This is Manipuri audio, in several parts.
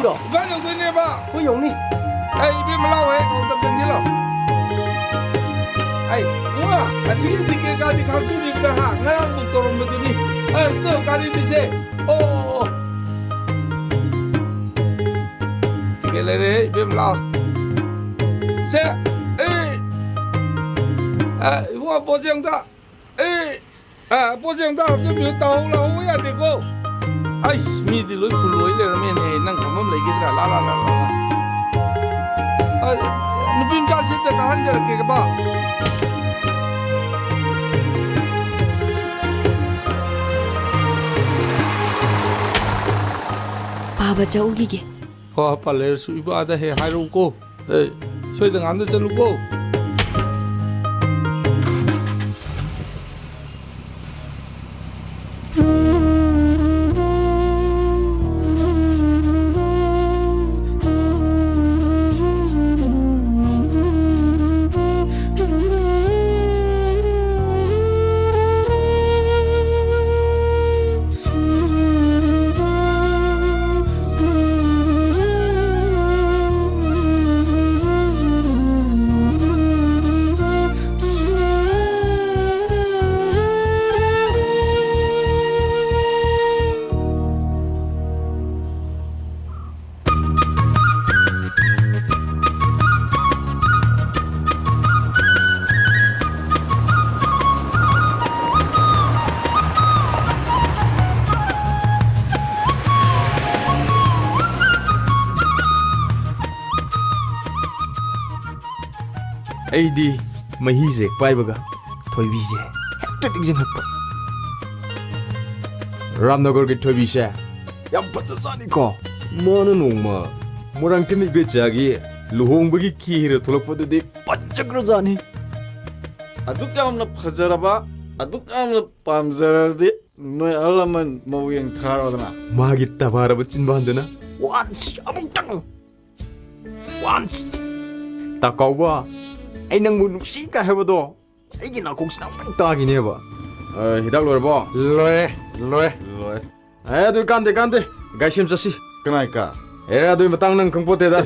여기로. 이방 여기네봐. 그 용니. 이리 말라오 해. 어떤 생길로. 뭐야? 아시기 니게까지 각비리가 하. 나랑 붙도록 뭐더니. 또 가리 드세. Gelere ibem la se wa bo jiang da bo jiang da zhe miu dao la wo ya de go ai mi di lo ku lo ile me ne nang ka mam lai ge da la nu bim ja se de ka han ja ke ba Baba jaugi 팔레 수입하다 해 하루고 소이등 안 늦을고 ꯑꯩꯗꯤ ꯃꯍꯤꯁꯦ ꯄꯥꯏꯕꯒ ꯊꯣꯏꯕꯤꯁꯦ ꯍꯦꯛꯇ ꯅꯤꯡꯁꯤꯡꯉꯛꯄ ꯔꯥꯝꯅꯒꯔꯒꯤ ꯊꯣꯏꯕꯤꯁꯦ ꯌꯥꯝ ꯐꯖꯖꯥꯠꯅꯤꯀꯣ ꯃꯥꯅ ꯅꯣꯡꯃ ꯃꯣꯏꯔꯥꯡꯊꯦꯝ ꯏꯕꯦꯆꯥꯒꯤ ꯂꯨꯍꯣꯡꯕꯒꯤ ꯈꯦꯔ ꯊꯣꯛꯂꯛꯄꯗꯨꯗꯤ ꯐꯖꯈ꯭ꯔꯖꯥꯠꯅꯤ ꯑꯗꯨꯛ ꯌꯥꯝꯅ ꯐꯖꯔꯕ ꯑꯗꯨꯛ ꯌꯥꯝꯅ ꯄꯥꯝꯖꯔꯗꯤ ꯅꯣꯏ ꯑꯍꯜ ꯂꯃꯟ ꯃꯑꯣꯡ ꯊꯥꯔꯣꯗꯅ ꯃꯥꯒꯤ ꯇꯕꯥꯔꯕ ꯆꯤꯟꯕꯥꯟꯗꯨꯅ ꯋꯥꯟꯁ ꯑꯃꯨꯛꯇꯪ ꯋꯥꯟꯁ ꯇꯥꯀꯥꯎꯕ ꯑꯩ ꯅꯪꯕꯨ ꯅꯨꯡꯁꯤꯒ ꯍꯥꯏꯕꯗꯣ ꯑꯩꯒꯤ ꯅꯥꯀꯣꯡꯁꯤꯅ ꯑꯃꯨꯛꯇꯪ ꯇꯥꯈꯤꯅꯦꯕ ꯍꯤꯗꯥꯛ ꯂꯣꯏꯔꯕꯣ ꯂꯣꯏꯔꯦ ꯑꯗꯨ ꯀꯥꯟꯗꯦ ꯒꯥꯏꯁꯦꯝ ꯆꯠꯁꯤ ꯀꯅꯥꯏꯀ ꯑꯗꯨꯒꯤ ꯃꯇꯥꯡ ꯅꯪ ꯈꯪꯄꯣꯠꯇꯦꯗ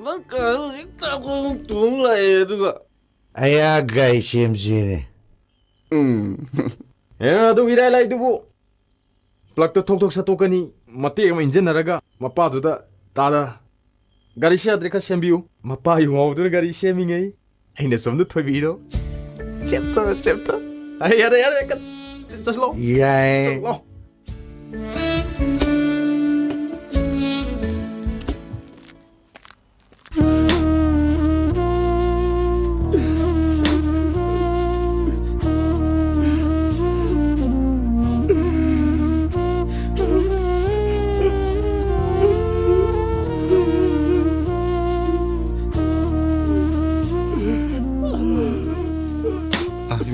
ꯅꯪ ꯀꯥꯗꯣ ꯍꯦꯛꯇ ꯑꯩꯈꯣꯏ ꯇꯣꯡ ꯂꯥꯛꯑꯦ ꯑꯗꯨꯒ ꯑꯌꯥ ꯒꯥꯏ ꯁꯦꯝꯁꯤꯅꯦ ꯑꯗꯨ ꯏꯔꯥꯏ ꯂꯥꯏꯗꯨꯕꯨ ꯄ꯭ꯂꯛꯇ ꯊꯣꯛ ꯁꯠꯇꯣꯛꯀꯅꯤ ꯃꯇꯦꯛ ꯑꯃ ꯏꯟꯖꯤꯟꯅꯔꯒ ꯃꯄꯥꯗꯨꯗ ꯇꯥꯗ ꯒꯥꯔꯤꯁꯦ ꯌꯥꯗ꯭ꯔꯦ ꯈꯔ ꯁꯦꯝꯕꯤꯌꯨ ꯃꯄꯥ ꯌꯨꯉꯥꯎꯗꯨꯅ ꯒꯥꯔꯤ ꯁꯦꯝꯃꯤꯉꯩ ꯑꯩꯅ ꯁꯣꯝꯗ ꯊꯣꯏꯕꯤꯗꯣ ꯆꯦꯞꯇ ꯌꯥꯔꯦ ꯆꯠꯁꯂꯣ ꯌꯥꯏ ꯆꯠꯂꯣ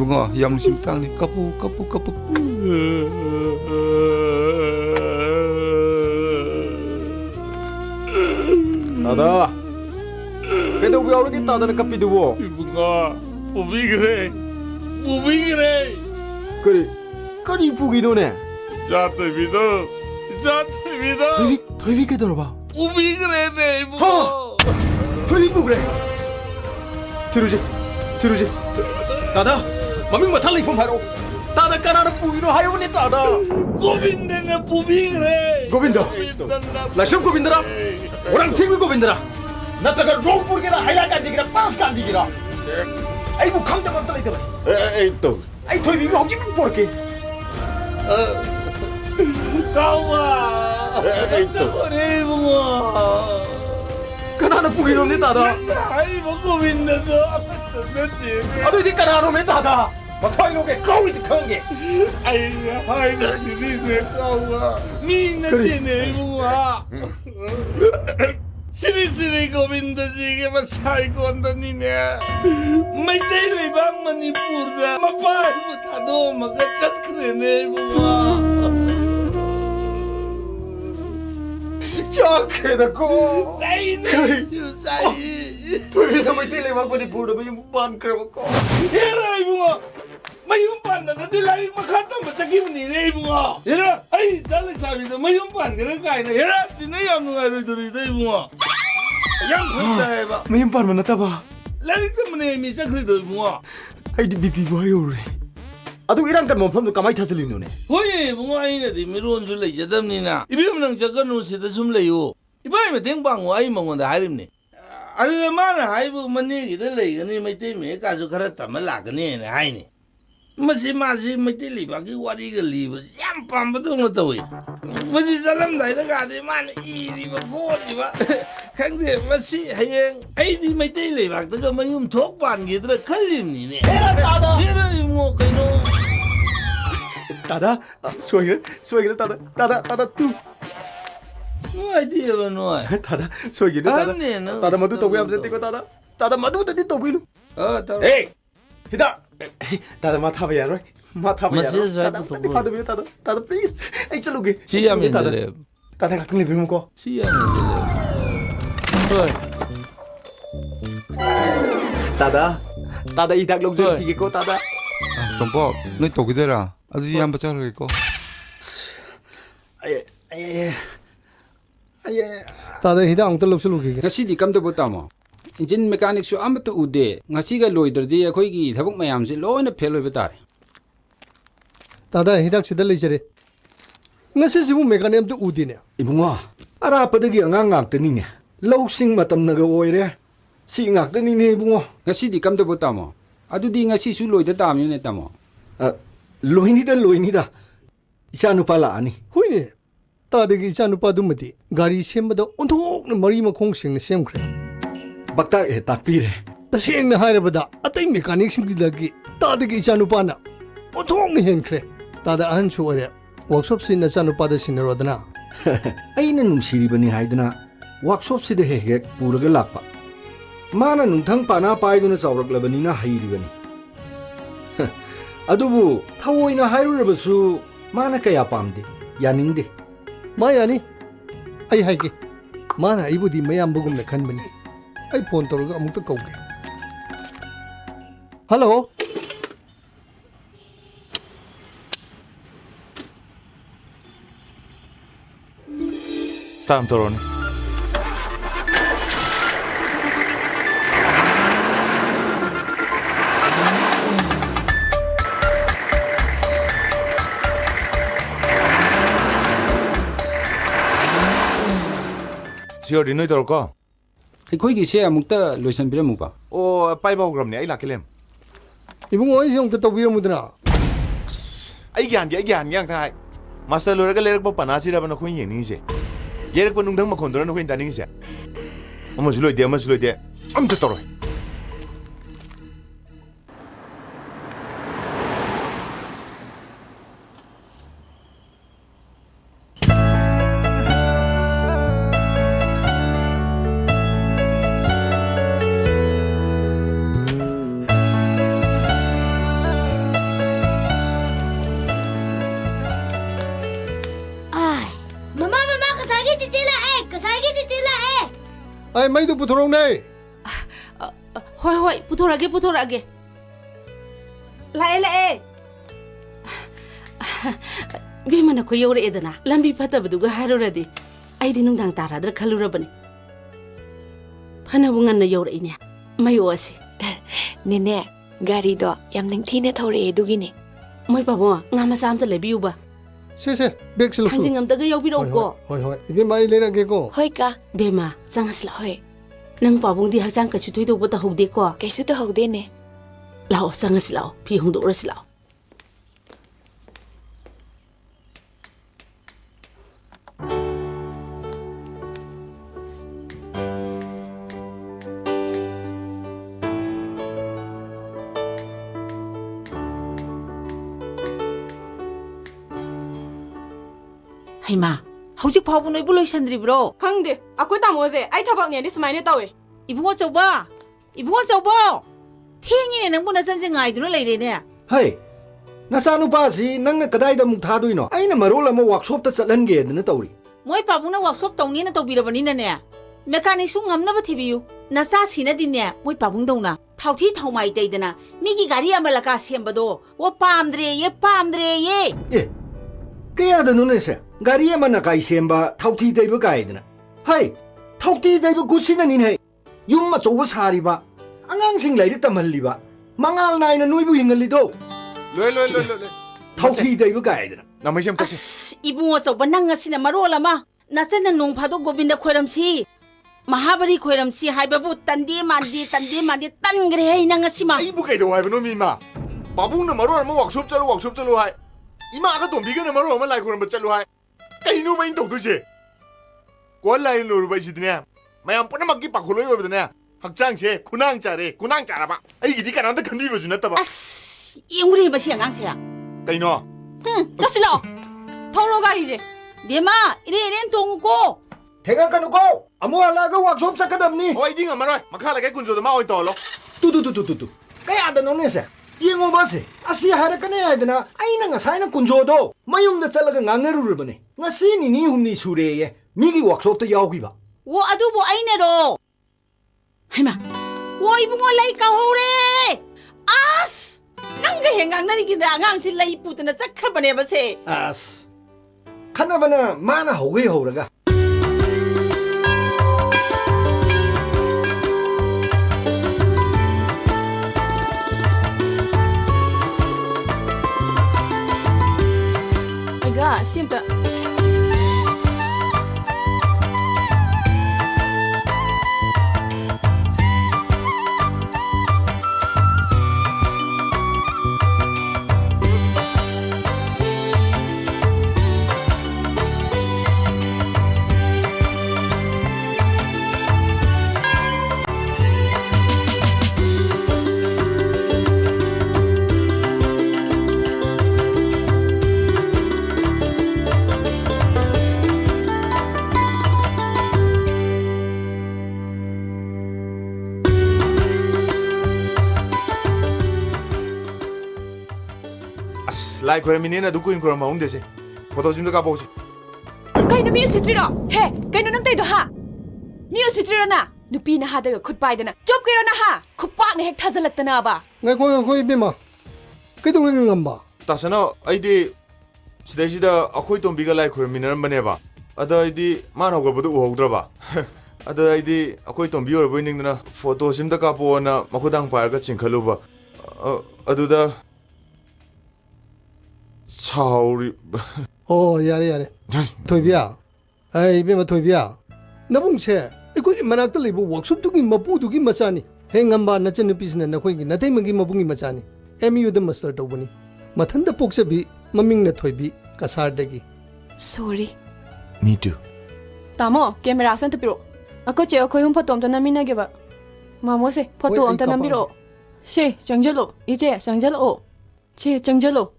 용아 양심 땅니 까부 따다 그래도 왜 어르게 따다는 깝비두고 이붕아 부비그래 그리 부기노네 자토비도 토이비 깨달아봐 부비그래 내 이붕아 토이비 부그래 들으지 따다 마밍마 탈리폼 하러 따다 까나는 부기로 하여분이 따다 고빈데네 부비그래 고빈다 라시럼 고빈다라 오랑 팅비 고빈다라 나타가 롱부르게라 하야간디기라 빠스간디기라 아이고 강대만 따라 이대만 또 아이 토이비 혹시 볼게 가와 또 이붕아 까나는 부기로네 따다 아이 먹고 있는데 아팠었는지 아도 이제 까나는 따다 마타이로게 까위드 칸게 아이 시리네 가와 미인네 이붕아 시리시리 고빈다지게만 살고 한다니네 마이테이 레방 마니푸르다 마파이부 다도 마가 짰그레네 이붕아 작게다고 사이네 사이 토이비서 마이테이 레방 마니푸르다 뭐 반크라고 얘라 이붕아 mayum pan na di lai makata masaki ni nei bunga yara ai chale sabi da mayum pan gara kai na yara tin yam ngai ro duri dai bunga yang khunda ba mayum pan man nata ba lai tum ne mi chakri do bunga ai di bp ba yore adu iran kan mom du kamai thasilinu ne hoi bunga ai na di miron su lai jadam ni na ibim nang chakanu se da sum lai yo ibai me teng bang ai mangon da harim ne adu ma na hai bu mani gi da lai ga ni mai te me ka su khara tamala ga ne hai ne Masih mesti libat ke wari ke libat, yang pam betul betul. Masih salam dah itu kade mana ini berkor libat. Kan dia masih hayang, ini mesti libat tu kan mayum thok pan gitu kalim ni. Dia mau keno. Tada, suai tada tu. Nuai dia nuai. Tada, suai tada. Tada madu tahu yang berarti ko tada madu tadi tahu ini. Tahu. Hey, kita. Tada mata apa ya, Roy? Mata apa ya? Masih saya tu tahu. Tada please. Chaloge. Siam ni deh. Tada nggak tengok film ko. Siam ni deh. Tada idak log jadi tiga ko tada. Tompo, noi togidera. Adu yang baca lagi ko. Tada hidak ang telok seluki. ngasi di kam to botamo engine mechanic su am to ude ngasi ga loider di khoi gi thabuk mayam se loina fail oi batare Tada hidak sidal lechere. Ngasi sibu mekanem tu udine. Ibunga, arapadagi ang ngak tani ne. Lausing matam naga oire. Si ngak tani ne ibunga. ngasi di kam to botamo adu di ngasi su loider tam ne tamo Loinida. Isanu pala ani. Huine. Tada ki chanu padumati. Gari sembada unthok na mari makong sing semkre. Bakta takpire. Taseng na hairabada atay mekanik sing dilagi. Tada ki chanu pana. Unthok na henkre. Tada ahan suware. Workshop sin na chanu pada sinarodana. Aina nungsiribani haidana. Workshop sida hek puraga lakpa. Mana nungthang pana paiduna chawraklabani na hairibani. Adubu thawoina hairurabasu mana kaya pamde. Yaningde. Maya ni. Ay haike. Mana ibudi mayam bugum na kanbani. Ay phone tawraga amuk ta kauge. Hello. Start toron. Siyor dinoi tol ko. khoi gi se amuk ta loisan bira mu ba O pai ba gram ne ai lakelem. Ibung oi sing ta tawiramudana. Ai gyan yang thai. Master lora ga lerak ba panasi ra bana khoin yeng ni se. Yerak ba nungdang ma khondora na khoin taning se. Amasuloi de. Am ta toroi. Ay may tu putorong nei. Hoi, putorage. Lae. Bimana ko yore edana. Lambi pata baduga haroradi. Ai dinung dang taradra khalurabani. Phana bungan na yore inya. Mai wasi. Nene, gari do yam ningthine thore edugine. Moi pabo ngama samta lebiuba. Se bek selu. Thangjing amta ga yobiro ko. Hoi. Ibi mai lena ke ko. Hoi ka, Bema, changasla. hoi, Nang pabong di hasang ka chutoy do bota hugde ko. kaisu to hogde ne. Lao changaslao, phi hungdo raslao. Haima, hꯧzik phawbu noi bu loisandribro. Khangde, akoi tamoje, ai thabak ne ni smaine tawe. Ibungo chawba. Thengi ne nangbu na sanse ngai dunu leire ne. Hey, nasanu pasi nang kadai da mukha duino. Aina marola mo workshop ta chalange dana tawri. Moi pabu na workshop tawni na tawbirabani na ne. Mechanic su ngamna ba thibiyu. Nasa sina din ne, moi pabung dawna. ꯊꯥꯎꯊꯤ ꯊꯥꯎꯃꯥꯏ ꯇꯩꯗꯅ ꯃꯤꯒꯤ ꯒꯥꯔꯤ ꯑꯃ ꯂꯀꯥ ꯁꯦꯝꯕꯗꯣ ꯋꯥ ꯄꯥꯝꯗ꯭ꯔꯦ ꯑꯦ ꯀꯌꯥꯗꯅꯣꯅꯦ ꯁꯦ ꯒꯥꯔꯤ ꯑꯃꯅ ꯀꯥꯏ ꯁꯦꯝꯕ ꯊꯥꯎꯊꯤ ꯇꯩꯕ ꯀꯥꯏꯗꯅ ꯍꯩ ꯊꯥꯎꯊꯤ ꯇꯩꯕ ꯒꯨꯠꯁꯤꯅꯅꯤꯅꯦ ꯌꯨꯝ ꯑꯆꯧꯕ ꯁꯥꯔꯤꯕ ꯑꯉꯥꯡꯁꯤꯡ ꯂꯥꯏꯔꯤꯛ ꯇꯝꯍꯜꯂꯤꯕ ꯃꯉꯥꯜ ꯅꯥꯏꯅ ꯅꯣꯏꯕꯨ ꯍꯤꯡꯍꯜꯂꯤꯗꯣ ꯂꯣꯏ ꯊꯥꯎꯊꯤ ꯇꯩꯕ ꯀꯥꯏꯗꯅ 나머지 ꯇꯁꯤ ꯑꯁ 이bun ꯑꯆꯧꯕ ꯅꯪ ꯑꯁꯤꯅ ꯃꯔꯣꯜ ꯑꯃ ꯅꯆꯟꯅ ꯅꯣꯡ ꯐꯥꯗꯣꯛ ꯒꯣꯕꯤꯟꯗ ꯈꯣꯏꯔꯝꯁꯤ ꯃꯍꯥꯕꯂꯤ ꯈꯣꯏꯔꯝꯁꯤ ꯍꯥꯏꯕꯕꯨ ꯇꯟꯗꯦ ꯃꯥꯟꯗꯦ ꯇꯟꯈ꯭ꯔꯦ ꯍꯩ ꯅꯪ ꯑꯁꯤꯃ ꯑꯩꯕꯨ ꯀꯩꯗꯧ ꯍꯥꯏꯕꯅꯣ ꯃꯤꯃ ꯄꯥꯕꯨꯡꯅ ꯃꯔꯣꯟ ꯑꯃ ꯋꯥꯛꯁꯣꯞ ꯆꯠꯂꯨ ꯍꯥꯏ 이마가 덤비게는 말로 엄마 라이고 그런 짤로 하 까이노 마인 도도지 꼴라인 노르바 이시드네 마양 뿌나 막기 바콜로이 거거든요 학장체 군항 짜라봐 아이 기디가 난다 건디버 주냈다 봐 아스 이우리 마시 양앙세야 까이노 짜실러 통로가리지 네마 이래 동고 대가가 놓고 아무 할라가 왁숍 작가답니 어이 딩아 말아 마카라게 군조도 마오이 떠올로 뚜뚜뚜뚜뚜 까야다노네 세 ꯌꯦꯡꯉꯣꯕꯁꯦ ꯑꯁꯤ ꯍꯥꯏꯔꯛꯀꯅꯤ ꯍꯥꯏꯗꯅ ꯑꯩꯅ ꯉꯁꯥꯏꯅ ꯀꯨꯟꯖꯣꯗꯣ ꯃꯌꯨꯝꯗ ꯆꯠꯂꯒ ꯉꯥꯡꯅꯔꯨꯔꯕꯅꯦ ꯉꯁꯤ ꯅꯤꯅꯤ ꯍꯨꯝꯅꯤ ꯁꯨꯔꯦꯌꯦ ꯃꯤꯒꯤ ꯋꯥꯛꯁꯣꯞꯇ ꯌꯥꯎꯈꯤꯕ ꯋꯣ ꯑꯗꯨꯕꯨ ꯑꯩꯅꯔꯣ ꯍꯩꯃꯥ ꯋꯣ ꯏꯕꯨꯡꯉꯣ ꯂꯩ ꯀꯥꯎꯍꯧꯔꯦ ꯑꯁ ꯅꯪꯒ ꯍꯦꯛ ꯉꯥꯡꯅꯔꯤꯉꯩꯗ ꯑꯉꯥꯡꯁꯤ ꯂꯩ ꯄꯨꯗꯅ ꯆꯠꯈ꯭ꯔꯕꯅꯦꯕꯁꯦ ꯑꯁ ꯈꯟꯅꯕꯅ ꯃꯥꯅ ꯍꯧꯒꯩ ꯍꯧꯔꯒ 심다 라이 그러미네나 누구 인그런 마음 되지 포토 좀 더 가보지 Kay na miyo si Triro he kay no nang tayo ha miyo si Triro na nupi na hadaga khutpai dana job kayo na ha khupak na hek thazalak ta na ba ngoi bima kaitung ngamba 따서나 아이디 시대시다 아코이 똥비가 라이 그러미네는 뭐네봐 아다 아이디 만하고보다 우호더봐 아다 아이디 아코이 똥비 얼 보이는구나 포토 좀 더 가보나 마코당 바르가 칭칼로봐 아두다 차우리 야래 토이비야 아이 비마 토이비야 나봉체 이거 만학들 리보 워크숍 두기 마부두기 마사니 행암바 나chân 누피스나 나코이기 나테이멍기 마붕기 마사니 MU다 마스터 도보니 마탄다 폭세비 마밍나 토이비 카사르데기 Sorry. Me too Tamo camera san tapiro ako che ko yung photo amta namina ge ba mamo se photo Wait, amta ikaw pa. namiro she jangjalo ije sangjalo che jangjalo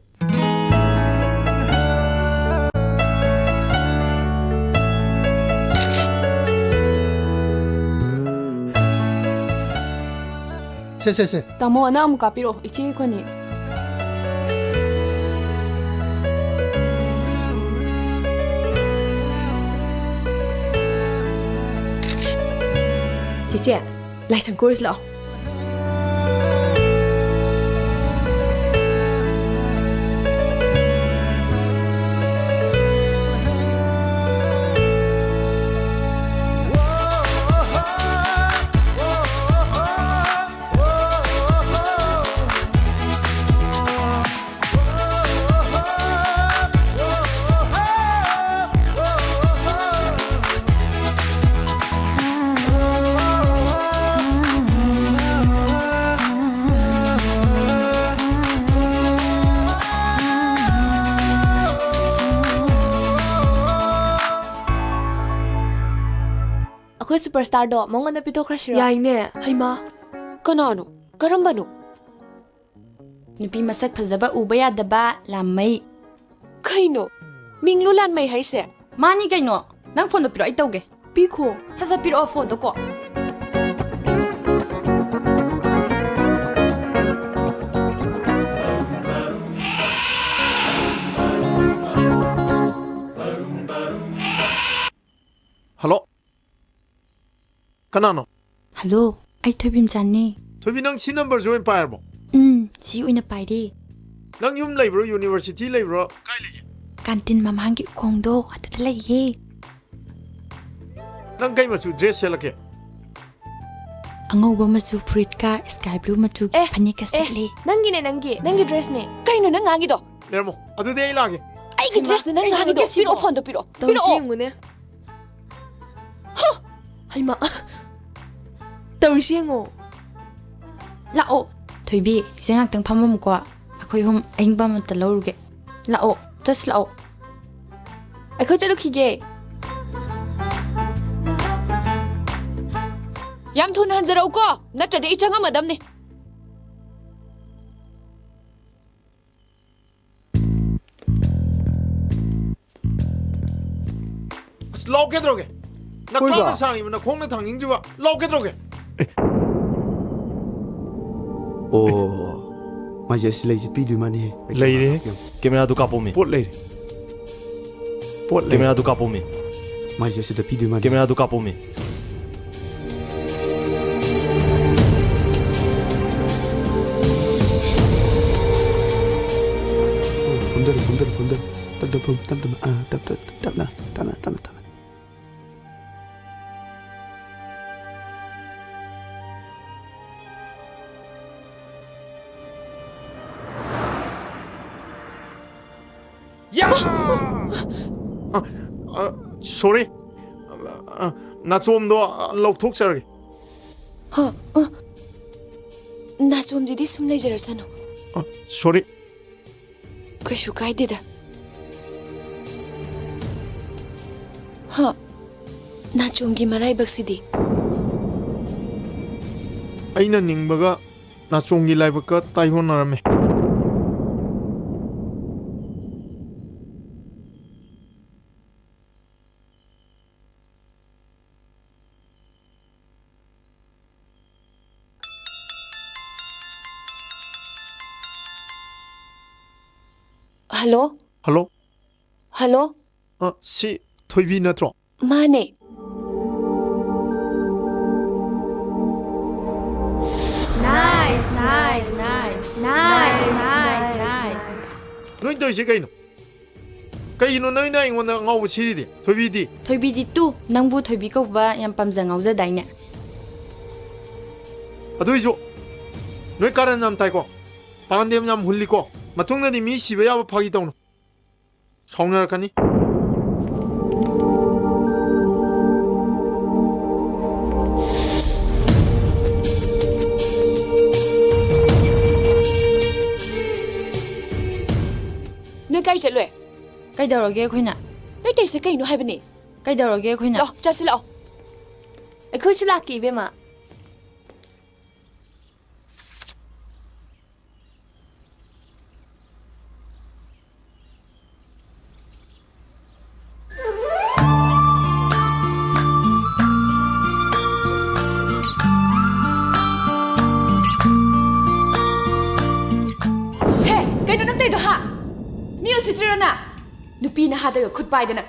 세 Tamo ana am kapiro ichi ko ni Cici, lai sang course lo. ꯑꯩꯈꯣꯏ ꯁꯨꯄꯔꯁ꯭ꯇꯥꯔꯗꯣ ꯃꯉꯣꯟꯗ ꯄꯤꯊꯣꯛꯈ꯭ꯔꯁꯤꯔꯣ ꯌꯥꯏꯅꯦ ꯍꯩꯃꯥ ꯀꯅꯥꯅꯣ ꯀꯔꯝꯕꯅꯣ ꯅꯨꯄꯤ ꯃꯁꯛ ꯐꯖꯕ ꯎꯕ ꯌꯥꯗꯕ ꯂꯥꯟꯃꯩ ꯀꯩꯅꯣ ꯃꯤꯡꯂꯨ ꯂꯥꯟꯃꯩ ꯍꯥꯏꯁꯦ ꯃꯥꯅꯤ ꯀꯩꯅꯣ ꯅꯪ ꯐꯣꯟꯗꯣ ꯄꯤꯔꯛꯑꯣ ꯑꯩ ꯇꯧꯒꯦ ꯄꯤꯈꯣ ꯁꯠ ꯄꯤꯔꯛꯑꯣ ꯐꯣꯟꯗꯣ ꯀꯣ Hello? Kanano? Hello, I Thoibim Chani. ꯊꯣꯏꯕꯤ ꯅꯪ ꯁꯤ ꯅꯝꯕꯔꯁꯨ ꯑꯣꯏꯅ ꯄꯥꯏꯔꯕꯣ ꯁꯤ ꯑꯣꯏꯅ ꯄꯥꯏꯔꯤ ꯅꯪ ꯌꯨꯝ ꯂꯩꯕ꯭ꯔꯣ ꯌꯨꯅꯤꯚꯔꯁꯤꯇꯤ ꯂꯩꯕ꯭ꯔꯣ ꯀꯥꯏ ꯂꯩꯒꯦ ꯀꯥꯟꯇꯤꯟ ꯃꯃꯥꯡꯒꯤ ꯎꯈꯣꯡꯗꯣ ꯑꯗꯨꯗ ꯂꯩꯌꯦ ꯅꯪ ꯀꯩ ꯃꯆꯨ ꯗ꯭ꯔꯦꯁ ꯁꯦꯠꯂꯛꯀꯦ ꯑꯉꯧꯕ ꯃꯆꯨ ꯐꯨꯔꯤꯠꯀ ꯁ꯭ꯀꯥꯏ ꯕ꯭ꯂꯨ ꯃꯆꯨꯒꯤ ꯐꯅꯦꯛꯀ ꯁꯦꯠꯂꯤ ꯅꯪꯒꯤ ꯗ꯭ꯔꯦꯁꯅꯦ ꯀꯩꯅꯣ ꯅꯪ ꯉꯥꯡꯉꯤꯗꯣ ꯂꯩꯔꯝꯃꯣ ꯑꯗꯨꯗꯤ ꯑꯩ ꯂꯥꯛꯑꯒꯦ ꯑꯩꯒꯤ ꯗ꯭ꯔꯦꯁꯅꯦ ꯅꯪ ꯉꯥꯡꯉꯤꯗꯣ ꯄꯤꯔꯛꯑꯣ ꯐꯣꯟꯗꯣ ꯄꯤꯔꯛꯑꯣ ꯌꯦꯡꯉꯨꯅꯦ ꯍꯩꯃꯥ ꯇꯧꯔꯤꯁꯤ ꯌꯦꯡꯉꯣ ꯂꯥꯛꯑꯣ ꯊꯣꯏꯕꯤ ꯁꯤ ꯉꯥꯛꯇꯪ ꯐꯝꯃꯝꯃꯨꯀꯣ ꯑꯩꯈꯣꯏ ꯑꯍꯨꯝ ꯑꯏꯪꯕ ꯑꯃꯇ ꯂꯧꯔꯨꯒꯦ ꯂꯥꯛꯑꯣ ꯆꯠꯁꯤ ꯂꯥꯛꯑꯣ ꯑꯩꯈꯣꯏ ꯆꯠꯂꯨꯈꯤꯒꯦ ꯌꯥꯝ ꯊꯨꯅ ꯍꯟꯖꯔꯛꯎꯀꯣ ꯅꯠꯇ꯭ꯔꯗꯤ ꯑꯩ ꯆꯪꯉꯝꯃꯗꯝꯅꯤ ꯑꯁ ꯂꯥꯎꯒꯦꯗ꯭ꯔꯣꯒꯦ ꯅꯈꯥꯡꯅ ꯁꯥꯡꯉꯤꯕ ꯅꯈꯣꯡꯅ ꯊꯥꯡꯅꯤꯡꯗ꯭ꯔꯤꯕ ꯂꯥꯎꯒꯦꯗ꯭ꯔꯣꯒꯦ ꯑꯣ ꯃꯥꯁꯦ ꯁꯤ ꯂꯩꯁꯤ ꯄꯤꯗꯣꯏ ꯃꯥꯅꯤ ꯂꯩꯔꯦ ꯀꯦꯃꯦꯔꯥꯗꯨ ꯀꯥꯞꯄꯣꯃꯤ ꯄꯣꯠ ꯂꯩꯔꯦ ꯄꯣꯠ ꯂꯩꯔꯦ ꯀꯦꯃꯦꯔꯥꯗꯨ ꯀꯥꯞꯄꯣꯃꯤ ꯃꯥꯁꯦ ꯁꯤꯗ ꯄꯤꯗꯣꯏ ꯃꯥꯅꯤ ꯀꯦꯃꯦꯔꯥꯗꯨ ꯀꯥꯞꯄꯣꯃꯤ ꯀꯨꯝꯗꯔ ꯇꯞꯅ ꯁꯣꯔꯤ ꯅꯥꯆꯣꯝꯗꯣ ꯂꯧꯊꯣꯛꯆꯔꯒꯦ ꯅꯥꯆꯣꯝꯗꯨꯗꯤ ꯁꯨꯝ ꯂꯩꯖꯔꯁꯅꯨ ꯁꯣꯔꯤ ꯀꯩꯁꯨ ꯀꯥꯏꯗꯦꯗ ꯅꯥꯆꯣꯝꯒꯤ ꯃꯔꯥꯏꯕꯛꯁꯤꯗꯤ ꯑꯩꯅ ꯅꯤꯡꯕꯒ ꯅꯥꯆꯣꯝꯒꯤ ꯂꯥꯏꯕꯛꯀ ꯇꯥꯏꯍꯣꯟꯅꯔꯝꯃꯦ ꯍꯜꯂꯣ ꯍꯜꯂꯣ ꯍꯜꯂꯣ ꯁꯤ ꯊꯣꯏꯕꯤ ꯅꯠꯇ꯭ꯔꯣ ꯃꯥꯅꯦ ꯅꯣꯏ ꯇꯧꯔꯤꯁꯦ ꯀꯩꯅꯣ ꯅꯣꯏꯅ ꯑꯩꯉꯣꯟꯗ ꯉꯥꯎꯕ ꯁꯤꯔꯤꯗꯤ ꯊꯣꯏꯕꯤꯗꯤ ꯊꯣꯏꯕꯤꯗꯤ ꯇꯨ ꯅꯪꯕꯨ ꯊꯣꯏꯕꯤ ꯀꯧꯕ ꯌꯥꯝ ꯄꯥꯝꯖ ꯉꯥꯎꯖꯗꯥꯏꯅꯦ ꯑꯗꯨꯏꯁꯨ ꯅꯣꯏ ꯀꯥꯔꯟ ꯌꯥꯝ ꯇꯥꯏꯀꯣ ꯄꯥꯟꯗꯦꯝ ꯌꯥꯝ ꯍꯨꯜꯂꯤꯀꯣ ꯃꯇꯨꯡꯗꯗꯤ ꯃꯤ ꯁꯤꯕ ꯌꯥꯕ ꯐꯥꯒꯤ ꯇꯧꯅꯨ ꯁꯥꯎꯅꯔꯛꯀꯅꯤ ꯅꯣꯏ ꯀꯥꯏ ꯆꯠꯂꯨꯏ ꯀꯩꯗꯧꯔꯒꯦ ꯑꯩꯈꯣꯏꯅ ꯅꯣꯏ ꯇꯩꯁꯦ ꯀꯩꯅꯣ ꯍꯥꯏꯕꯅꯤ ꯀꯩꯗꯧꯔꯒꯦ ꯑꯩꯈꯣꯏꯅ ꯂꯥꯛꯑꯣ ꯆꯠꯁꯤ ꯂꯥꯛꯑꯣ ꯑꯩꯈꯣꯏꯁꯨ ꯂꯥꯛꯀꯦ ꯏꯕꯦꯝꯃ ꯀꯩꯅꯣ ꯅꯪ ꯇꯩꯗꯣ ꯍꯥ ꯃꯤ ꯎꯁꯤꯠꯇ꯭ꯔꯤꯔꯣ ꯅ ꯅꯨꯄꯤ ꯅꯍꯥꯗꯒ ꯈꯨꯠ ꯄꯥꯏꯗꯅ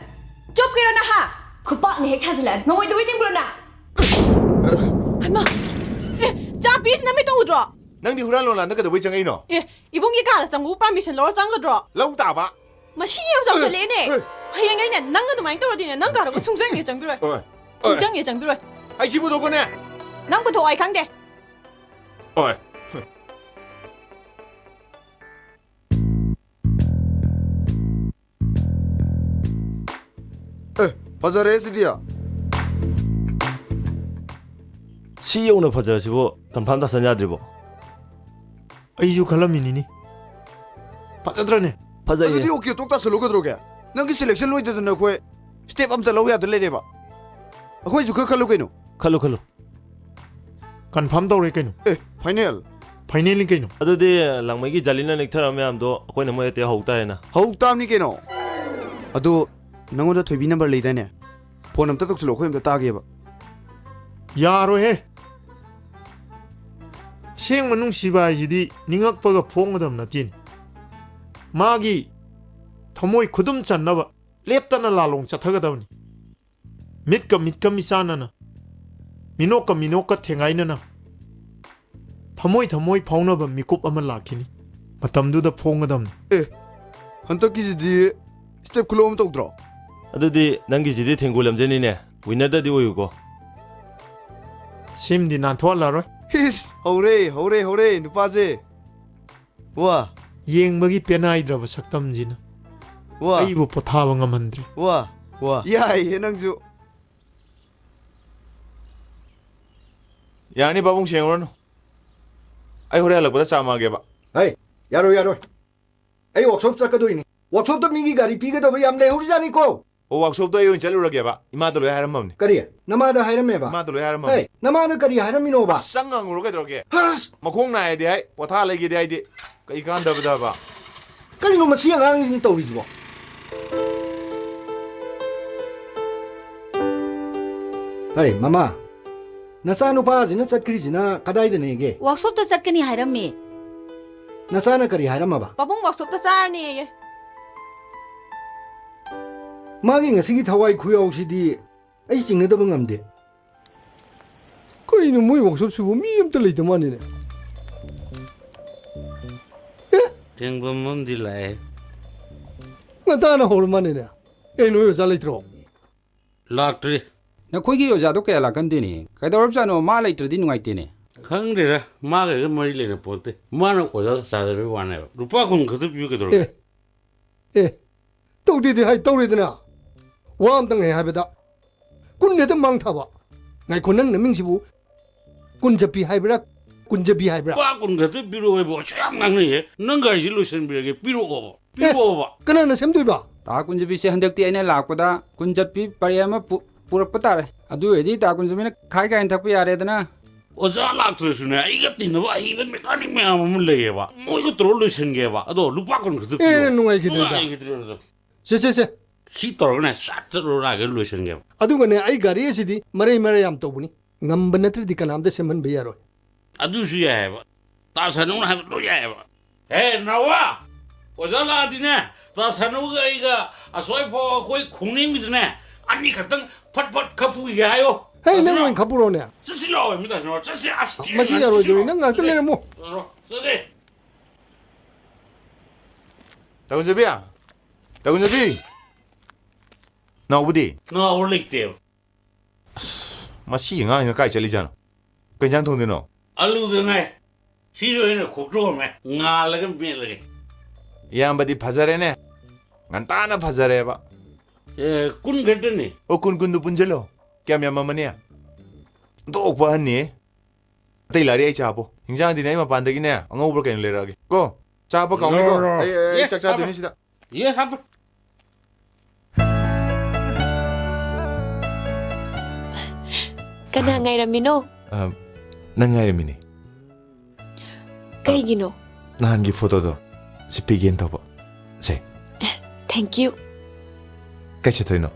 ꯆꯣꯞꯀꯦꯔꯣ ꯅ ꯍꯥ ꯈꯨꯄꯥꯛꯅ ꯍꯦꯛ ꯊꯥꯖꯤꯜꯂꯛꯑ ꯉꯝꯃꯣꯏꯗꯕꯩ ꯅꯤꯡꯕ꯭ꯔꯣ ꯅ ꯍꯩꯃꯥ ꯆꯥ ꯄꯤꯁ ꯅꯃꯤꯠꯇ ꯎꯗ꯭ꯔꯣ ꯅꯪꯗꯤ ꯍꯨꯔꯥꯟ ꯂꯣꯟꯂꯥꯟꯗ ꯀꯩꯗꯧꯕꯩ ꯆꯪꯉꯛꯏꯅꯣ ꯏꯕꯨꯡꯒꯤ ꯀꯥꯗ ꯆꯪꯕꯕꯨ ꯄꯥꯔꯃꯤꯁꯟ ꯂꯧꯔ ꯆꯪꯒꯗ꯭ꯔꯣ ꯂꯧ ꯇꯥꯕ ꯃꯁꯤ ꯌꯥꯝ ꯆꯥꯎꯁꯜꯂꯛꯑꯦꯅꯦ ꯍꯌꯦꯡ ꯅꯪ ꯑꯗꯨꯃꯥꯏꯅ ꯇꯧꯔꯗꯤꯅꯦ ꯅꯪ ꯀꯥꯗꯕꯨ ꯁꯨꯡꯆꯪꯉꯦ ꯆꯪꯕꯤꯔꯣꯏ ꯁꯨꯡꯆꯪꯉꯦ ꯆꯪꯕꯤꯔꯣꯏ ꯑꯩ ꯁꯤ ꯄꯨꯊꯣꯛꯀꯣꯅꯦ ꯅꯪ ꯄꯨꯊꯣꯛꯑꯣ ꯑꯩ ꯈꯪꯗꯦ ꯍꯣꯏ ꯐꯖꯔꯦ ꯁꯤꯗꯤ ꯁꯤ ꯌꯧꯅ ꯐꯖꯔꯁꯤꯕꯨ ꯀꯟꯐꯥꯔꯝ ꯇꯥꯁꯟ ꯌꯥꯗ꯭ꯔꯤꯕꯣ ꯑꯩꯁꯨ ꯈꯜꯂꯝꯃꯤꯅꯤꯅꯤ ꯐꯖꯗ꯭ꯔꯅꯦ ꯐꯖꯩꯌꯦ ꯑꯗꯨꯗꯤ ꯑꯣꯀꯦ ꯇꯣꯛ ꯇꯥꯁꯜꯂꯨꯒꯗ꯭ꯔꯣꯒꯦ ꯅꯪꯒꯤ ꯁꯦꯂꯦꯛꯁꯟ ꯂꯣꯏꯗꯗꯅ ꯑꯩꯈꯣꯏ ꯁ꯭ꯇꯦꯞ ꯑꯝꯇ ꯂꯧ ꯌꯥꯗ ꯂꯩꯔꯦꯕ ꯑꯩꯈꯣꯏꯁꯨ ꯈꯔ ꯈꯜꯂꯨ ꯀꯩꯅꯣ ꯈꯜꯂꯨ ꯀꯟꯐꯥꯔꯝ ꯇꯧꯔꯦ ꯀꯩꯅꯣ ꯐꯥꯏꯅꯦꯜ ꯐꯥꯏꯅꯦꯜꯅꯤ ꯀꯩꯅꯣ ꯑꯗꯨꯗꯤ ꯂꯥꯡꯃꯩꯒꯤ ꯖꯥꯂꯤꯅ ꯅꯤꯛꯊꯔ ꯃꯌꯥꯝꯗꯣ ꯑꯩꯈꯣꯏꯅ ꯃꯣꯏ ꯑꯇꯩ ꯍꯧ ꯇꯥꯔꯦꯅ ꯍꯧ ꯇꯥꯕꯅꯤ ꯀꯩꯅꯣ ꯑꯗꯣ ꯅꯪꯉꯣꯟꯗ ꯊꯣꯏꯕꯤ ꯅꯝꯕꯔ ꯂꯩꯗꯥꯏꯅꯦ ꯐꯣꯟ ꯑꯝꯇ ꯇꯧꯁꯤꯜꯂꯣ ꯑꯩꯈꯣꯏ ꯑꯝꯇ ꯇꯥꯒꯦꯕ ꯌꯥꯔꯣꯏꯍꯦ ꯑꯁꯦꯡꯕ ꯅꯨꯡꯁꯤꯕ ꯍꯥꯏꯁꯤꯗꯤ ꯅꯤꯡꯉꯛꯄꯒ ꯐꯣꯡꯒꯗꯕ ꯅꯠꯇꯦꯅꯦ ꯃꯥꯒꯤ ꯊꯃꯣꯏ ꯈꯨꯗꯨꯝ ꯆꯟꯅꯕ ꯂꯦꯞꯇꯅ ꯂꯥꯂꯣꯡ ꯆꯠꯊꯒꯗꯕꯅꯤ ꯃꯤꯠꯀ ꯃꯤꯠꯀ ꯃꯤꯆꯥꯟꯅꯅ ꯃꯤꯅꯣꯛꯀ ꯃꯤꯅꯣꯛꯀ ꯊꯦꯡꯒꯥꯏꯅꯅ ꯊꯃꯣꯏ ꯊꯃꯣꯏ ꯐꯥꯎꯅꯕ ꯃꯤꯀꯨꯞ ꯑꯃ ꯂꯥꯛꯈꯤꯅꯤ ꯃꯇꯝꯗꯨꯗ ꯐꯣꯡꯒꯗꯝꯅꯤ ꯍꯟꯗꯛꯀꯤꯁꯤꯗꯤ ꯁ꯭ꯇꯦꯞ ꯈꯨꯂꯣ ꯑꯃ ꯇꯧꯗ꯭ꯔꯣ ꯑꯗꯨꯗꯤ ꯅꯪꯒꯤꯁꯤꯗꯤ ꯊꯦꯡꯒꯨ ꯂꯝꯖꯦꯟꯅꯤꯅꯦ ꯋꯤꯟꯅꯔꯗꯗꯤ ꯑꯣꯏꯌꯨꯀꯣ ꯁꯤꯝꯗꯤ ꯅꯥꯟꯊꯣꯛꯍꯜꯂꯔꯣꯏ ꯍꯤꯁ ꯍꯧꯔꯦ ꯅꯨꯄꯥꯁꯦ ꯋꯥ ꯌꯦꯡꯕꯒꯤ ꯄꯦꯅꯥꯏꯗ꯭ꯔꯕ ꯁꯛꯇꯝꯁꯤꯅ ꯋꯥ ꯑꯩꯕꯨ ꯄꯣꯊꯥꯕ ꯉꯝꯍꯟꯗ꯭ꯔꯤ ꯋꯥ ꯌꯥꯏꯌꯦ ꯅꯪꯁꯨ ꯌꯥꯅꯤ ꯄꯥꯕꯨꯡ ꯁꯦꯡꯉꯨꯔꯅꯨ ꯑꯩ ꯍꯣꯔꯦꯟ ꯍꯜꯂꯛꯄꯗ ꯆꯥꯝꯃꯛꯑꯒꯦꯕ ꯍꯩ ꯌꯥꯔꯣꯏ ꯑꯩ ꯋꯥꯛꯁꯣꯞ ꯆꯠꯀꯗꯣꯏꯅꯤ ꯋꯥꯛꯁꯣꯞꯇ ꯃꯤꯒꯤ ꯒꯥꯔꯤ ꯄꯤꯒꯗꯕ ꯌꯥꯝ ꯂꯩꯍꯧꯔꯤꯖꯥꯅꯤꯀꯣ ꯑꯣ ꯋꯥꯛꯁꯣꯞꯇꯣ ꯑꯩ ꯑꯣꯏꯅ ꯆꯠꯂꯨꯔꯒꯦꯕ ꯏꯃꯥꯗ ꯂꯣꯏ ꯍꯥꯏꯔꯝꯃꯕꯅꯤ ꯀꯔꯤ ꯅꯃꯥꯗ ꯍꯥꯏꯔꯝꯃꯦꯕ ꯏꯃꯥꯗ ꯂꯣꯏ ꯍꯥꯏꯔꯝꯃꯕꯅꯤ ꯍꯩ ꯅꯃꯥꯗ ꯀꯔꯤ ꯍꯥꯏꯔꯝꯃꯤꯅꯣꯕ ꯆꯪ ꯍꯪꯉꯨꯔꯣ ꯀꯩꯗꯧꯔꯒꯦ ꯑꯁ ꯃꯈꯣꯡ ꯅꯥꯏꯗꯤ ꯍꯥꯏ ꯄꯣꯊꯥ ꯂꯩꯒꯦꯗꯤ ꯍꯥꯏꯗꯤ ꯀꯩ ꯀꯥꯟꯗꯕꯗꯕ ꯀꯔꯤꯅꯣ ꯃꯁꯤ ꯑꯉꯥꯡꯁꯤꯅ ꯇꯧꯔꯤꯁꯤꯕꯣ ꯍꯩ ꯃꯃꯥ ꯅꯆꯥꯅꯨꯄꯥꯁꯤꯅ ꯆꯠꯈ꯭ꯔꯤꯁꯤꯅ ꯀꯗꯥꯏꯗꯅꯦꯒꯦ ꯋꯥꯛꯁꯣꯞꯇ ꯆꯠꯀꯅꯤ ꯍꯥꯏꯔꯝꯃꯦ ꯅꯆꯥꯅ ꯀꯔꯤ ꯍꯥꯏꯔꯝꯃꯕ ꯄꯥꯕꯨꯡ ꯋꯥꯛꯁꯣꯞꯇ ꯆꯥꯔꯅꯤꯌꯦ ꯃꯥꯒꯤ ꯉꯁꯤꯒꯤ ꯊꯋꯥꯏ ꯈꯨꯌꯥꯎꯁꯤꯗꯤ ꯑꯩ ꯆꯤꯡꯅꯗꯕ ꯉꯝꯗꯦ ꯀꯩꯅꯣ ꯃꯣꯏ ꯋꯥꯛꯁꯣꯞ ꯁꯨꯕ ꯃꯤ ꯑꯝꯇ ꯂꯩꯇ ꯃꯥꯅꯤꯅꯦ ꯊꯦꯡꯕꯝ ꯑꯃꯗꯤ ꯂꯥꯛꯑꯦ ꯉꯟꯇꯥꯅ ꯍꯧꯔ ꯃꯥꯅꯤꯅꯦ ꯅꯣꯏ ꯑꯣꯖꯥ ꯂꯩꯇ꯭ꯔꯣ ꯂꯥꯛꯇ꯭ꯔꯤ ꯅꯈꯣꯏꯒꯤ ꯑꯣꯖꯥꯗꯣ ꯀꯌꯥ ꯂꯥꯛꯀꯟꯗꯦꯅꯦ ꯀꯩꯗꯧꯔꯕꯖꯥꯠꯅꯣ ꯃꯥ ꯂꯩꯇ꯭ꯔꯗꯤ ꯅꯨꯡꯉꯥꯏꯇꯦꯅꯦ ꯈꯪꯗꯦꯗ ꯃꯥꯒ ꯃꯔꯤ ꯂꯩꯅ ꯄꯣꯠꯇꯦ ꯃꯥꯅ ꯑꯣꯖꯥ ꯆꯥꯗꯕꯩ ꯋꯥꯅꯦꯕ ꯂꯨꯄꯥ 10 ꯈꯛꯇ ꯄꯤꯌꯨ ꯀꯩꯗꯧꯔꯒꯦ ꯇꯧꯗꯦꯗꯤ ꯍꯥꯏ ꯇꯧꯔꯦꯗꯅ ꯋꯥ ꯑꯝꯇꯪ ꯍꯥꯏꯕꯗ ꯀꯨꯟ ꯍꯦꯛꯇ ꯃꯥꯡꯊꯕ ꯉꯥꯏꯈꯣ ꯅꯪ ꯅꯃꯤꯡꯁꯤꯕꯨ ꯀꯨꯟꯖꯄꯤ ꯍꯥꯏꯕ꯭ꯔꯥ ꯀꯨꯟꯖꯕꯤ ꯍꯥꯏꯕ꯭ꯔꯥ ꯂꯨꯄꯥ 10 ꯈꯛꯇ ꯄꯤꯔꯛꯑꯣ ꯑꯁꯨ ꯌꯥꯝ ꯉꯥꯡꯅꯩꯌꯦ ꯅꯪ ꯒꯥꯔꯤꯁꯤ ꯂꯣꯏꯁꯤꯟꯕꯤꯔꯒꯦ ꯄꯤꯔꯛꯑꯣꯕ ꯀꯅꯥꯅ ꯁꯦꯝꯗꯣꯏꯕ ꯇꯥ ꯀꯨꯟꯖꯕꯤꯁꯦ ꯍꯟꯗꯛꯇꯤ ꯑꯩꯅ ꯂꯥꯛꯄꯗ ꯀꯨꯟꯖꯠꯄꯤ ꯄꯔꯦ ꯑꯃ ꯄꯨꯔꯛꯄ ꯇꯥꯔꯦ ꯑꯗꯨ ꯑꯣꯏꯔꯗꯤ ꯇꯥ ꯀꯨꯟꯖꯕꯤꯅ ꯈꯥꯏ ꯀꯥꯏꯅ ꯊꯛꯄ ꯌꯥꯔꯦꯗꯅ ꯑꯣꯖꯥ ꯂꯥꯛꯇ꯭ꯔꯁꯨꯅꯦ ꯑꯩꯒ ꯇꯤꯟꯅꯕ ꯑꯍꯩꯕ ꯃꯦꯀꯥꯅꯤꯛ ꯃꯌꯥꯝ ꯑꯃ ꯂꯩꯌꯦꯕ ꯃꯣꯏꯒ ꯇꯧꯔ ꯂꯣꯏꯁꯤꯟꯒꯦꯕ ꯑꯗꯣ ꯂꯨꯄꯥ 10 ꯈꯛꯇ ꯄꯤꯔꯛꯑꯣ ꯅꯨꯡꯉꯥꯏꯈꯤꯗ꯭ꯔꯦꯗ ꯁꯦ ꯁꯤ ꯇꯧꯔꯒꯅꯦ ꯁꯠ ꯆꯠꯂꯨꯔꯒ ꯂꯣꯏꯁꯤꯟꯒꯦꯕ ꯑꯗꯨꯒꯅꯦ ꯑꯩ ꯒꯥꯔꯤ ꯑꯁꯤꯗꯤ ꯃꯔꯩ ꯌꯥꯝ ꯇꯧꯕꯅꯤ ꯉꯝꯕ ꯅꯠꯇ꯭ꯔꯗꯤ ꯀꯅꯥꯝꯇ ꯁꯦꯝꯍꯟꯕ ꯌꯥꯔꯣꯏ ꯑꯗꯨꯁꯨ ꯌꯥꯏꯑꯕ ꯇꯥ ꯁꯅꯨꯅ ꯍꯥꯏꯕ ꯂꯣꯏ ꯌꯥꯏꯑꯕ ꯅꯋꯥ ꯑꯣꯖꯥ ꯂꯥꯛꯑꯗꯤꯅꯦ ꯇꯥ ꯁꯅꯨꯒ ꯑꯩꯒ ꯑꯁꯣꯏ ꯐꯥꯎ ꯑꯩꯈꯣꯏ ꯈꯣꯡꯅꯤꯡꯕꯤꯗꯨꯅꯦ ꯑꯅꯤ ꯈꯛꯇꯪ ꯐꯠ ꯈꯞꯄꯨꯒꯦ ꯍꯥꯏꯌꯣ ꯍꯦ ꯅꯪ ꯑꯣꯏꯅ ꯈꯞꯄꯨꯔꯣꯅꯦ ꯆꯠꯁꯤ ꯂꯥꯛꯑꯣ ꯃꯤ ꯇꯥꯁꯅꯣ ꯆꯠꯁꯤ ꯃꯁꯤ ꯌꯥꯔꯣꯏꯗꯣꯏ ꯅꯪ ꯉꯥꯛꯇ ꯂꯩꯔꯝꯃꯣ ꯆꯠꯁꯤ ꯇꯧꯟꯖꯕꯤ ꯅꯥꯎꯕꯗꯤ ꯅꯥꯎꯕ ꯂꯩꯇꯦꯕ ꯃꯁꯤ ꯑꯉꯥꯡꯁꯤꯅ ꯀꯥꯏ ꯆꯠꯂꯤꯖꯥꯅꯣ ꯀꯩ ꯏꯟꯖꯥꯡ ꯊꯣꯡꯗꯣꯏꯅꯣ ꯑꯂꯨꯗ ꯉꯥꯏ ꯁꯤꯁꯨ ꯑꯩꯅ ꯈꯣꯛꯇꯣꯛꯑꯝꯃꯦ ꯉꯥꯜꯂꯒ ꯃꯦꯠꯂꯒꯦ ꯏꯌꯥꯝꯕꯗꯤ ꯐꯖꯔꯦꯅꯦ ꯉꯟꯇꯥꯅ ꯐꯖꯔꯦꯕ 10 ꯈꯛꯇꯅꯤ ꯑꯣ 10 ꯄꯨꯟꯁꯤꯜꯂꯣ ꯀꯌꯥꯝ ꯌꯥꯝꯃꯝꯃꯅꯤ ꯗꯣꯛꯄ ꯑꯍꯟꯅꯤ ꯑꯇꯩ ꯂꯥꯔꯤ ꯑꯩ ꯆꯥꯄꯣ ꯍꯤꯡꯖꯥꯡꯗꯤꯅꯦ ꯑꯩ ꯃꯄꯥꯟꯗꯒꯤꯅꯦ ꯑꯉꯧꯕ꯭ꯔꯥ ꯀꯩꯅꯣ ꯂꯩꯔꯛꯑꯒꯦ ꯀꯣ ꯆꯥꯄ ꯀꯥꯎꯅꯤꯀꯣ ꯑꯩ ꯆꯥꯛ ꯆꯥꯗꯣꯏꯅꯤ ꯁꯤꯗ ꯍꯥꯞꯄ ꯀꯅꯥ ꯉꯥꯏꯔꯝꯃꯤꯅꯣ ꯅꯪ ꯉꯥꯏꯔꯝꯃꯤꯅꯤ ꯀꯩꯒꯤꯅꯣ ꯅꯍꯥꯟꯒꯤ ꯐꯣꯇꯣꯗꯣ ꯁꯤ ꯄꯤꯒꯦꯅ ꯇꯧꯕ ꯁꯦ ꯊꯦꯡꯛ ꯌꯨ ꯀꯩ ꯆꯠꯇꯣꯏꯅꯣ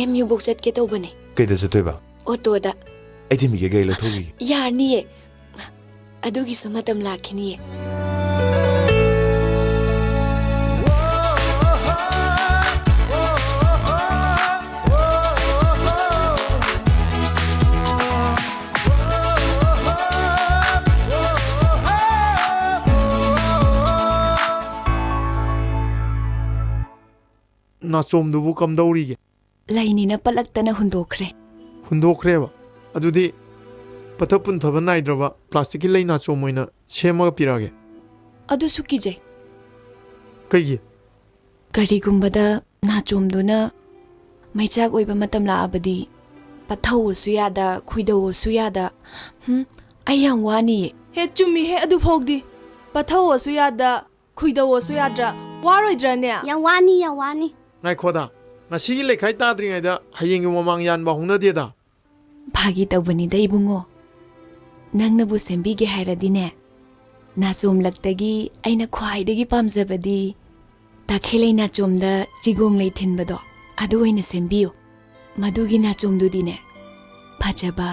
MU ꯕꯨꯛ ꯆꯠꯀꯦ ꯇꯧꯕꯅꯦ ꯀꯩꯗ ꯆꯠꯇꯣꯏꯕ ꯑꯣꯇꯣꯗ ꯑꯩ ꯊꯤꯟꯕꯤꯒꯦ ꯒꯥꯔꯤ ꯂꯧꯊꯣꯛꯈꯤꯒꯦ ꯌꯥꯔꯅꯤꯌꯦ ꯑꯗꯨꯒꯤꯁꯨ ꯃꯇꯝ ꯂꯥꯛꯈꯤꯅꯤꯌꯦ ꯅꯥꯆꯣꯝꯗꯨꯕꯨ ꯀꯝꯗꯧꯔꯤꯒꯦ ꯂꯩꯅꯤꯅ ꯄꯠꯂꯛꯇꯅ ꯍꯨꯟꯗꯣꯛꯈ꯭ꯔꯦꯕ ꯑꯗꯨꯗꯤ ꯄꯠꯊ ꯄꯨꯟꯊꯕ ꯅꯥꯏꯗ꯭ꯔꯕ ꯄ꯭ꯂꯥꯁꯇꯤꯛꯀꯤ ꯂꯩ ꯅꯥꯆꯣꯝ ꯑꯣꯏꯅ ꯁꯦꯝꯃꯒ ꯄꯤꯔꯛꯑꯒꯦ ꯑꯗꯨꯁꯨ ꯀꯤꯖꯩ ꯀꯩꯒꯤ ꯀꯔꯤꯒꯨꯝꯕꯗ ꯅꯥꯆꯣꯝꯗꯨꯅ ꯃꯩꯆꯥꯛ ꯑꯣꯏꯕ ꯃꯇꯝ ꯂꯥꯛꯑꯕꯗꯤ ꯄꯠꯊꯧꯑꯁꯨ ꯌꯥꯗ ꯈꯨꯏꯗꯧꯑꯁꯨ ꯌꯥꯗ ꯑꯩ ꯌꯥꯝ ꯋꯥꯅꯤꯌꯦ ꯍꯦ ꯆꯨꯝꯃꯤꯍꯦ ꯑꯗꯨ ꯐꯥꯎꯗꯤ ꯄꯠꯊꯧꯑꯁꯨ ꯌꯥꯗ ꯈꯨꯏꯗꯧꯑꯁꯨ ꯌꯥꯗ꯭ꯔꯥ ꯋꯥꯔꯣꯏꯗ꯭ꯔꯥꯅꯦ ꯌꯥꯝ ꯋꯥꯅꯤ ꯉꯥꯏꯈꯣꯗ ꯉꯁꯤꯒꯤ ꯂꯩꯈꯥꯏ ꯇꯥꯗ꯭ꯔꯤꯉꯩꯗ ꯍꯌꯦꯡꯒꯤ ꯃꯃꯥꯡ ꯌꯥꯟꯕ ꯍꯧꯅꯗꯦꯗ ꯐꯥꯒꯤ ꯇꯧꯕꯅꯤꯗ ꯏꯕꯨꯡꯉꯣ ꯅꯪꯅꯕꯨ ꯁꯦꯝꯕꯤꯒꯦ ꯍꯥꯏꯔꯗꯤꯅꯦ ꯅꯥꯆꯣꯝꯂꯛꯇꯒꯤ ꯑꯩꯅ ꯈ꯭ꯋꯥꯏꯗꯒꯤ ꯄꯥꯝꯖꯕꯗꯤ ꯇꯥꯈꯦꯜꯂꯩ ꯅꯥꯆꯣꯝꯗ ꯆꯤꯒꯣꯡ ꯂꯩ ꯊꯤꯟꯕꯗꯣ ꯑꯗꯨ ꯑꯣꯏꯅ ꯁꯦꯝꯕꯤꯌꯨ ꯃꯗꯨꯒꯤ ꯅꯥꯆꯣꯝꯗꯨꯗꯤꯅꯦ ꯐꯖꯕ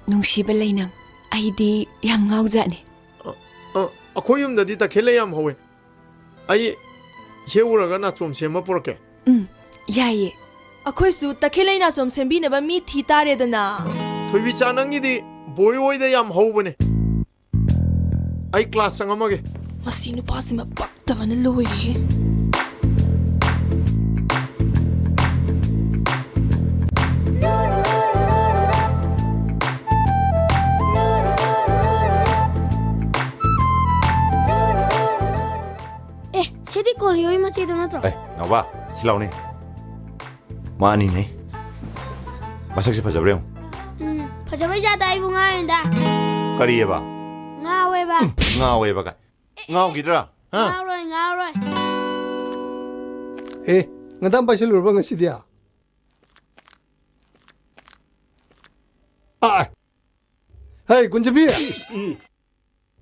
ꯅꯨꯡꯁꯤꯕ ꯂꯩꯅꯝ ꯑꯩꯗꯤ ꯌꯥꯝ ꯉꯥꯎꯖꯥꯠꯅꯤ ꯑꯩꯈꯣꯏ ꯌꯨꯝꯗꯗꯤ ꯇꯈꯦꯜꯂꯩ ꯌꯥꯝ ꯍꯧꯋꯦ ꯑꯩ ꯍꯦꯛꯎꯔꯒ ꯅꯥꯆꯣꯝ ꯁꯦꯝꯃ ꯄꯨꯔꯛꯀꯦ ꯌꯥꯏꯌꯦ ꯑꯩꯈꯣꯏꯁꯨ ꯇꯈꯦꯜꯂꯩ ꯅꯥꯆꯣꯝ ꯁꯦꯝꯕꯤꯅꯕ ꯃꯤ ꯊꯤ ꯇꯥꯔꯦꯗꯅ ꯊꯣꯏꯕꯤꯆꯥ ꯅꯪꯒꯤꯗꯤ ꯕꯣꯏ ꯑꯣꯏꯗ ꯌꯥꯝ ꯍꯧꯕꯅꯦ ꯑꯩ ꯀ꯭ꯂꯥꯁ ꯆꯪꯉꯝꯃꯒꯦ ꯃꯁꯤ ꯅꯨꯄꯥꯁꯤꯃ ꯄꯛꯇꯕꯅ ꯂꯣꯏꯔꯦ ꯁꯤꯗꯤ ꯀꯣꯂꯤꯌꯣꯏ ꯃꯆꯦꯗꯣ ꯅꯠꯇ꯭ꯔꯣ? ꯅꯥꯎꯕ ꯁꯤ ꯂꯥꯎꯅꯦ ꯃꯥꯅꯤꯅꯦ ꯃꯁꯛꯁꯦ ꯐꯖꯕ꯭ꯔꯥ ꯌꯦꯡꯉꯨ ꯐꯖꯕꯩ ꯖꯥꯠꯇ ꯑꯩꯕꯨ ꯉꯥꯎꯔꯤꯅꯤꯗ ꯀꯔꯤꯑꯕ ꯉꯥꯎꯋꯦꯕ ꯉꯥꯎꯋꯦꯕ ꯀꯥꯏ ꯉꯥꯎꯈꯤꯗ꯭ꯔꯥ ꯉꯥꯎꯔꯣꯏ ngandam paisilurba ngasidia hey kunjabi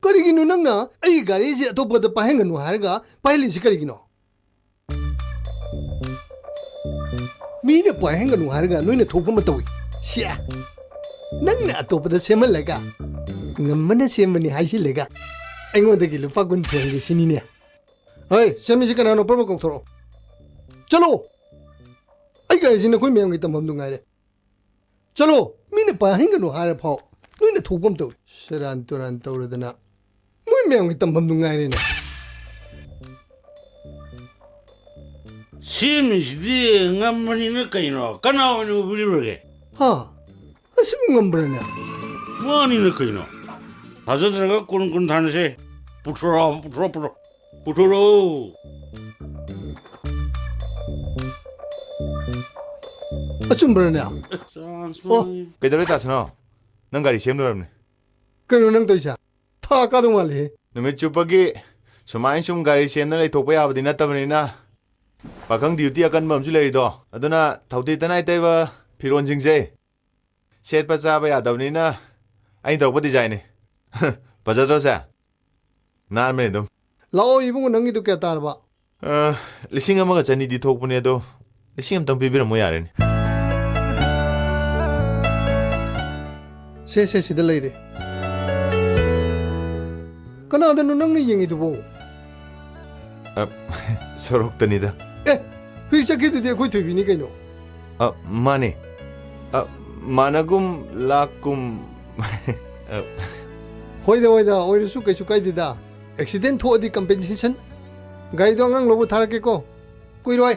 karigino nangna ai gari ji atopada pahenganu harga paili si karigino mine pahenganu harga noina thokpa matawi sia nangna atopada semalaga ngamana semani haisilega aingodagi lupa kun thongi sinine hey semi ji kana no promo kong thoro चलो आई गाड़ी से कोई मैम की तमाम दूंगा रे चलो मैंने पाहेंगे नो हारे फाओ नोने थोपम तो सरान तो रदना मुई मैम की तमाम दूंगा रे ना सिमिसदी ngamani na kaino kanaw ni ubulirege ha asim ngambrana mani na kaino hazadraga kun thanse putro achumbrana ꯀꯩꯗꯧꯔꯦ ꯇꯥꯁꯅꯣ ꯅꯪ ꯒꯥꯔꯤ ꯁꯦꯝꯂꯨꯔꯕꯅꯦ ꯀꯩꯅꯣ ꯅꯪ ꯇꯧꯏꯁꯦ ꯊꯥ ꯀꯥꯗꯧ ꯃꯥꯜꯂꯦ ꯅꯨꯃꯤꯠ ꯆꯨꯞꯄꯒꯤ ꯁꯨꯃꯥꯏꯅ ꯁꯨꯝ ꯒꯥꯔꯤ ꯁꯦꯝꯅ ꯂꯩꯊꯣꯛꯄ ꯌꯥꯕꯗꯤ ꯅꯠꯇꯕꯅꯤꯅ ꯄꯥꯈꯪ ꯗ꯭ꯌꯨꯇꯤ ꯑꯀꯟꯕ ꯑꯃꯁꯨ ꯂꯩꯔꯤꯗꯣ ꯑꯗꯨꯅ ꯊꯧꯇꯤ ꯇꯅꯥꯏ ꯇꯩꯕ ꯐꯤꯔꯣꯟꯁꯤꯡꯁꯦ ꯁꯦꯠꯄ ꯆꯥꯕ ꯌꯥꯗꯕꯅꯤꯅ ꯑꯩꯅ ꯇꯧꯔꯛꯄ ꯗꯤꯖꯥꯏꯟꯅꯤ ꯐꯖꯗ꯭ꯔꯣꯁꯦ ꯅꯥꯟꯕꯅꯤ ꯑꯗꯨꯝ ꯂꯥꯛꯑꯣ ꯏꯕꯨꯡꯉꯣ ꯅꯪꯒꯤꯗꯣ ꯀꯌꯥ ꯇꯥꯔꯕ 1,200 ꯊꯣꯛꯄꯅꯦ ꯑꯗꯣ 1,000 ꯄꯤꯕꯤꯔꯝꯃꯣ ꯌꯥꯔꯦꯅꯦ से सिदा लेरे कनादनो नंगने येंगिदुबो सोरोक्तनिदा हुई चकिदुदे कोई थोबिनी कैनो माने मानगुम लाकुम होइदा ओइरसु कैसु काइदिदा एक्सीडेंट थोअदि कंपेंसेशन गाइदो अंगांग लोबो थारके को कुइरोय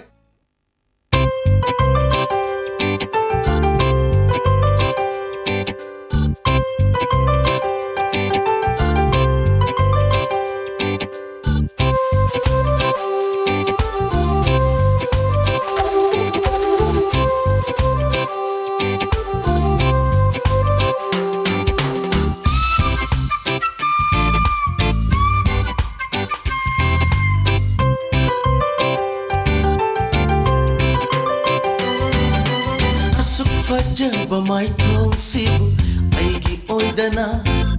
my thong sibu aigi oidana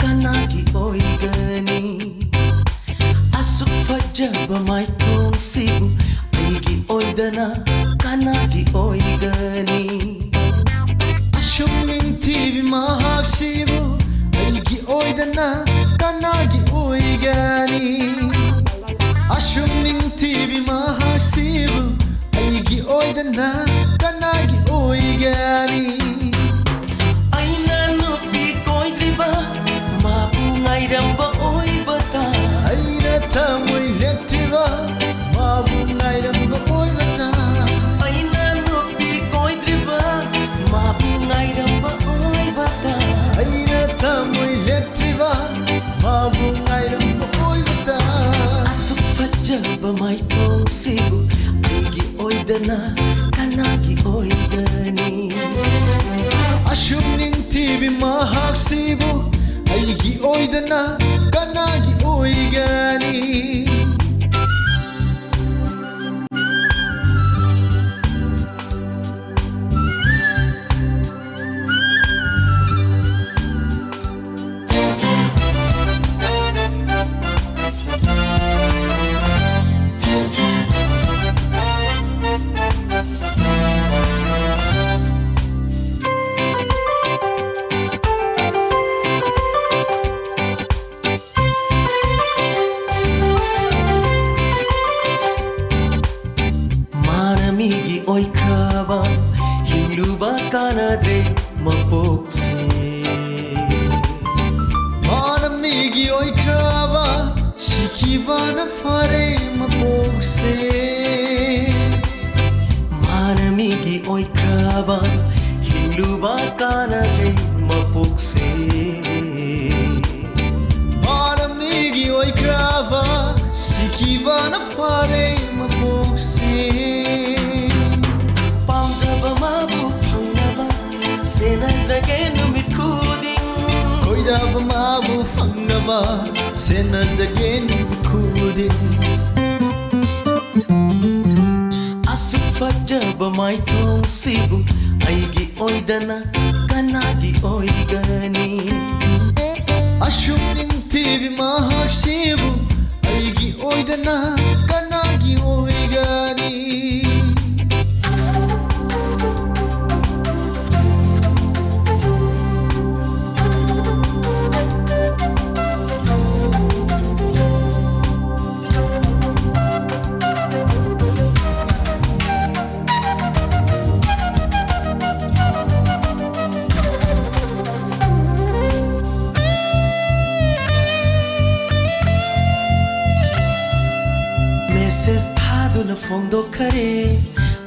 kanagi oigani asuk fajaba my thong sibu aigi oidana kanagi oigani ashum mintibi mahak sibu aigi oidana kanagi oigani ashum mintibi mahak sibu aigi oidana kanagi oigani Ramba oi bata aina tamoi letira mabu ngai ramba oi bata aina nupi koi driba mabu ngai ramba oi bata aina tamoi letira mabu ngai ramba oi bata asu fajaba mai tong sibu aigi oidana kanagi oigani ashum ning tibi mahak sibu aigi oidana kanagi oigani Shikivana fare mapokse Manamigi oi kraba Hinluba kanare mapokse Manamigi oi kraba Shikivana fare mapokse Pamjaba mabu phangnaba Sena jage numit khuding Koiraba mabu phangnaba Sena jage numit khuding Asuk fajaba mai thong sibu Aigi oidana kanagi oigani Asuk nintibi mahak sibu Aigi oidana kanagi oigani Thaduna phongdo khare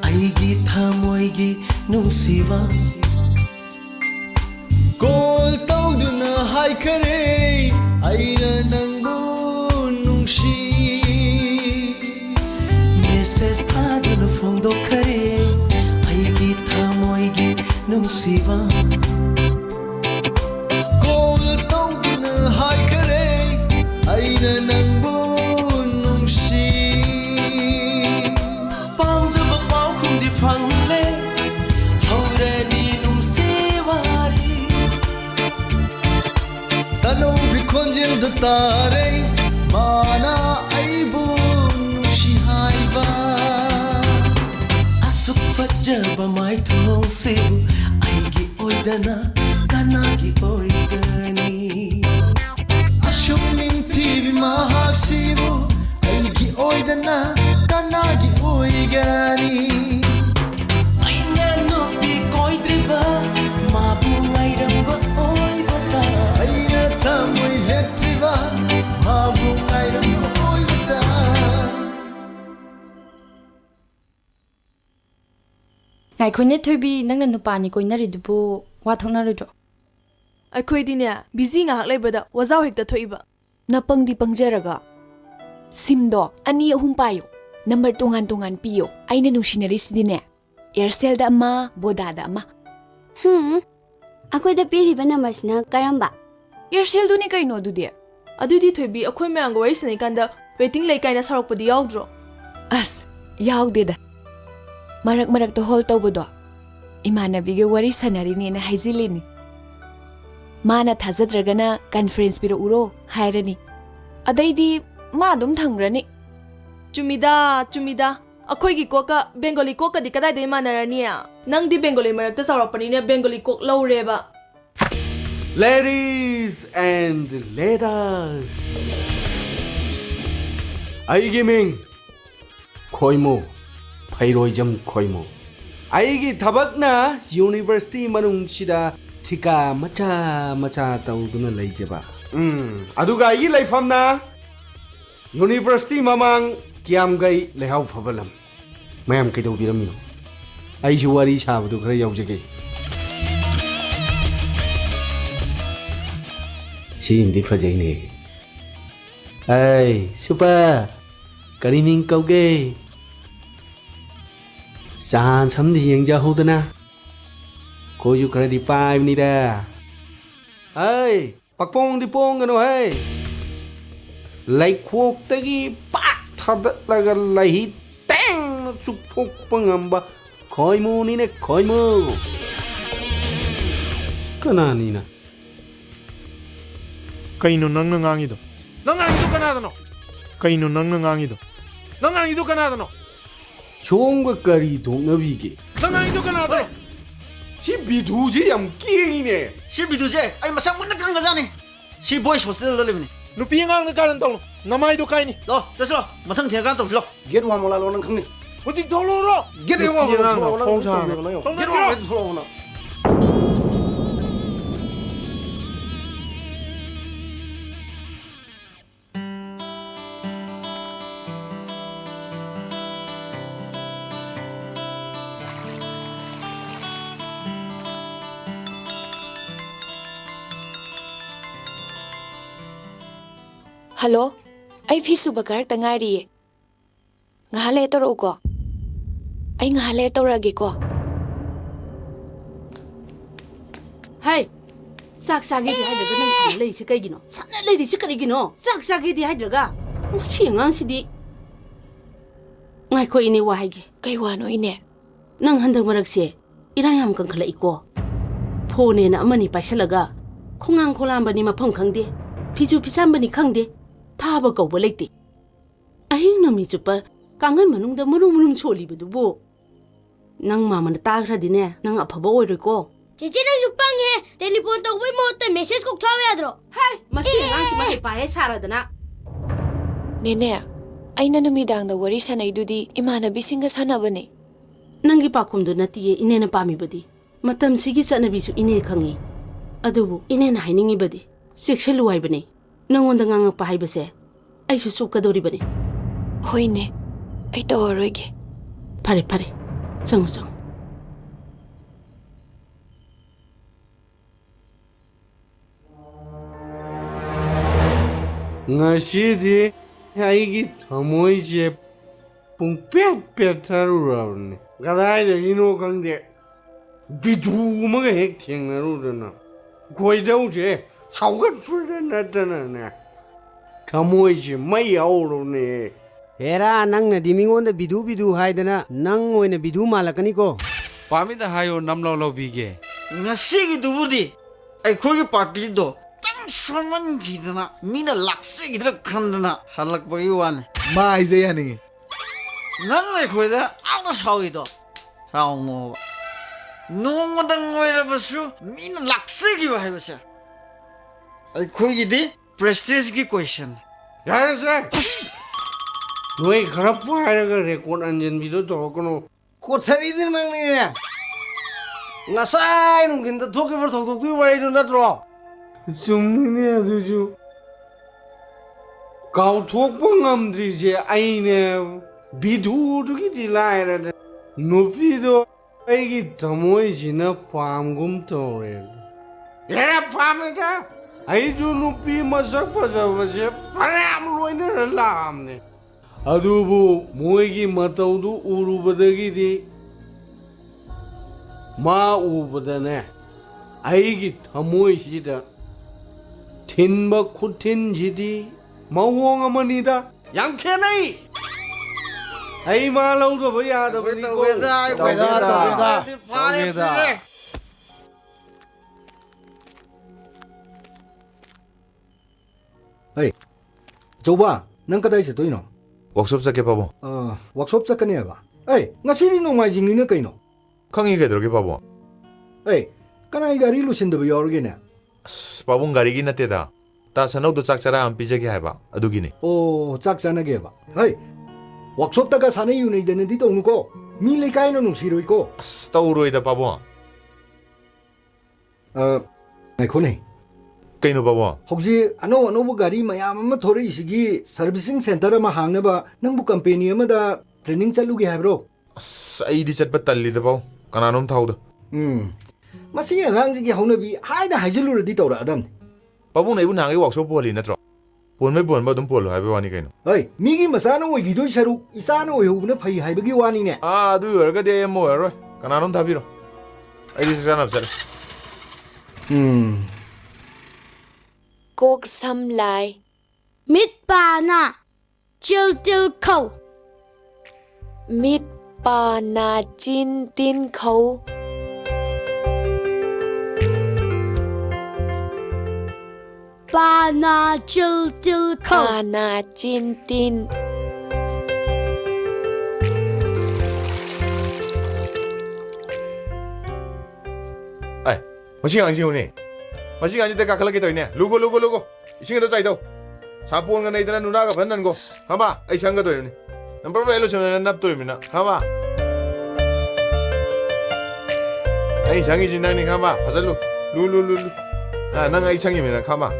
aigi thamoigi nungsiwa Call tawduna hai khare aina nangbu nungsi Message thaduna phongdo khare aigi thamoigi nungsiwa Call tawduna hai khare aina nangbu Fangle haurani nung sewari Tano bikonjil da tare mana aibu nushi haiba Asuk fajaba mai thong sibu aigi oidana kanagi oigani Asuk nintibi mahak sibu aigi oidana kanagi oigani Ngai khone thoibi nangna nupani koinari dubu wa thongnari jo Akhoi dine busy nga hak leibada wazau hekta thoiba Napangdi pangjaraga Simdo ani ahum payo number tongan tongan piyo aina nungsinari sidine Aircel da ama Boda da ama Akhoi da piriba namasna karamba Aircel duni kaino dude Adudi thoibi akhoi mayang wari sanai kanda waiting lai kaina saropadi yaudro As yaugde da Marak marak to hol tawbodo Imanabiga wari sanarini na haizilini Mana thajadragana conference biro uro hairani Adaidi ma dum thangrani Chumida akhoi gi koka Bengali koka di kadai dei manarania nang di Bengali marak ta saropani ne Bengali kok laureba Ladies and ladies Aigi ming Khoimo Phairojam Khoimo Aigi thabakna University manungsida Thika macha tawduna leijaba Aduga aigi leifamna University mamang Kiam gai lehau phavalam Mayam kaido biramino Ai wari chabadu khara yaujage Chimdi fajaine Ai super Kariming kauge San samdi yengja hodana Koju khara di pai ni da Ai pakpong di pong ano hai Lai khok tagi pat thadaga lai teng chupok pangamba khoimo ni ne khoimo Kanani na Kaino nangna ngangido Nangangido kanadano Kaino nangna ngangido Nangangido kanadano Chongga kari dongnabige Nangangido kanadano Si biduji yam kiine Si biduje ai masak mun kang gazani Si boys hostel da lebni Nupi ngang na karan tawno Namai do kaini Lo jaslo mathang thia kan tawlo Get wa mola lo nang khangni Hojik tholo ro Get wa mola lo Thong sa Get wa mola lo Hello, ai phi suba karak tangay ri. Ngahale toro ko. Ay ngahale toragi ko. Hey, sak sagi di haidra nang sana lay si kay gino. Sana lay di si kay gino. Sak sagi di haidra ga. Masingang si di. Ngay ko ini wahigi. Kay wano ine. Nang handang maragsi, irayam kang kala iko. Phone na amani paisalaga. Khongang kholamba ni mafam khangde. Phiju phisamba ni khangde. Thaba kauba leite. Ahing nami chupa kangan manungda murum choli budubo. Nang mama na tagra dine nang aphaba oiroi ko. Cici nang jupang he. Telepon tau bai mo te message ko thawe adro. Hai, masingang si mai pae saradana. Nene, ay na numidang da wari sanay dudi imanabisinga sanabane. Nangi pakumdo natiye ine na pami badi. Matam sigi sanabisu ine khangi. Adubu ine na hainingi badi. Sikselu ai bane. Nangonda ngangak pa haibase. Ay susukadori bane. Hoine, ay taworoge. Pare pare. Changu. Ngashidi aigi thamoije pungpet tharurabne gadai ino kangde bidu maga hek thengnarudana goidause saugat purana dana thamoije mai aurone Era nang na dimingon da bidu haidana nang oina bidu malakani ko Pami da hayo namlo lo bige. Ngasigi dubudi ai khogi party do tang shaman gidana mina lakse gidra khandana halak bagi wan mai je yani nang ai khoida aw sawi do saw mo nong dang oira basu mina lakse gi ba haibasa ai khogi di prestige gi question yare se noi kharap fairaga record anjen bido torokono kothari din nang ne ngasai nung ginda thoke bar thok tu wai do natro sumni aduju kau thokpa ngamdri je aine bidu du gi dilaira nufido aigi tamoi jina pamgum tore era pamega aidu nupi masak fajawa je faram loina lamne adubu moigi mataudu urubadagi di ma ubadane aigi tamoi hida tinba kutin jidi mawong amanida yang kenai ai ma lau do baya da bani ko Hey, coba nang kadai se toino workshop chake pabo workshop chakane ba ai ngasiri no mai jingni na kaino khangi ge droge pabo ai kanai gari lusin da yorge ne pabung gari gi nate da ta sanau do chak chara am pije ge haiba adugi ne o chak chana ge ba ai workshop ta ga sane yu nei den di to ko mi le kai no nung siroi ko stauroi da pabo ai khone kaino pabo hoji ano bu gari mayam ma thori isigi servicing center ma hangna ba nang bu company ma da training chalu ge habro sai di chat batalli da pabo kananom thauda masi ngang ji ge hauna bi haida haijilu di tawra adam pabo nei bu nangai workshop poli natro pon me bon ba dum polo haibe wani kaino ai mi gi masana oi gi doi saru isana oi hubna phai haibe gi wani ne du erga de mo ero kananom thabiro ai di sana sar Kok sam lai. Mit pa na. Chil til khâu. Mit pa na chin tin khâu. Pa na chil til khâu. Pa na chin tin. ai masih ang siu ni masih ang jite kakala kita ini lugo ising itu cai tau sapun kan itu nuna ka banan ko kama ai sangga tu ini number belo chana nap tu mina kama ai sangi jinang ni kama pasal lu nang ai sangi mina kama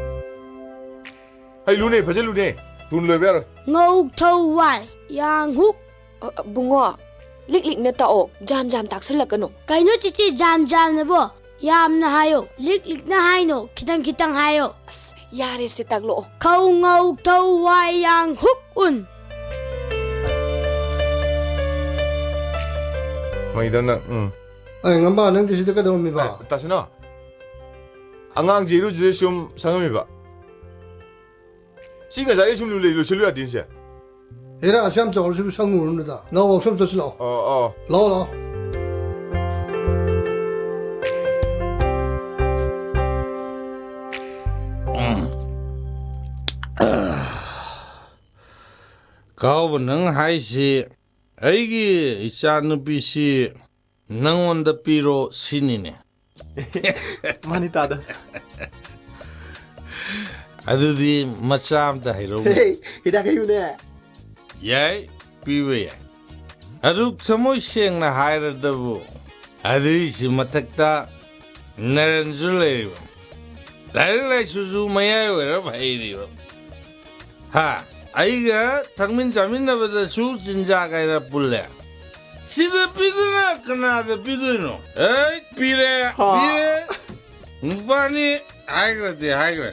ai lu ne pasal lu ne tun lo ber Ngau thâu wai yang huk. Bungo lik na tao jam tak salakano. Kaino cici jam na bo. ꯌꯥꯝꯅ ꯍꯥꯏꯌꯣ ꯂꯤꯛ ꯂꯤꯛꯅ ꯍꯥꯏꯅꯣ ꯈꯤꯇꯪ ꯈꯤꯇꯪ ꯍꯥꯏꯌꯣ ꯑꯁ ꯌꯥꯔꯦ ꯁꯦ ꯇꯥꯛꯂꯛꯑꯣ ꯈꯧ ꯉꯧ ꯊꯧ ꯋꯥꯏ ꯌꯥꯡ ꯍꯨꯛ ꯎꯟ ꯃꯩꯗꯅ ꯑꯩ ꯉꯝꯕ ꯅꯪꯗꯤ ꯁꯤꯗ ꯀꯩꯗꯧꯔꯝꯃꯤꯕ ꯇꯥꯁꯤꯅꯣ ꯑꯉꯥꯡꯁꯦ ꯏꯔꯨꯖꯗ ꯁꯨꯝ ꯁꯪꯉꯝꯃꯤꯕ ꯁꯤ ꯉꯁꯥꯏ ꯁꯨꯝ ꯂꯣꯏꯁꯤꯜꯂꯨ ꯌꯥꯗꯦꯁꯦ ꯍꯦꯔꯥ ꯑꯁꯨ ꯌꯥꯝ ꯆꯥꯎꯔꯁꯨ ꯁꯪꯉꯨꯔꯅꯨꯗ ꯅꯪ ꯋꯥꯛꯁꯣꯞ ꯆꯠꯁꯤ ꯂꯥꯛꯑꯣ ꯂꯥꯛꯑꯣ ꯀꯥꯎꯕ ꯅꯪ ꯍꯥꯏꯁꯤ ꯑꯩꯒꯤ ꯏꯆꯥꯅꯨꯄꯤꯁꯤ ꯅꯪꯉꯣꯟꯗ ꯄꯤꯔꯣ ꯁꯤꯅꯤꯅꯦ ꯃꯥꯅꯤ ꯇꯥꯗ ꯑꯗꯨꯗꯤ ꯃꯆꯥ ꯑꯝꯇ ꯍꯩꯔꯧ ꯍꯤꯗꯥꯛ ꯀꯩꯌꯨꯅꯦ ꯌꯥꯏ ꯄꯤꯕ ꯌꯥꯏ ꯑꯗꯨ ꯊꯃꯣꯏ ꯁꯦꯡꯅ ꯍꯥꯏꯔꯗꯕꯨ ꯑꯗꯨꯏꯁꯤ ꯃꯊꯛꯇ ꯅꯔꯟꯁꯨ ꯂꯩꯔꯤꯕ ꯂꯥꯏꯔꯤꯛ ꯂꯥꯏꯁꯨꯁꯨ ꯃꯌꯥꯏ ꯑꯣꯏꯔꯞ ꯍꯩꯔꯤꯕ ꯍꯥ ꯑꯩꯒ ꯊꯛꯃꯤꯟ ꯆꯥꯃꯤꯟꯅꯕꯗꯁꯨ ꯆꯤꯟꯖꯥꯛ ꯀꯥꯏꯔ ꯄꯨꯜꯂꯦ ꯁꯤꯗ ꯄꯤꯗꯅ ꯀꯅꯥꯗ ꯄꯤꯗꯣꯏꯅꯣ ꯄꯤꯔꯦ ꯄꯤꯔꯦ ꯅꯨꯄꯥꯅꯤ ꯍꯥꯏꯈ꯭ꯔꯗꯤ ꯍꯥꯏꯈ꯭ꯔꯦ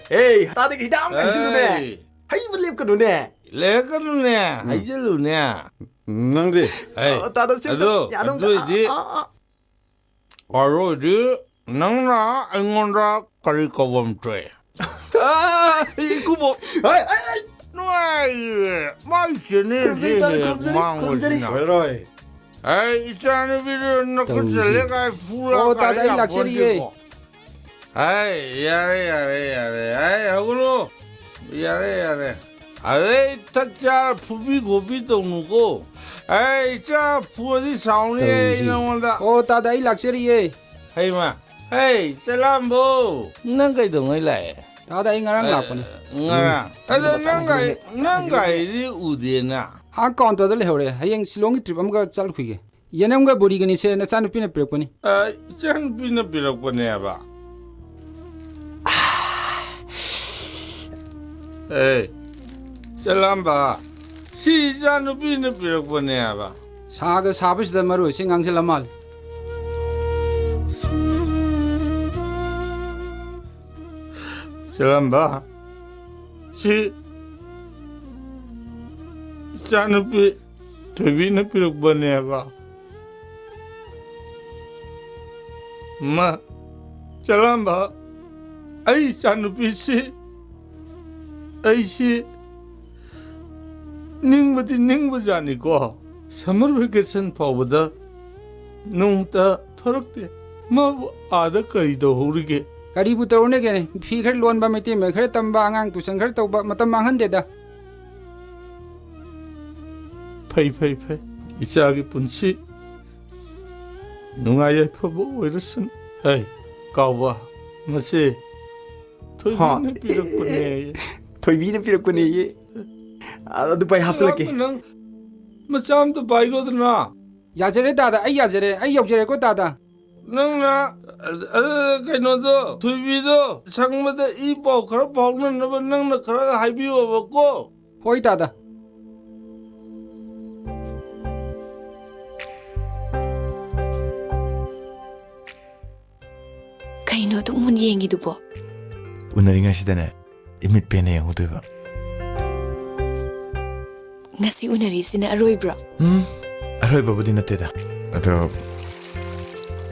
ꯇꯥꯗꯒꯤ ꯍꯤꯗꯥꯛ ꯑꯃ ꯍꯩꯖꯤꯜꯂꯨꯅꯦ ꯍꯩꯕ ꯂꯦꯞꯀꯅꯨꯅꯦ ꯂꯦꯞꯀꯅꯨꯅꯦ ꯍꯩꯖꯤꯜꯂꯨꯅꯦ ꯅꯪꯗꯤ ꯑꯗꯨꯏꯗꯤ ꯑꯔꯣꯏꯗꯤ ꯅꯪꯅ ꯑꯩꯉꯣꯟꯗ ꯀꯔꯤ ꯀꯧꯕꯝ ꯊꯣꯛꯑꯦ ꯏꯀꯨꯕꯣ ꯅꯨꯡꯉꯥꯏꯌꯦ ꯃꯥꯏ ꯆꯦꯅꯦꯜꯁꯦ ꯃꯥꯡꯕꯁꯤꯅ ꯑꯩ ꯏꯆꯥꯅꯨꯄꯤꯗꯨ ꯅꯈꯨꯠꯆꯜꯂꯦ ꯀꯥꯏ ꯐꯨꯔ ꯇꯥꯗ ꯑꯩ ꯂꯥꯛꯆꯔꯤꯌꯦ ꯌꯥꯔꯦ ꯍꯧꯒꯠꯂꯣ ꯌꯥꯔꯦ ꯑꯔꯦ ꯊꯛ ꯆꯥꯔ ꯐꯨꯕꯤ ꯈꯣꯕꯤ ꯇꯧꯅꯨꯀꯣ ꯏꯆꯥ ꯐꯨꯔꯗꯤ ꯁꯥꯎꯅꯤ ꯑꯩ ꯅꯉꯣꯟꯗ ꯇꯥꯗ ꯑꯩ ꯂꯥꯛꯆꯔꯤꯌꯦ ꯍꯩꯃ ꯆꯂꯥꯝꯕꯣ ꯅꯪ ꯀꯩꯗꯧꯉꯩ ꯂꯥꯛꯑꯦ ꯇꯥꯗ ꯑꯩ ꯉꯔꯥꯡ ꯂꯥꯛꯄꯅꯤꯉꯔꯥꯡ ꯑꯗꯣ ꯅꯪ ꯒꯥꯔꯤꯗꯤ ꯎꯗꯦꯅ ꯀꯥꯎꯟꯇꯔꯗ ꯂꯩꯍꯧꯔꯦ ꯍꯌꯦꯡ ꯁꯤꯂꯣꯡꯒꯤ ꯇ꯭ꯔꯤꯞ ꯑꯃꯒ ꯆꯠꯂꯨꯈꯤꯒꯦ ꯌꯦꯅꯝꯒ ꯕꯣꯔꯤꯒꯅꯤꯁꯦ ꯅꯆꯥꯅꯨꯄꯤꯅ ꯄꯤꯔꯛꯄꯅꯤ ꯏꯆꯥꯅꯨꯄꯤꯅ ꯄꯤꯔꯛꯄꯅꯦꯕ ꯆꯂꯥꯝꯕ ꯁꯤ ꯏꯆꯥꯅꯨꯄꯤꯅ ꯄꯤꯔꯛꯄꯅꯦꯕ ꯁꯥꯒ ꯁꯥꯕꯁꯤꯗ ꯃꯔꯣꯏꯁꯦ ꯉꯥꯡꯁꯤꯜꯂ ꯃꯥꯜꯂꯦ ꯆꯂꯥꯝꯕ ꯁꯤ 이짜누피 데비는 피력번에봐 마 잘란바 아이 이짜누피씨 아이씨 닝부디 닝부자니고 서머 베케션 파우보다 농다 토럭대 마 아다 거리도 호르게 ꯀꯔꯤꯕꯨ ꯇꯧꯔꯨꯅꯦꯒꯦꯅꯦ ꯐꯤ ꯈꯔ ꯂꯣꯟꯕ ꯃꯩꯇꯩ ꯃꯌꯦꯛ ꯈꯔ ꯇꯝꯕ ꯑꯉꯥꯡ ꯇꯨꯏꯁꯟ ꯈꯔ ꯇꯧꯕ ꯃꯇꯝ ꯃꯥꯡꯍꯟꯗꯦꯗ ꯐꯩ ꯏꯆꯥꯒꯤ ꯄꯨꯟꯁꯤ ꯅꯨꯡꯉꯥꯏ ꯌꯥꯏꯐꯕ ꯑꯣꯏꯔꯁꯅꯨ ꯀꯥꯎꯕ ꯃꯁꯤ ꯊꯣꯏꯕꯤꯅ ꯄꯤꯔꯛꯄꯅꯦ ꯑꯗꯨ ꯄꯥꯏ ꯍꯥꯞꯆꯜꯂꯛꯀꯦ ꯅꯪ ꯃꯆꯥ ꯑꯝꯇ ꯄꯥꯏꯒꯣꯗꯅ ꯌꯥꯖꯔꯦ ꯇꯥꯗ ꯑꯩ ꯌꯥꯖꯔꯦ ꯑꯩ ꯌꯧꯖꯔꯦꯀꯣ ꯇꯥꯗ ꯅꯪꯅ ꯀꯩꯅꯣꯗꯣ ꯊꯣꯏꯕꯤꯗꯣ ꯁꯪꯕꯗ ꯏ ꯄꯥꯎ ꯈꯔ ꯐꯥꯎꯅꯅꯕ ꯅꯪꯅ ꯈꯔ ꯍꯥꯏꯕꯤꯌꯣꯕꯀꯣ ꯍꯣꯏ ꯇꯥꯗ ꯀꯩꯅꯣ ꯑꯗꯨꯝ ꯃꯨꯟ ꯌꯦꯡꯉꯤꯗꯨꯕꯣ ꯎꯅꯔꯤꯉꯩꯁꯤꯗꯅꯦ 이mit ꯄꯦꯅꯦ ꯌꯦꯡꯉꯨꯗꯣꯏꯕ ꯉꯁꯤ ꯎꯅꯔꯤꯁꯤꯅ ꯑꯔꯣꯏꯕ꯭ꯔꯣ ꯑꯔꯣꯏꯕꯕꯨꯗꯤ ꯅꯠꯇꯦꯗ ꯑꯗꯣ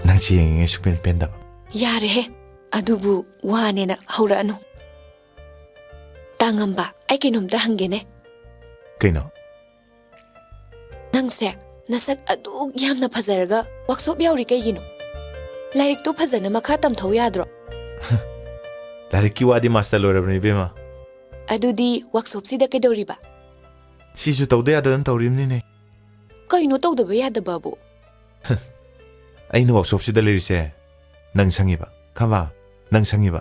ꯅꯪꯁꯤ ꯌꯦꯡꯉꯤꯉꯩ ꯁꯨꯛꯄꯦꯟ ꯄꯦꯟꯗꯕ ꯌꯥꯔꯦꯍꯦ ꯑꯗꯨꯕꯨ ꯋꯥꯅꯦꯅ ꯍꯧꯔꯛꯑꯅꯨ ꯇꯥꯡꯉꯝꯕ ꯑꯩ ꯀꯩꯅꯣꯝꯇ ꯍꯪꯒꯦꯅꯦ ꯀꯩꯅꯣ ꯅꯪꯁꯦ ꯅꯁꯛ ꯑꯗꯨꯛ ꯌꯥꯝꯅ ꯐꯖꯔꯒ ꯋꯥꯛꯁꯣꯞ ꯌꯥꯎꯔꯤ ꯀꯩꯒꯤꯅꯣ ꯂꯥꯏꯔꯤꯛꯇꯣ ꯐꯖꯅ ꯃꯈꯥ ꯇꯝꯊꯧ ꯌꯥꯗ꯭ꯔꯣ ꯂꯥꯏꯔꯤꯛꯀꯤ ꯋꯥꯗꯤ ꯃꯥꯁꯇꯔ ꯂꯣꯏꯔꯕꯅꯤ 이베마 ꯑꯗꯨꯗꯤ ꯋꯥꯛꯁꯣꯞꯁꯤꯗ ꯀꯩꯗꯧꯔꯤꯕ 시주 ꯇꯧꯗ ꯌꯥꯗꯗꯅ ꯇꯧꯔꯤꯕꯅꯤꯅꯦ ꯀꯩꯅꯣ ꯇꯧꯗꯕ ꯌꯥꯗꯕꯕꯨ ꯑꯩꯅ ꯋꯥꯛꯁꯣꯞꯁꯤꯗ ꯂꯩꯔꯤꯁꯦ ꯅꯪ ꯁꯪꯉꯤꯕ ꯈꯪꯕ ꯅꯪ ꯁꯪꯉꯤꯕ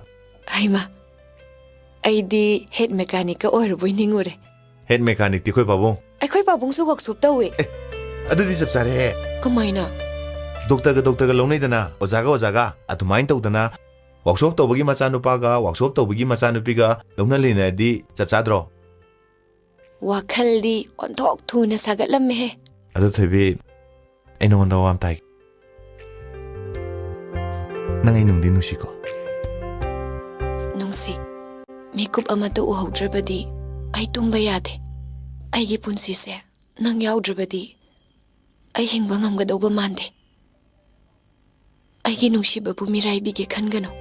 ꯍꯩꯃꯥ ꯑꯩꯗꯤ ꯍꯦꯗ ꯃꯦꯀꯥꯅꯤꯛꯀ ꯑꯣꯏꯔꯕꯣꯏ ꯅꯤꯡꯉꯨꯔꯦ ꯍꯦꯗ ꯃꯦꯀꯥꯅꯤꯛꯇꯤ ꯑꯩꯈꯣꯏ ꯄꯥꯕꯨꯡ ꯑꯩꯈꯣꯏ ꯄꯥꯕꯨꯡꯁꯨ ꯋꯥꯛꯁꯣꯞ ꯇꯧꯋꯦ ꯑꯗꯨꯗꯤ ꯆꯞ ꯆꯥꯔꯦꯍꯦ ꯀꯃꯥꯏꯅ ꯗꯣꯛꯇꯔꯒ ꯂꯧꯅꯩꯗꯅ ꯑꯣꯖꯥꯒ ꯑꯗꯨꯃꯥꯏꯅ ꯇꯧꯗꯅ ꯋꯥꯛꯁꯣꯞ ꯇꯧꯕꯒꯤ ꯃꯆꯥꯅꯨꯄꯥꯒ ꯋꯥꯛꯁꯣꯞ ꯇꯧꯕꯒꯤ ꯃꯆꯥꯅꯨꯄꯤꯒ ꯂꯧꯅ ꯂꯩꯅꯔꯗꯤ ꯆꯞ ꯆꯥꯗ꯭ꯔꯣ ꯋꯥꯈꯜꯗꯤ ꯑꯣꯟꯊꯣꯛ ꯊꯨꯅ ꯁꯥꯒꯠꯂꯝꯃꯦꯍꯦ ꯑꯗꯨ ꯊꯣꯏꯕꯤ ꯑꯩ ꯅꯉꯣꯟꯗ ꯋꯥ ꯑꯃ ꯇꯥꯏ ꯅꯪ ꯑꯩ ꯅꯨꯡꯗꯤ ꯅꯨꯡꯁꯤꯀꯣ ꯅꯨꯡꯁꯤ ꯃꯤꯀꯨꯞ ꯑꯃꯠꯇ ꯎꯍꯧꯗ꯭ꯔꯕꯗꯤ ꯑꯩ ꯇꯨꯝꯕ ꯌꯥꯗꯦ ꯑꯩꯒꯤ ꯄꯨꯟꯁꯤꯁꯦ ꯅꯪ ꯌꯥꯎꯗ꯭ꯔꯕꯗꯤ ꯑꯩ ꯍꯤꯡꯕ ꯉꯝꯒꯗꯧꯕ ꯃꯥꯟꯗꯦ ꯑꯩꯒꯤ ꯅꯨꯡꯁꯤꯕꯕꯨ ꯃꯤꯔꯥꯏꯕꯤꯒꯦ ꯈꯟꯒꯅꯨ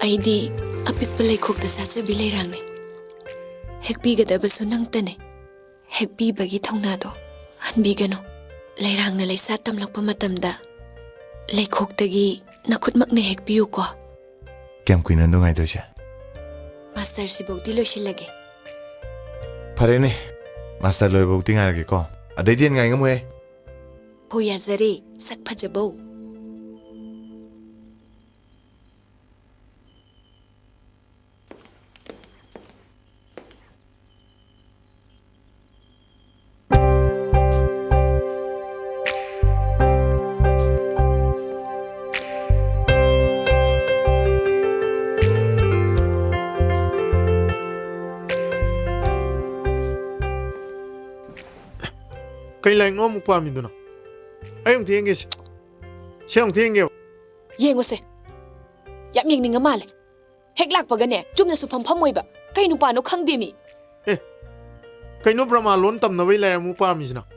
ꯑꯩꯗꯤ ꯑꯄꯤꯛꯄ ꯂꯩꯈꯣꯛꯇ ꯁꯥꯠꯆꯕꯤ ꯂꯩꯔꯥꯡꯅꯤ ꯍꯦꯛꯄꯤꯒꯗꯕꯁꯨ ꯅꯪꯇꯅꯤ ꯍꯦꯛꯄꯤꯕꯒꯤ ꯊꯧꯅꯥꯗꯣ ꯍꯟꯕꯤꯒꯅꯨ ꯂꯩꯔꯥꯡꯅ ꯂꯩꯁꯥ ꯇꯝꯂꯛꯄ ꯃꯇꯝꯗ ꯂꯩꯈꯣꯛꯇꯒꯤ ꯅꯈꯨꯠꯃꯛꯅ ꯍꯦꯛꯄꯤꯌꯨꯀꯣ ꯀꯌꯥꯝ ꯀꯨꯏꯅ ꯅꯨꯡꯉꯥꯏꯗꯣꯏꯁꯦ ꯃꯥꯁꯇꯔꯁꯤꯐꯧꯗꯤ ꯂꯣꯏꯁꯤꯜꯂꯒꯦ ꯐꯔꯦꯅꯦ ꯃꯥꯁꯇꯔ ꯂꯣꯏꯕꯧꯗꯤ ꯉꯥꯏꯔꯒꯦꯀꯣ ꯑꯗꯩꯗꯤ ꯉꯥꯏ ꯉꯝꯃꯣꯏ ꯍꯣ ꯌꯥꯖꯔꯦ ꯁꯛ ꯐꯖꯕꯧ Kay lang no mukha mi doon. Ayong tingin siya. Siyang tingin. Yengose. Yam yengning amale. Heglak pagane. Jumna su pam moiba. Kay nu pano khangde mi. Kay no Brahma lon tam na way lang mukha mi sina.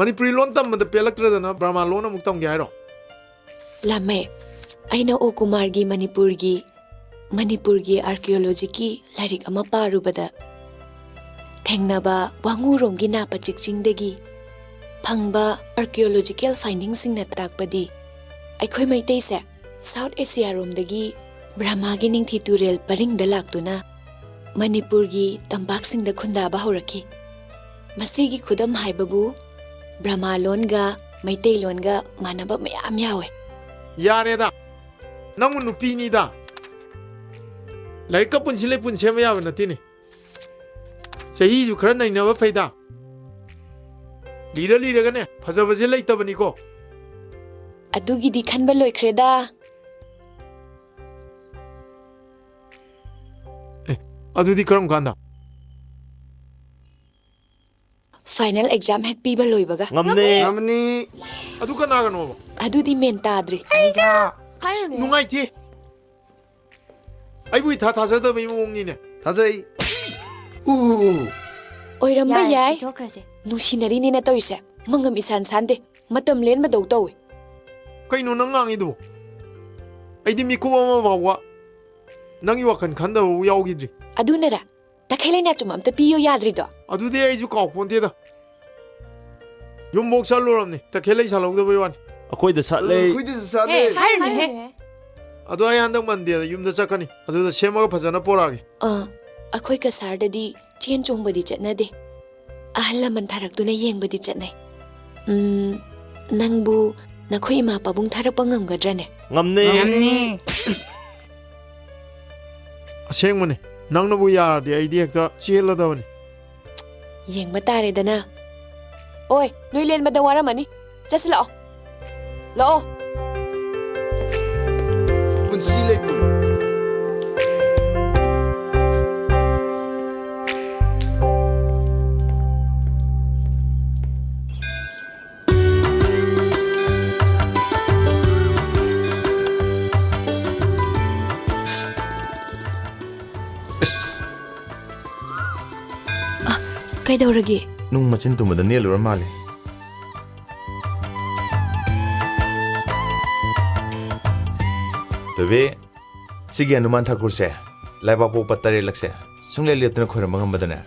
Manipuri lon tam mada pelak tra na Brahma lon na muktam gaya ro. Lame. Aina o Kumargi Manipurgi archaeology larik ama parubada. Thengnaba wanguronggi napa chikchingdagi phangba archaeological findings sing na takpadi aikhoi maitai se South Asia romdagi Brahmagi ningthi turel paring dalaktuna Manipurgi tambak sing da khunda ba horaki masigi khudam haibabu Brahma longa maitai longa manaba mayam yawe Yare da. Namun nupi ni da. Lai ka pun sile pun siya maya na tini. Sahi ju khara nai na ba faida. Lira gane phasa phasa lai ta bani ko. Adugi di khanba loikreda Adu di karam kanda. Final exam hek piba loibaga Ngamni. Adu ka naga no ba. Adu di men tadri Nungai thi. Ai bui tha sa da bai mong ni ne. Thazai. Oiramba yai nusinari ni na toise mangam isan sande matam len ma dou towe Kay no nang ngangi do. Ai di mi ko ma ba wa. Nang yu kan khanda u yaw gi dri. adunara takhele na chum amta piyo yadri do Adu de ai ju ka pon de da. Yum mok sal lo ram ni. Ta khelai sa lo da bai wan. Akoi da sat le. Adu ai handang man de yum da chakani. Adu da sema ga phajana poragi. akhoi ka sardadi chen chongbadi chatnade ahalla man tharakduna yengbadi chatnai nangbu nakhoi ma pabung tharakpa ngamgadrane Ngamne. Aseng mane. Nang na bu ya de ai di ekta chela da bani. yengba tare dana oi noi len bada waramani chaslao lao Punsi lai pun. kaidoragi Nung machin tumada nelura mali. Tabi sige Hanuman Thakur se laiba po patare lakse sungle leptana khoram bangam badana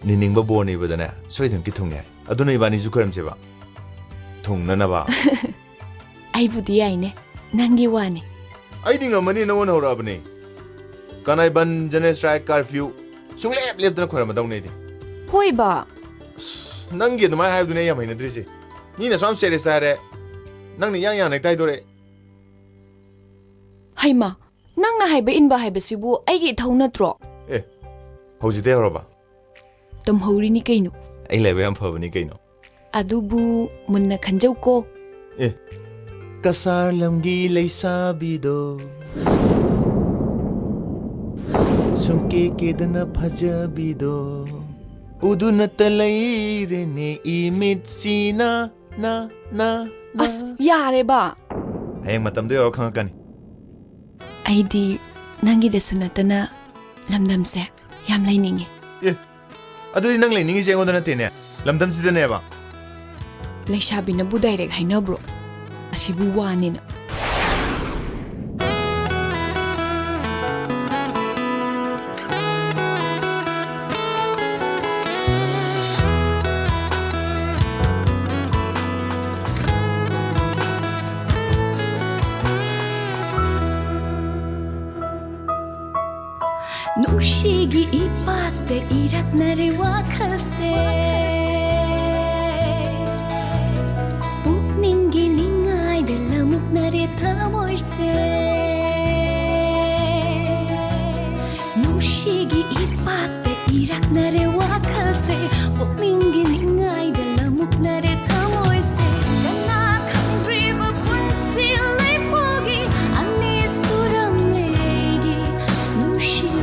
nining ba boni badana soidam ki thungne aduna ibani ju khoram cheba thungna na ba ai budi aine nangi wani ai dinga mani no one hora bani kanai ban jane strike curfew sungle leptana khoram badang nei di hoi ba nangi no mai ha dune yam haina drisi ni na swam serious tare nang ni yang nek tai dore haima nangna haiba inba haiba sibu aigi thau natro hojide horoba tam hori ni kaino ai lebe am phabani kaino adubu munna khanjau ko kasar lamgi leisabido sunke kedana phajabido uduna talairene imit sina na as yare ba ꯍꯌꯦꯡ ꯃꯇꯝꯗꯣ ꯌꯧꯔ ꯈꯪꯉꯛꯀꯅꯤ ꯑꯩꯗꯤ ꯅꯪꯒꯤꯗꯁꯨ ꯅꯠꯇꯅ ꯂꯝꯗꯝꯁꯦ ꯌꯥꯝ ꯂꯩꯅꯤꯡꯉꯤ ꯑꯦ ꯑꯗꯨꯗꯤ ꯅꯪ ꯂꯩꯅꯤꯡꯉꯤꯁꯦ ꯑꯩꯉꯣꯟꯗ ꯅꯠꯇꯦꯅꯦ ꯂꯝꯗꯝꯁꯤꯗꯅꯦꯕ ꯂꯩꯁꯥꯕꯤꯅꯕꯨ ꯗꯥꯏꯔꯦꯛ ꯍꯥꯏꯅꯕ꯭ꯔꯣ ꯑꯁꯤꯕꯨ ꯋꯥꯅꯤꯅ 누시기 이빠때 이락나를 와카세 웃는기 닝아이들 라묵나를 타몰세 누시기 이빠때 이락나를 와카세 웃는기 닝아이들 라묵나를 타몰세 나 칸드리브 분실레 포기 아니 수람내기 누시고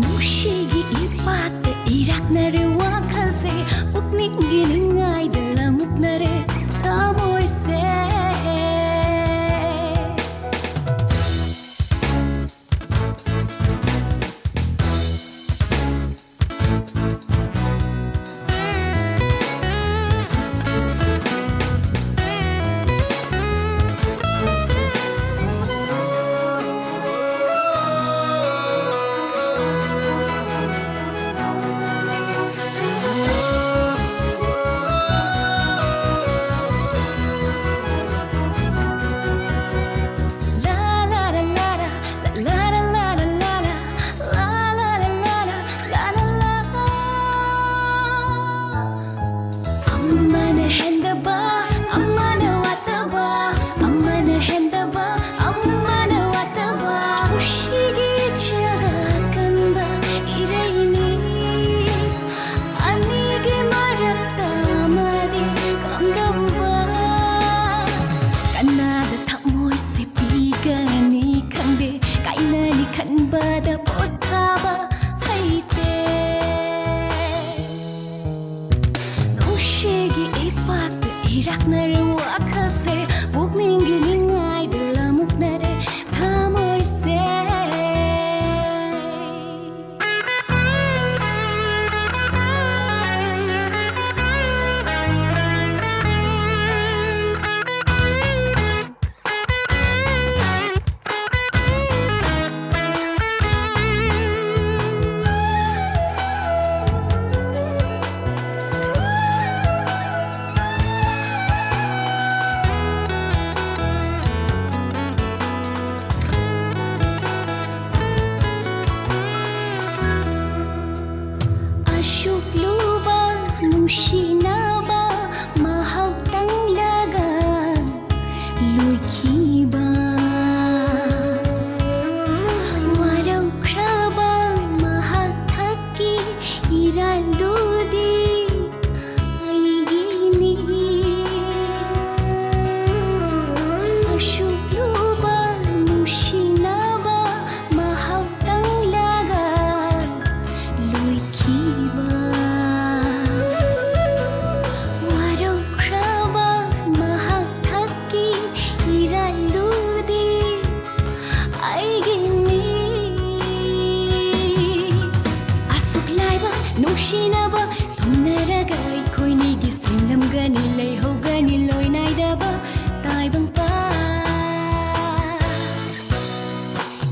누시기 이빠때 이락나를 와카세 웃는기는 아이들 라묵나를 타몰세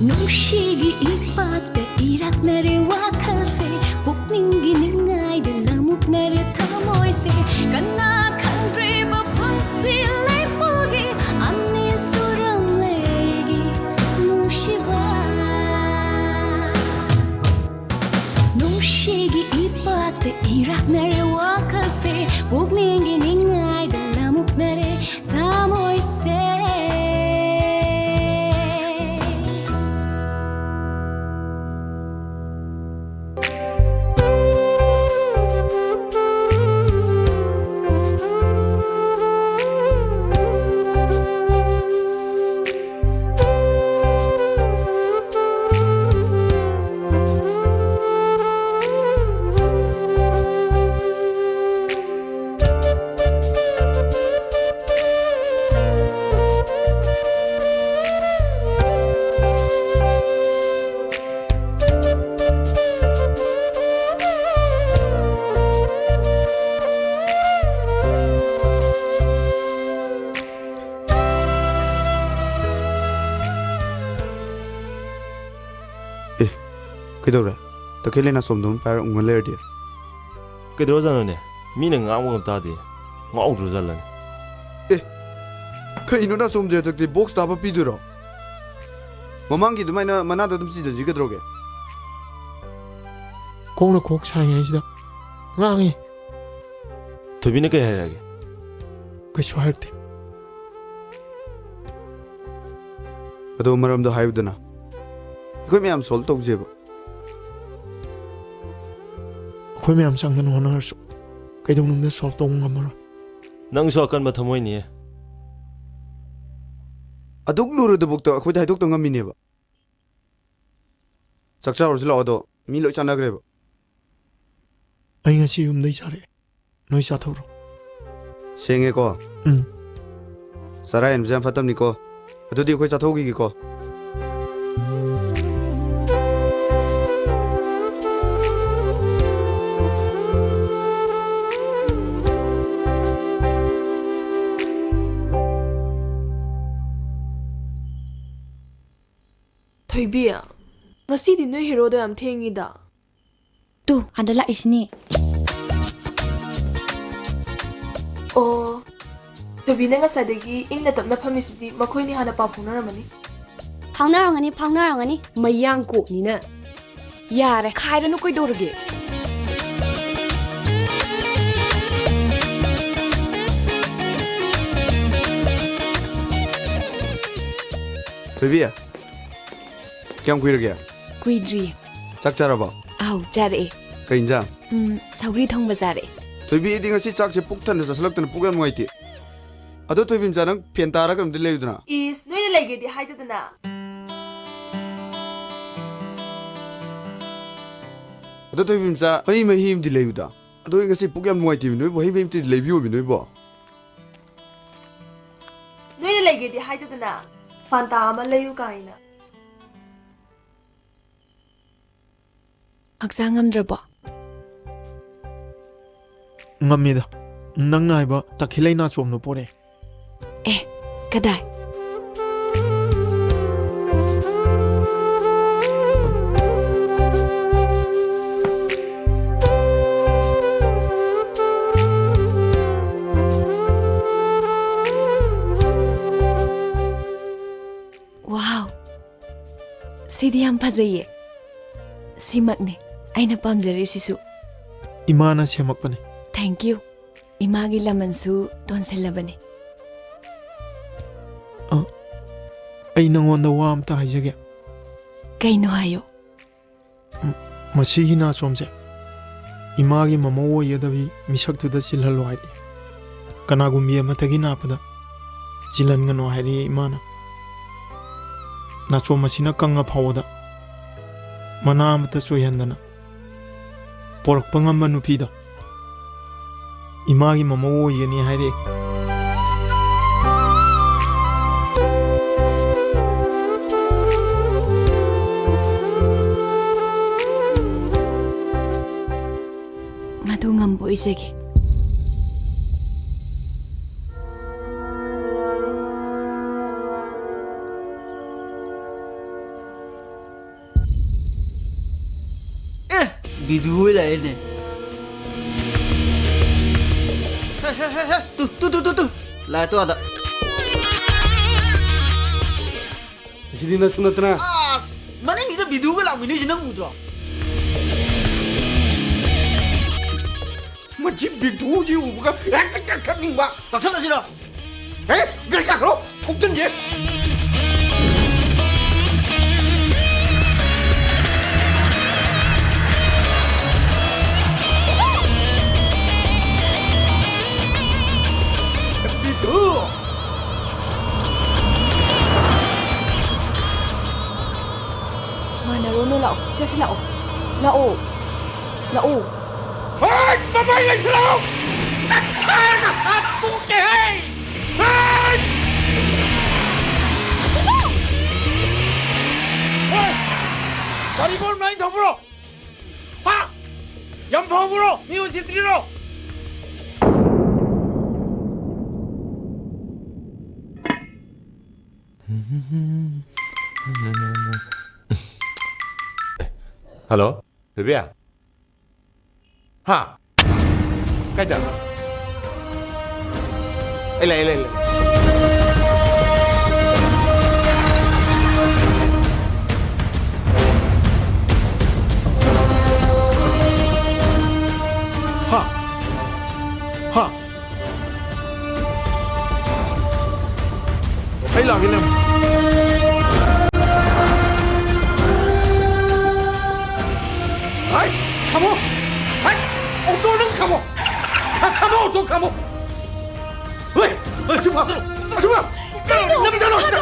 누시기 이빠때 이락나를 와카세 복닝기 닝아이들 라묵나를 타몰세 간나 칸드리브 분실레 포기 아니 수람내기 누시바 누시기 이빠때 이락나를 와카세 복닝기 닝아이들 라묵나를 타몰세 그대로래. 덕혜리나 솜도 파라 웅을레르디. 그대로잖아네. 미는 아무것도 다디. ngau 잘라네. 그이누나 솜제 덕디 복스 다바 비드로. 머망기도 마이나 만나도 좀 시더지 그대로게. 공나 곡 사이에시다. 낭이 더비네 그 해야게. 그쇼 할 때. 그도 마람도 하이브드나. 이거 매암 솔 똑제버. ꯑꯩꯈꯣꯏ ꯃꯌꯥꯝ ꯆꯪꯗꯅ ꯍꯣꯠꯅꯔꯁꯨ ꯀꯩꯗꯧꯅꯨꯡꯗ ꯁꯣꯜꯕ ꯇꯧꯕ ꯉꯝꯃꯔꯣꯏ ꯅꯪꯁꯨ ꯑꯀꯟꯕ ꯊꯃꯣꯏꯅꯤ ꯑꯗꯨꯛ ꯂꯨꯔꯗꯕꯨꯛꯇ ꯑꯩꯈꯣꯏꯗ ꯍꯥꯏꯗꯣꯛꯇ ꯉꯝꯃꯤꯅꯦꯕ ꯆꯥꯛ ꯆꯥꯔꯨꯔꯁꯤ ꯂꯥꯛꯑꯣ ꯑꯗꯣ ꯃꯤ ꯂꯣꯏ ꯆꯥꯟꯅꯈ꯭ꯔꯦꯕ ꯑꯩ ꯉꯁꯤ ꯌꯨꯝꯗꯩ ꯆꯥꯔꯛꯑꯦ ꯅꯣꯏ ꯆꯥꯊꯣꯛꯔꯣ ꯁꯦꯡꯉꯦꯀꯣ ꯆꯔꯥ ꯍꯦꯟꯕꯁꯦ ꯌꯥꯝ ꯐꯠꯇꯕꯅꯤꯀꯣ ꯑꯗꯨꯗꯤ ꯑꯩꯈꯣꯏ ꯆꯥꯊꯣꯛꯈꯤꯒꯦꯀꯣ ꯊꯣꯏꯕꯤ ꯉꯁꯤꯗꯤ ꯅꯣꯏ ꯍꯦꯔꯣꯗꯣ ꯌꯥꯝ ꯊꯦꯡꯉꯤꯗ ꯇꯨ ꯑꯥꯗ ꯂꯥꯛꯏꯁꯤꯅꯤ ꯑꯣ ꯊꯣꯏꯕꯤꯅ ꯉꯁꯥꯏꯗꯒꯤ ꯏꯪꯅ ꯇꯞꯅ ꯐꯝꯃꯤꯁꯤꯗꯤ ꯃꯈꯣꯏꯅꯤ ꯍꯥꯟꯅ ꯄꯥꯎ ꯐꯥꯎꯅꯔꯝꯃꯅꯤ ꯐꯥꯎꯅꯔꯝꯒꯅꯤ ꯃꯌꯥꯡ ꯀꯣꯛꯅꯤꯅ ꯌꯥꯔꯦ ꯈꯥꯏꯔꯅꯨ ꯀꯩꯗꯧꯔꯒꯦ ꯊꯣꯏꯕꯤ ꯀꯌꯥꯝ ꯀꯨꯏꯔꯒꯦ ꯀꯨꯏꯗ꯭ꯔꯤ ꯆꯥꯛ ꯆꯥꯔꯕꯣ ꯑꯥꯎ ꯆꯥꯔꯛꯑꯦ ꯀꯩ ꯏꯟꯖꯥꯡ ꯁꯧꯒ꯭ꯔꯤ ꯊꯣꯡꯕ ꯆꯥꯔꯛꯑꯦ ꯊꯣꯏꯕꯤꯗꯤ ꯉꯁꯤ ꯆꯥꯛꯁꯦ ꯄꯨꯛ ꯊꯟꯅ ꯆꯥꯁꯤꯜꯂꯛꯇꯅ ꯄꯨꯛ ꯌꯥꯝ ꯅꯨꯡꯉꯥꯏꯇꯦ ꯑꯗꯣ ꯊꯣꯏꯕꯤ ꯃꯆꯥ ꯅꯪ ꯐꯦꯟ ꯇꯥꯔꯒ ꯑꯝꯇ ꯂꯩꯌꯨꯗꯅ ꯏꯁ ꯅꯣꯏꯅ ꯂꯩꯒꯦꯗꯤ ꯍꯥꯏꯗꯗꯅ ꯑꯗꯣ ꯊꯣꯏꯕꯤ ꯃꯆꯥ ꯍꯩ ꯃꯍꯤ ꯑꯃꯗꯤ ꯂꯩꯌꯨꯗ ꯑꯗꯣ ꯑꯩ ꯉꯁꯤ ꯄꯨꯛ ꯌꯥꯝ ꯅꯨꯡꯉꯥꯏꯇꯦꯕ ꯅꯣꯏꯕꯨ ꯍꯩ ꯃꯍꯤ ꯑꯃꯗꯤ ꯂꯩꯕꯤꯌꯣꯕꯤ ꯅꯣꯏꯕꯣ ꯅꯣꯏꯅ ꯂꯩꯒꯦꯗꯤ ꯍꯥꯏꯗꯗꯅ ꯐꯥꯟꯇꯥ ꯑꯃ ꯂꯩꯌꯨ ꯀꯥꯏꯅ ꯍꯛꯆꯥꯡ ꯉꯝꯗ꯭ꯔꯕꯣ ꯉꯝꯃꯤꯗ ꯅꯪꯅ ꯍꯥꯏꯕ ꯇꯈꯦꯜꯂꯩ ꯅꯥꯆꯣꯝꯗꯣ ꯄꯣꯔꯛꯑꯦ ꯑꯦ ꯀꯗꯥꯏ ꯋꯥꯎ ꯁꯤꯗꯤ ꯌꯥꯝ ꯐꯖꯩꯌꯦ ꯁꯤꯃꯛꯅꯦ ꯑꯩꯅ ꯄꯥꯝꯖꯔꯤꯁꯤꯁꯨ ꯏꯃꯥꯅ ꯁꯦꯝꯃꯛꯄꯅꯦ ꯊꯦꯡꯛ ꯌꯨ 이마기 라면수 돈셀라버니 ꯑꯩ ꯅꯪꯉꯣꯟꯗ ꯋꯥ ꯑꯝꯇ ꯍꯥꯏꯖꯒꯦ ꯀꯩꯅꯣ ꯍꯥꯏꯌꯣ ꯃꯁꯤꯒꯤ ꯅꯥꯆꯣꯝꯁꯦ ꯏꯃꯥꯒꯤ ꯃꯃꯧ ꯑꯣꯏꯒꯗꯕꯤ ꯃꯤꯁꯛꯇꯨꯗ ꯆꯤꯜꯍꯜꯂꯣ ꯍꯥꯏꯔꯛꯏ ꯀꯅꯥꯒꯨꯝꯕꯤ ꯑꯃꯠꯇꯒꯤ ꯅꯥꯞꯄꯗ ꯆꯤꯜꯍꯟꯒꯅꯣ ꯍꯥꯏꯔꯛꯏ ꯏꯃꯥꯅ ꯅꯥꯆꯣꯝ ꯑꯁꯤꯅ ꯀꯪꯉ ꯐꯥꯎꯕꯗ ꯃꯅꯥ ꯑꯃꯠꯇ ꯆꯣꯏꯍꯟꯗꯅ ꯄꯣꯔꯛꯄ ꯉꯝꯕ ꯅꯨꯄꯤꯗ 이마기 뭐뭐 이거니 하리 마동안 보이세게 비두에 라이네 tuh lah itu ada sini na sunat na mana kita bidu ke lam ini senang muda macam bidu je bukan kan ning ba tak salah sih dah gerak lo tukun je Mana Rono lao, just lao, lao, lao. Hey, mama yang selalu. Takkan aku ke? Hey! Hey! Dari pun main tu bro. Ha? Yang pun bro, ni masih tidur. Hello ꯊꯣꯏꯕꯤ ꯍꯥ ꯀꯥꯏꯗ ꯑꯩ ꯂꯩ 하 ꯑꯩ ꯂꯥꯛꯀꯦ ꯂꯩ 카모! 아이! 오토는 카모! 카모 오토 카모! 왜? 좀 봐! 좀 봐! 남자로 하시다!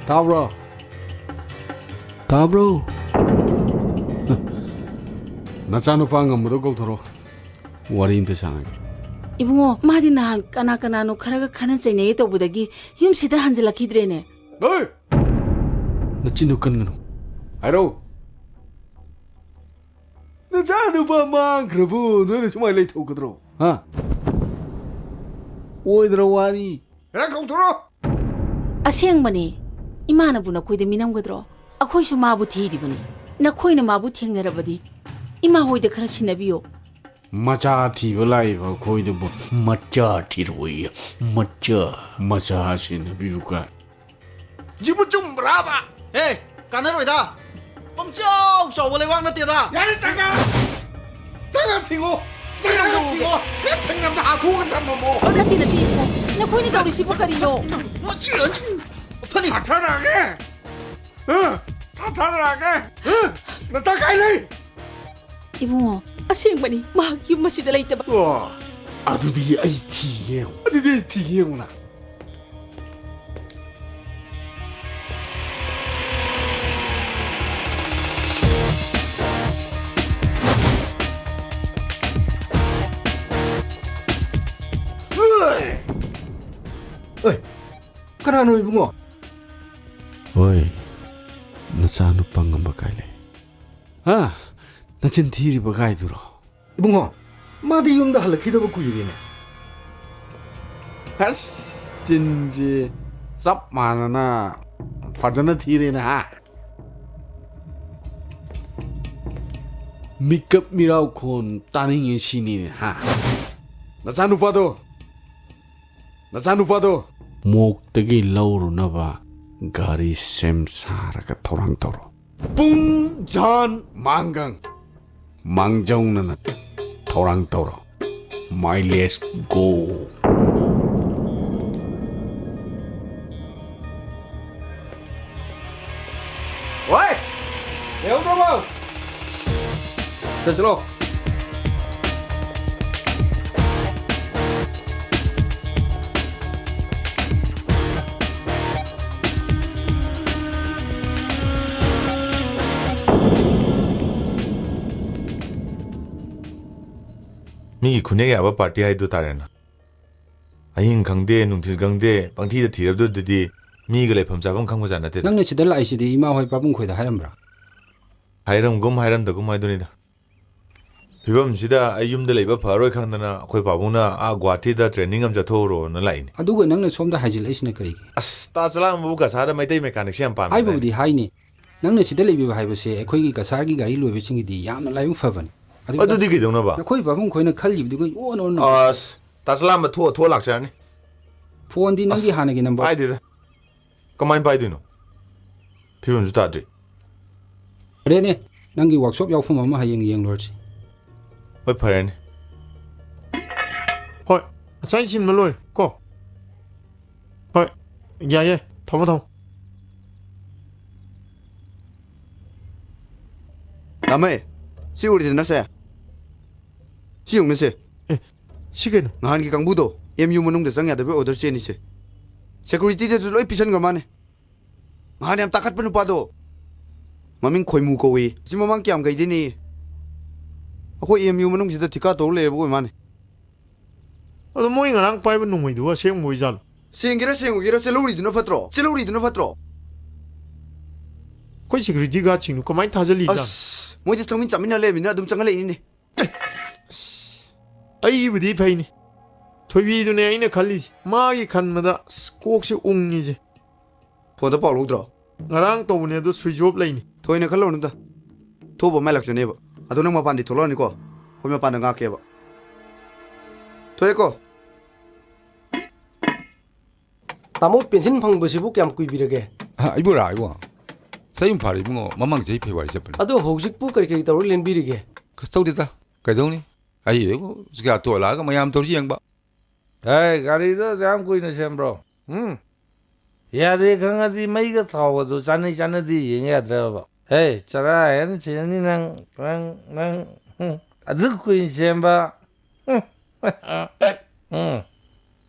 타브로 타브로 나चानुपा ngам도 ꯀꯧꯊꯣꯔꯣ ꯋꯥꯔꯤ ꯑꯝꯇ ꯁꯥꯟꯅꯒꯦ 이붕어 마디 나한 까나까나노 카라가 카는 쎄네 또보다기 윰시다 한질라키드레네 어이 나친노 깐가노 하이로 나चानुपा 망크러부 너네 정말 레이토거들어 하 오이드라 와니 야 ꯀꯧꯊꯣꯔꯣ ꯑꯁꯦꯡꯕꯅꯤ 이마나부 나코이데 미남거드로 아코이수 마부 디디버니 나코이나 마부 ꯊꯦꯡꯅꯔꯕꯗꯤ 이마 호이데 खरा सिनाबियो मचा थीब लाइबा खोइदबो मचा थिरोइ मचा सिनाबियुका जिबु चुमब्राबा हे कानरोइदा पंचाव चाव लेवांग नतेदा यारे जागा थिगो 내 탱남다 하고 간다 뭐 나티 나코이니 다우리시보 카리노 뭐지 파니 타타라게 타타라게 나 타가이래 이붕어. ꯑꯁꯦꯡꯕꯅꯤ ꯃꯍꯥꯛ ꯌꯨꯝ ꯑꯁꯤꯗ ꯂꯩꯇꯕ. ꯑꯗꯨꯗꯤ ꯑꯩ ꯊꯤꯒꯦ. ꯑꯗꯨꯗꯤ ꯑꯩ ꯊꯤꯒꯦꯅ. 어이, 그나노 이붕어. ꯍꯣꯏ ꯅꯆꯥꯅꯨꯄꯥ ꯉꯝꯕ ꯀꯥꯏ ꯂꯩ ꯅꯆꯤꯟ ꯊꯤꯔꯤꯕ ꯀꯥꯏꯗꯨꯔꯣ 이붕어, 마디 윰다 할라키다고 구이리네. ꯑꯁ ꯆꯤꯟꯁꯤ ꯆꯞ ꯃꯥꯟꯅꯅ ꯐꯖꯅ ꯊꯤꯔꯦꯅ ꯃꯤꯀꯞ ꯃꯤꯔꯥꯎꯈꯣꯟ ꯇꯥꯅꯤꯡꯉꯦ ꯁꯤꯅꯤꯅꯦ ꯅꯆꯥꯅꯨꯄꯥꯗꯣ ꯃꯣꯛꯇꯒꯤ ꯂꯧꯔꯨꯅꯕ ꯒꯥꯔꯤ ꯁꯦꯝ ꯁꯥꯔꯒ ꯊꯧꯔꯥꯡ ꯇꯧꯔꯣ ꯄꯨꯡ ꯖꯥꯟ ꯃꯥꯡꯒꯪ ꯃꯥꯡꯖꯧꯅꯅ ꯊꯧꯔꯥꯡ ꯇꯧꯔꯣ ꯃꯥꯏꯂꯦꯖ ꯒꯣ 왜? 내용 들어봐. 자, 들어. ꯃꯤꯒꯤ ꯈꯨꯟꯅꯦꯛ ꯌꯥꯕ ꯄꯥꯔꯇꯤ ꯍꯥꯏꯗꯨ ꯇꯥꯔꯦꯅ ꯑꯍꯤꯡ ꯈꯪꯗꯦ ꯅꯨꯡꯊꯤꯜ ꯈꯪꯗꯦ ꯄꯪꯊꯤꯗ ꯊꯤꯔꯕꯗꯨꯗꯤ ꯃꯤꯒ ꯂꯩꯐꯝ ꯆꯥꯐꯝ ꯈꯪꯕꯖꯥꯠ ꯅꯠꯇꯦ ꯅꯪꯅ ꯁꯤꯗ ꯂꯥꯛꯏꯁꯤꯗꯤ ꯏꯃꯥ ꯍꯣꯏ ꯄꯥꯕꯨꯡ ꯈꯣꯏꯗ ꯍꯥꯏꯔꯝꯕ꯭ꯔꯥ ꯍꯥꯏꯔꯝꯒꯨꯝ ꯍꯥꯏꯔꯝꯗꯒꯨꯝ ꯍꯥꯏꯗꯨꯅꯤꯗ ꯐꯤꯕꯝꯁꯤꯗ ꯑꯩ ꯌꯨꯝꯗ ꯂꯩꯕ ꯐꯔꯣꯏ ꯈꯪꯗꯅ ꯑꯩꯈꯣꯏ ꯄꯥꯕꯨꯡꯅ ꯒꯨꯋꯥꯍꯥꯇꯤꯗ ꯇ꯭ꯔꯦꯅꯤꯡ ꯑꯃ ꯆꯠꯊꯣꯛꯎꯔꯣꯅ ꯂꯥꯛꯏꯅꯤ ꯑꯗꯨꯒ ꯅꯪꯅ ꯁꯣꯝꯗ ꯍꯥꯏꯖꯤꯜꯂꯛꯏꯁꯤꯅ ꯀꯔꯤꯒꯤ ꯑꯁ ꯇꯥ ꯆꯂꯥꯝꯕꯕꯨ ꯀꯁꯥꯔꯗ ꯃꯩꯇꯩ ꯃꯦꯀꯥꯅꯤꯛꯁꯦ ꯌꯥꯝ ꯄꯥꯝꯃꯦ ꯍꯥꯏꯕꯕꯨꯗꯤ ꯍꯥꯏꯅꯤ ꯅꯪꯅ ꯁꯤꯗ ꯂꯩꯕꯤꯕ ꯍꯥꯏꯕꯁꯦ ꯑꯩꯈꯣꯏꯒꯤ ꯀꯁꯥꯔꯒꯤ ꯒꯥꯔꯤ ꯂꯣꯏꯕꯁꯤꯡꯒꯤꯗꯤ ꯌꯥꯝꯅ ꯂꯥꯏꯕꯛ ꯐꯕꯅꯤ ꯑꯗꯨꯗꯤ ꯀꯩꯗꯧꯅꯕ ꯅꯈꯣꯏ ꯄꯥꯕꯨꯡ ꯈꯣꯏꯅ ꯈꯜꯂꯤꯕꯗꯨꯒ ꯏꯑꯣꯟ ꯑꯣꯟꯅ ꯑꯁ ꯇꯥ ꯆꯂꯥꯝꯕ ꯊꯣꯛꯑ ꯂꯥꯛꯆꯔꯅꯤ ꯐꯣꯟꯗꯤ ꯅꯪꯒꯤ ꯍꯥꯟꯅꯒꯤ ꯅꯝꯕꯔ ꯄꯥꯏꯗꯦꯗ ꯀꯃꯥꯏꯅ ꯄꯥꯏꯗꯣꯏꯅꯣ ꯐꯤꯕꯝꯁꯨ ꯇꯥꯗ꯭ꯔꯤ ꯐꯔꯦꯅꯦ ꯅꯪꯒꯤ ꯋꯥꯛꯁꯣꯞ ꯌꯥꯎꯐꯝ ꯑꯃ ꯍꯌꯦꯡ ꯌꯦꯡꯂꯨꯔꯁꯤ ꯍꯣꯏ ꯐꯔꯦꯅꯦ ꯍꯣꯏ ꯉꯁꯥꯏ ꯁꯤꯟꯕ ꯂꯣꯏꯔꯦ ꯀꯣ ꯍꯣꯏ ꯌꯥꯏ ꯊꯝꯃꯣ ꯇꯥꯃꯦ ꯁꯤ 우리ꯗꯅ ꯁꯦ ꯁꯤ ꯌꯨꯝꯅꯁꯦ ꯁꯤ ꯀꯩꯅꯣ ꯅꯍꯥꯟꯒꯤ ꯀꯥꯡꯕꯨꯗꯣ MU ꯃꯅꯨꯡꯗ ꯆꯪ ꯌꯥꯗꯕ ꯑꯣꯔꯗꯔ ꯆꯦꯟꯅꯤꯁꯦ ꯁꯦꯀꯨꯔꯤꯇꯤꯗꯁꯨ ꯂꯣꯏ ꯄꯤꯁꯟꯈ꯭ꯔ ꯃꯥꯅꯦ ꯅꯍꯥꯟ ꯌꯥꯝ ꯇꯥꯈꯠꯄ ꯅꯨꯄꯥꯗꯣ ꯃꯃꯤꯡ ꯈꯣꯏꯃꯨ ꯀꯧꯏ ꯁꯤ ꯃꯃꯥꯡ ꯀꯌꯥꯝ ꯒꯩꯗꯦꯅꯤ ꯑꯩꯈꯣꯏ MU ꯃꯅꯨꯡꯁꯤꯗ ꯊꯤꯀꯥ ꯇꯧꯔ ꯂꯩꯔꯕ ꯑꯣꯏ ꯃꯥꯅꯦ ꯑꯗꯣ ꯃꯣꯏ ꯉꯔꯥꯡ ꯄꯥꯏꯕ ꯅꯣꯡꯃꯩꯗꯨꯒ ꯑꯁꯦꯡꯕ ꯑꯣꯏꯖꯥꯠꯂꯣ ꯁꯦꯡꯒꯦꯔꯥ ꯁꯦꯡꯉꯨꯒꯦꯔꯥ ꯆꯦꯜꯍꯧꯔꯤꯗꯨꯅ ꯐꯠꯇ꯭ꯔꯣ ꯑꯩꯈꯣꯏ ꯁꯦꯀ꯭ꯌꯨꯔꯤꯇꯤ ꯒꯥꯔꯗꯁꯤꯡꯗꯨ ꯀꯃꯥꯏꯅ ꯊꯥꯖꯜꯂꯤꯖꯥꯠꯅꯣ ꯑꯁ ꯃꯣꯏꯗꯤ ꯊꯧꯃꯤꯟ ꯆꯥꯃꯤꯟꯅ ꯂꯩꯕꯅꯤꯅ ꯑꯗꯨꯝ ꯆꯪꯍꯜꯂꯛꯏꯅꯤꯅꯦ ꯑꯩꯕꯨꯗꯤ ꯐꯩꯅꯤ ꯊꯣꯏꯕꯤꯗꯨꯅꯦ ꯑꯩꯅ ꯈꯜꯂꯤꯁꯦ ꯃꯥꯒꯤ ꯈꯟꯕꯗ ꯀꯣꯛꯁꯦ ꯎꯪꯉꯤꯁꯦ ꯐꯣꯟꯗ ꯄꯥꯎ ꯂꯧꯗ꯭ꯔꯣ ꯉꯔꯥꯡ ꯇꯧꯕꯅꯦ ꯑꯗꯣ ꯁ꯭ꯋꯤꯆ ꯑꯣꯐ ꯂꯩꯅꯤ ꯊꯣꯏꯅ ꯈꯜꯂꯧꯅꯨꯗ ꯊꯣꯛꯄ ꯃꯥꯏ ꯂꯥꯛꯆꯅꯦꯕ ꯑꯗꯣ ꯅꯪ ꯃꯄꯥꯟꯗꯤ ꯊꯣꯛꯂꯛꯑꯅꯤꯀꯣ ꯑꯩꯈꯣꯏ ꯃꯄꯥꯟꯗ ꯉꯥꯛꯀꯦꯕ ꯊꯣꯛꯑꯦꯀꯣ ꯇꯥꯃꯣ ꯄꯦꯟꯁꯤꯟ ꯐꯪꯕꯁꯤꯕꯨ ꯀꯌꯥꯝ ꯀꯨꯏꯕꯤꯔꯒꯦ 이보라 이거 사임 파리 뭐 마망 제이 페와리 제플 ꯑꯗꯣ ꯍꯧꯖꯤꯛꯄꯨ ꯀꯔꯤ ꯇꯧꯔ ꯂꯦꯟꯕꯤꯔꯤꯒꯦ 그스토리다 그동니 아이 이거 지가 또 올라가 뭐야 또 지양바 에이 가리도 ям 꾸이는 셈브로 야데 강아지 메이가 타워도 자네디 잉야드라바 에이 짜라 엔 지니랑 랑 아주 꾸인 셈바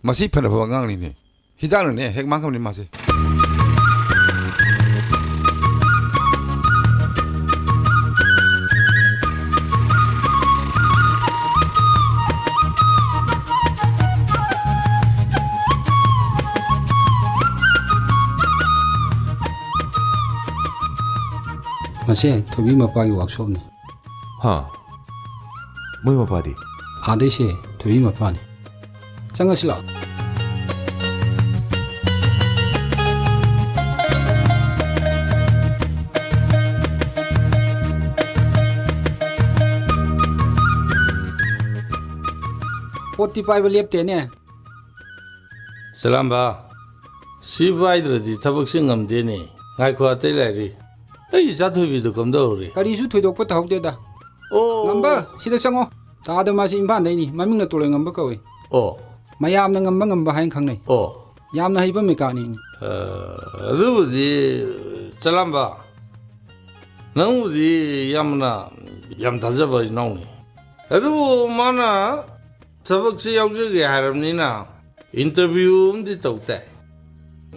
마시 편을 보강이네 희장은 해 핵만큼은 마시 ꯃꯁꯦ ꯊꯣꯏꯕꯤ ꯃꯄꯥꯒꯤ ꯋꯥꯛꯁꯣꯞꯅꯤ ꯃꯣꯏ ꯃꯄꯥꯗꯤ ꯑꯥꯗꯩꯁꯦ ꯊꯣꯏꯕꯤ ꯃꯄꯥꯅꯤ ꯆꯪꯉꯁꯤ ꯂꯥꯛꯑꯣ ꯄꯣꯠꯇꯤ ꯄꯥꯏꯕ ꯂꯦꯞꯇꯦꯅꯦ ꯆꯂꯥꯝꯕ ꯁꯤ ꯄꯥꯏꯗ꯭ꯔꯗꯤ ꯊꯕꯛꯁꯤ ꯉꯝꯗꯦꯅꯦ ꯉꯥꯏꯈꯣ ꯑꯇꯩ ꯂꯩꯔꯤ ꯑꯩ ꯆꯥꯊꯣꯏꯕꯤꯗꯨ ꯀꯝꯗꯧꯔꯤ ꯀꯔꯤꯁꯨ ꯊꯣꯏꯗꯣꯛꯄ ꯇꯧꯍꯧꯗꯦꯗ ꯉꯝꯕ ꯁꯤꯗ ꯆꯪꯉꯣ ꯇꯥꯗ ꯃꯥꯁꯤ ꯏꯝꯐꯥꯜꯗꯩꯅꯤ ꯃꯃꯤꯡꯅ ꯇꯣꯂꯣꯏ ꯉꯝꯕ ꯀꯧꯏ ꯃꯌꯥꯝꯅ ꯉꯝꯕ ꯍꯥꯏꯅ ꯈꯪꯅꯩ ꯌꯥꯝꯅ ꯍꯩꯕ ꯃꯦꯀꯥꯅꯤꯛꯅꯤ ꯑꯗꯨꯕꯨꯗꯤ ꯆꯂꯥꯝꯕ ꯅꯪꯕꯨꯗꯤ ꯌꯥꯝ ꯊꯥꯖꯕ ꯏꯅꯥꯎꯅꯤ ꯑꯗꯨꯕꯨ ꯃꯥꯅ ꯊꯕꯛꯁꯤ ꯌꯥꯎꯖꯒꯦ ꯍꯥꯏꯔꯕꯅꯤ나 인터뷰 ꯑꯃꯗꯤ ꯇꯧ ꯇꯥꯏ